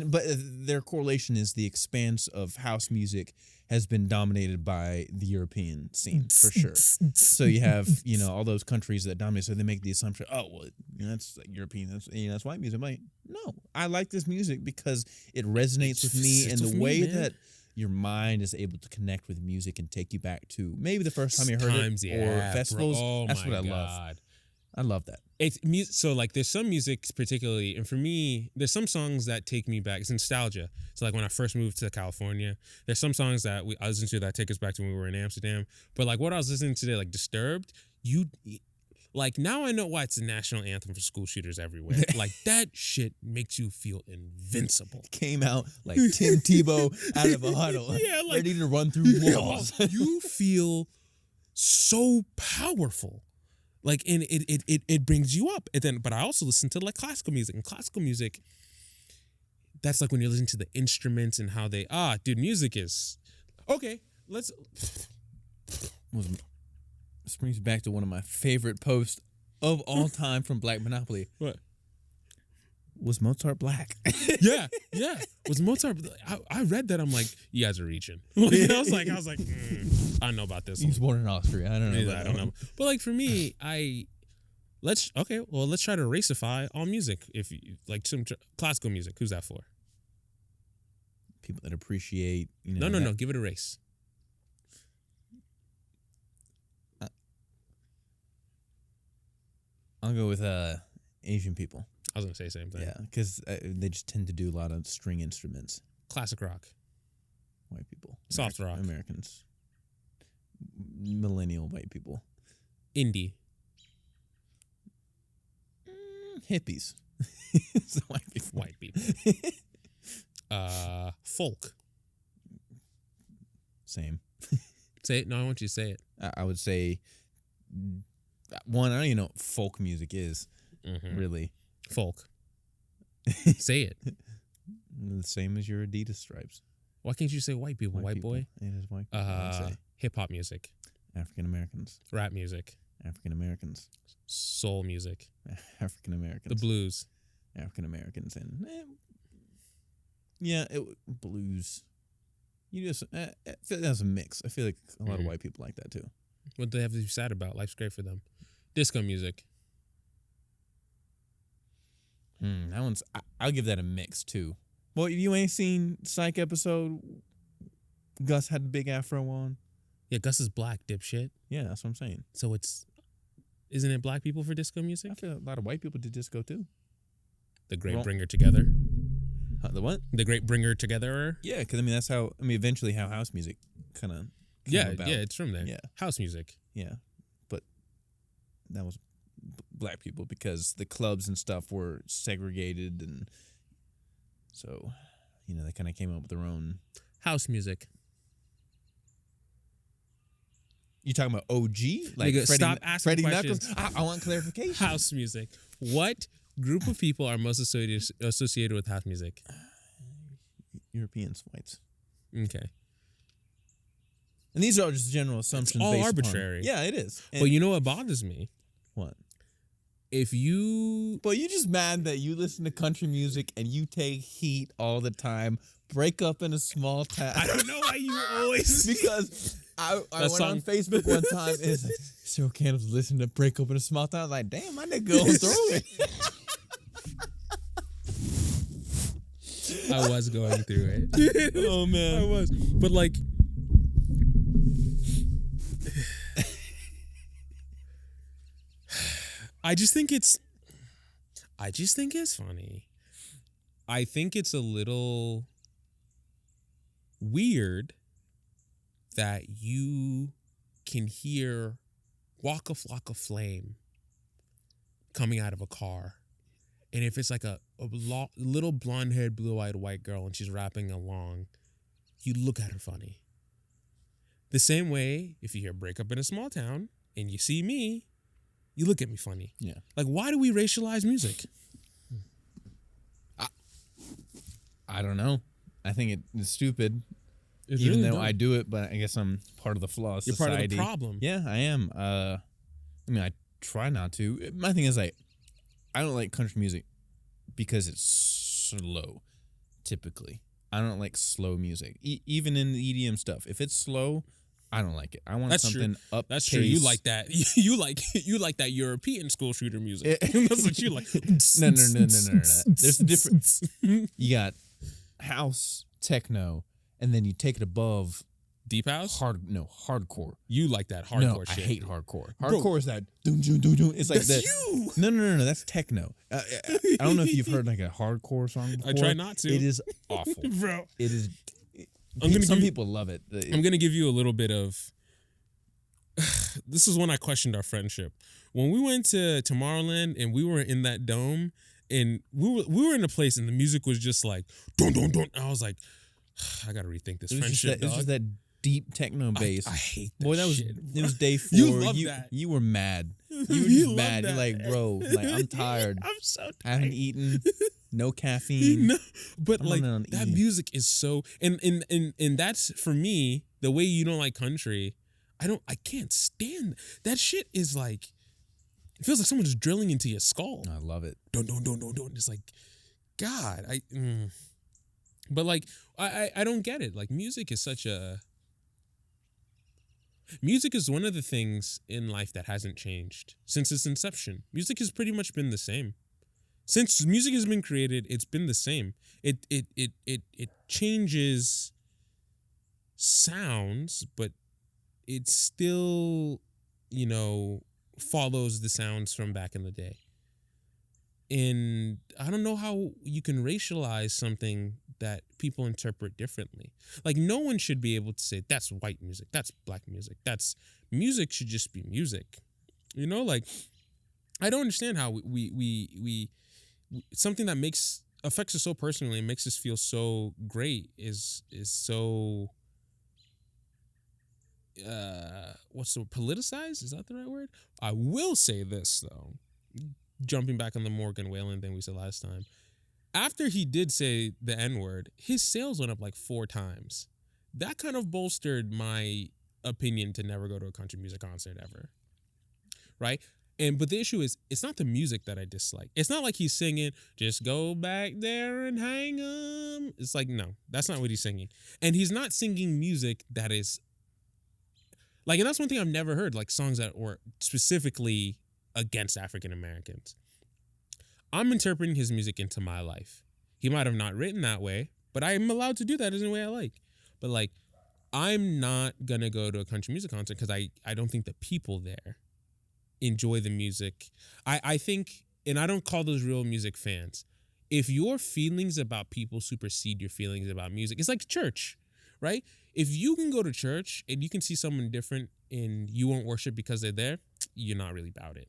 A: But their correlation is the expanse of house music has been dominated by the European scene for sure. So you have all those countries that dominate. So they make the assumption, oh well, that's like European. That's white music. I'm like, no, I like this music because it resonates with me, and the way that your mind is able to connect with music and take you back to maybe the first time you heard it or festivals.
B: Bro. Oh,
A: that's what I
B: God.
A: love. I love that.
B: It's music. So like, there's some music particularly, and for me, there's some songs that take me back. It's nostalgia. So like when I first moved to California, there's some songs that I listen to that take us back to when we were in Amsterdam. But like what I was listening to today, like Disturbed, like now I know why it's a national anthem for school shooters everywhere. Like that shit makes you feel invincible.
A: Came out like Tim Tebow out of a huddle, ready to run through walls.
B: You feel so powerful. Like, and it brings you up. And then, but I also listen to like classical music. And classical music, that's like when you listen to the instruments and how they dude, music is okay. Let's.
A: This brings me back to one of my favorite posts of all time from Black Monopoly.
B: What?
A: Was Mozart black?
B: Yeah. Was Mozart? I read that. I'm like, you guys are reaching. I was like, I don't know about this.
A: He was born in Austria. I don't know.
B: I don't know. But like for me, let's try to racify all music. If you like some classical music, who's that for?
A: People that appreciate.
B: No. Give it a race.
A: I'll go with Asian people.
B: I was gonna say the same thing.
A: Yeah, because they just tend to do a lot of string instruments.
B: Classic rock.
A: White people.
B: Soft rock.
A: Americans. Millennial white people.
B: Indie.
A: Hippies. So white people.
B: Folk.
A: Same.
B: Say it. No, I want you to say it.
A: I would say one. I don't even know what folk music is. Really.
B: Folk. Say it.
A: The same as your Adidas stripes.
B: Why can't you say white people? White boy.
A: It is white people.
B: Hip hop music.
A: African Americans.
B: Rap music.
A: African Americans.
B: Soul music.
A: African Americans.
B: The blues.
A: African Americans and blues. You just I feel like that's a mix. I feel like a lot of white people like that too.
B: What do they have to be sad about? Life's great for them. Disco music.
A: That one's. I'll give that a mix too. Well, if you ain't seen Psych episode, Gus had the big afro on.
B: Yeah, Gus is black, dipshit.
A: Yeah, that's what I'm saying.
B: So isn't it black people for disco music?
A: I feel a lot of white people did disco too.
B: The great bringer together.
A: The what?
B: The great bringer together.
A: Yeah, because that's how. Eventually how house music kind of came about.
B: Yeah, it's from there.
A: Yeah.
B: House music.
A: Yeah, but that was black people because the clubs and stuff were segregated, and so they kind of came up with their own.
B: House music.
A: You talking about OG? Like
B: Nigga, stop asking
A: Freddie
B: questions.
A: Knuckles? I want clarification.
B: House music. What group of people are most associated with house music?
A: Europeans, whites.
B: Okay.
A: And these are just general assumptions.
B: It's all
A: based
B: arbitrary.
A: Yeah, it is. And
B: But you know what bothers me?
A: what?
B: If you...
A: But you just mad that you listen to country music and you take heat all the time. Break up in a small town.
B: I don't know why you always...
A: Because I went
B: song.
A: on Facebook one time and it's like, so can listen to Break Up in a Small Town. I was like, damn, my nigga going through it.
B: I was going through it.
A: Oh, man.
B: I was. But like... I just think it's funny. I think it's a little weird that you can hear Waka Flocka Flame coming out of a car. And if it's like a little blonde-haired, blue-eyed white girl and she's rapping along, you look at her funny. The same way, if you hear Break Up in a Small Town and you see me, you look at me funny.
A: Yeah.
B: Like, why do we racialize music?
A: I don't know. I think it's stupid.
B: It's
A: even
B: really
A: though
B: dumb.
A: I do it, but I guess I'm part of the flaw of
B: You're
A: society.
B: part of the problem.
A: Yeah, I am. I try not to. My thing is I don't like country music because it's slow. Typically, I don't like slow music. Even in the EDM stuff, if it's slow, I don't like it. I want something up.
B: That's true. You like that. You like that European school shooter music. That's what you like.
A: No. There's a difference. You got house, techno, and then you take it above
B: Deep house?
A: hardcore.
B: You like that hardcore shit.
A: I hate hardcore.
B: Bro.
A: Hardcore is that doom doom doom doom. It's like
B: That's
A: that.
B: you.
A: No. That's techno. I don't know if you've heard like a hardcore song before.
B: I try not to.
A: It is awful,
B: Bro.
A: It is.
B: Some
A: People love it.
B: I'm going to give you a little bit of... This is when I questioned our friendship. When we went to Tomorrowland and we were in that dome and we were in a place and the music was just like, dun, dun, dun. I was like, I got to rethink this friendship,
A: It was just that deep techno bass.
B: I hate that
A: Boy, that
B: shit,
A: it was day 4.
B: You love that.
A: You were mad. You were
B: You
A: just
B: love
A: mad. You're
B: that.
A: like, bro, like I'm tired.
B: I'm so tired.
A: I haven't eaten. No caffeine.
B: No, but
A: I'm
B: like
A: on
B: that
A: E.
B: music is so and that's for me the way you don't like country. I can't stand that shit. Is like it feels like someone just drilling into your skull.
A: I love it.
B: Don't. It's like God. But like I don't get it. Like music is one of the things in life that hasn't changed since its inception. Music has pretty much been the same. Since music has been created, it's been the same. It changes sounds, but it still, follows the sounds from back in the day. And I don't know how you can racialize something that people interpret differently. Like no one should be able to say that's white music, that's black music, that's music should just be music. Like I don't understand how we something that affects us so personally and makes us feel so great is so what's the word? Politicized? Is that the right word? I will say this though, jumping back on the Morgan Wallen thing we said last time. After he did say the N-word, his sales went up like 4 times. That kind of bolstered my opinion to never go to a country music concert ever. Right? But the issue is, it's not the music that I dislike. It's not like he's singing, just go back there and hang 'em. It's like, no, that's not what he's singing. And he's not singing music that is, like, and that's one thing I've never heard, like songs that were specifically against African Americans. I'm interpreting his music into my life. He might have not written that way, but I'm allowed to do that in a way I like. But like, I'm not going to go to a country music concert because I don't think the people there enjoy the music. I think, and I don't call those real music fans. If your feelings about people supersede your feelings about music, it's like church, right? If you can go to church and you can see someone different and you won't worship because they're there, you're not really about it,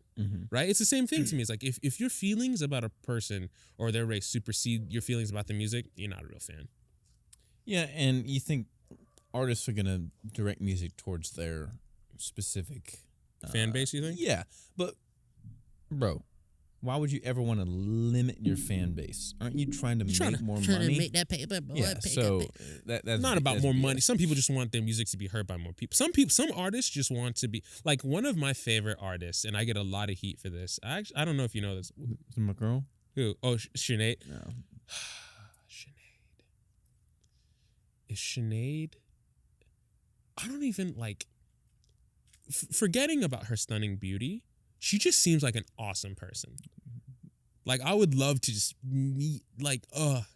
B: right? It's the same thing to me. It's like if your feelings about a person or their race supersede your feelings about the music, you're not a real fan.
A: Yeah, and you think artists are gonna direct music towards their specific
B: Fan base, you think?
A: Yeah, but bro, why would you ever want to limit your fan base? Aren't you trying to make more
C: Trying
A: money?
C: to make that paper, boy.
A: Yeah, so that's
B: Not about
A: that's
B: more
A: BS.
B: money. Some people just want their music to be heard by more people. Some artists just want to be like one of my favorite artists, and I get a lot of heat for this. I don't know if you know this.
A: Is it my girl?
B: Who? Oh, Sinead.
A: No.
B: Sinead. Is Sinead? I don't even like. Forgetting about her stunning beauty, she just seems like an awesome person. Like I would love to just meet. Like,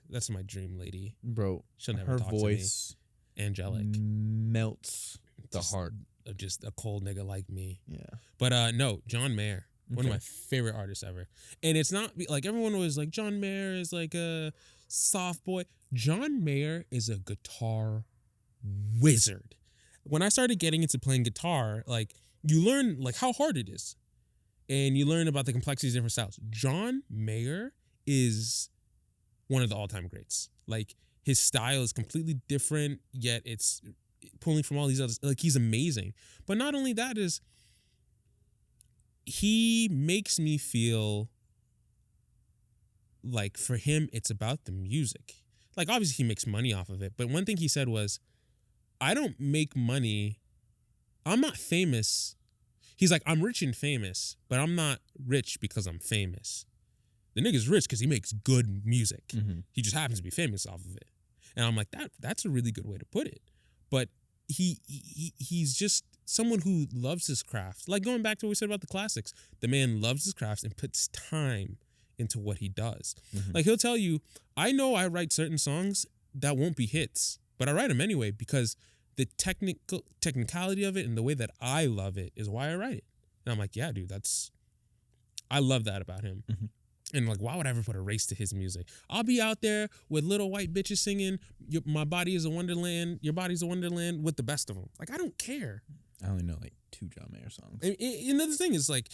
B: that's my dream lady.
A: Bro,
B: She'll never
A: her
B: talk
A: voice
B: to me. Angelic.
A: melts the
B: Just-
A: heart.
B: Just a cold nigga like me.
A: Yeah.
B: But no, John Mayer, one of
A: Okay.
B: my favorite artists ever. And it's not like everyone was like John Mayer is like a soft boy. John Mayer is a guitar wizard. When I started getting into playing guitar, like you learn like how hard it is. And you learn about the complexities of different styles. John Mayer is one of the all-time greats. Like his style is completely different, yet it's pulling from all these others. Like he's amazing. But not only that is he makes me feel like for him it's about the music. Like obviously he makes money off of it, but one thing he said was, I don't make money. I'm not famous. He's like, I'm rich and famous, but I'm not rich because I'm famous. The nigga's rich because he makes good music. He just happens to be famous off of it. And I'm like, that's a really good way to put it. But he's just someone who loves his craft. Like going back to what we said about the classics, the man loves his craft and puts time into what he does. Like he'll tell you, I know I write certain songs that won't be hits, but I write them anyway because the technicality of it and the way that I love it is why I write it. And I'm like, yeah, dude, I love that about him. And like, why would I ever put a race to his music? I'll be out there with little white bitches singing, my body is a wonderland, your body's a wonderland with the best of them. Like, I don't care.
A: I only know like 2 John Mayer songs.
B: And another thing is like,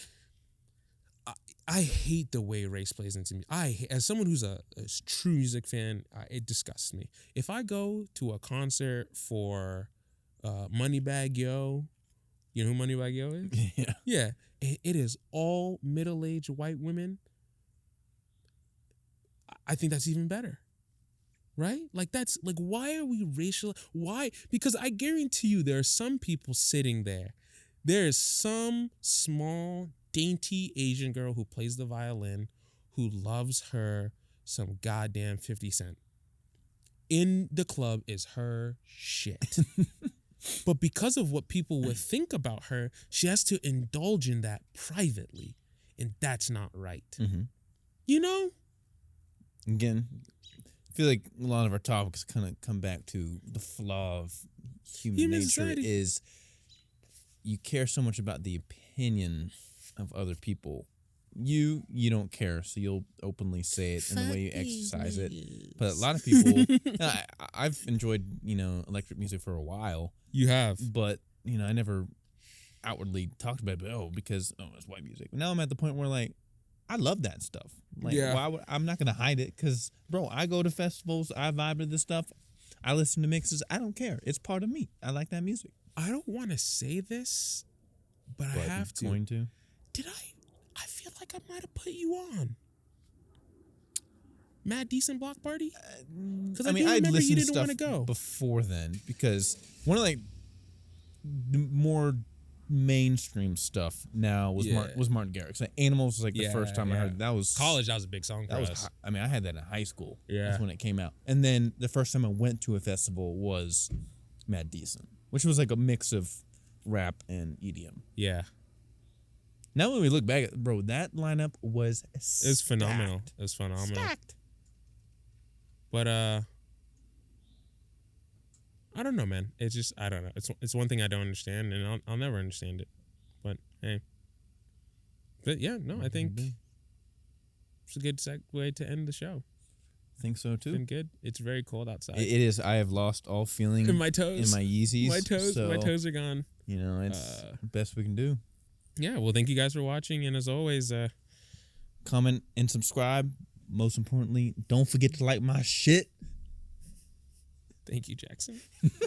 B: I hate the way race plays into me. As someone who's a true music fan, it disgusts me. If I go to a concert for Moneybagg Yo, you know who Moneybagg Yo is?
A: Yeah.
B: Yeah, it is all middle-aged white women. I think that's even better, right? Like that's like, why are we racial? Why? Because I guarantee you, there are some people sitting there. There is some small, dainty Asian girl who plays the violin, who loves her some goddamn 50 Cent. In the club is her shit. But because of what people would think about her, she has to indulge in that privately. And that's not right. You know?
A: Again, I feel like a lot of our topics kind of come back to the flaw of human nature
B: society.
A: is you care so much about the opinion of other people. You don't care, so you'll openly say it in the way you exercise it. But a lot of people, I've enjoyed, electric music for a while.
B: You have.
A: But, I never outwardly talked about it, because it's white music. Now I'm at the point where, like, I love that stuff. Like,
B: Yeah.
A: I'm not going to hide it because, bro, I go to festivals, I vibe to this stuff, I listen to mixes, I don't care. It's part of me. I like that music.
B: I don't want to say this, but I have to.
A: Going to.
B: Did I feel like I might have put you on Mad Decent Block Party? Because I
A: I'd
B: remember
A: listened
B: you
A: to
B: didn't
A: stuff
B: want to go.
A: before then because one of, like, the more mainstream stuff now was
B: Yeah.
A: Martin Garrix. Like, Animals was like the first time I heard it. That was
B: College. That was a big song for
A: That was
B: us.
A: I had that in high school.
B: Yeah.
A: That's when it came out. And then the first time I went to a festival was Mad Decent, which was like a mix of rap and EDM.
B: Yeah,
A: Now when we look back at, bro, that lineup was
B: it's phenomenal. It's phenomenal.
A: Stacked.
B: But I don't know, man. It's just I don't know. It's one thing I don't understand, and I'll never understand it. But hey. But yeah, no, I think it's a good segue to end the show.
A: think so too.
B: Been good. It's very cold outside.
A: It is. I have lost all feeling
B: in my toes.
A: in my Yeezys.
B: My toes are gone.
A: You know, it's the best we can do.
B: Yeah. Well, thank you guys for watching, and as always,
A: comment and subscribe. Most importantly, don't forget to like my shit.
B: Thank you, Jackson.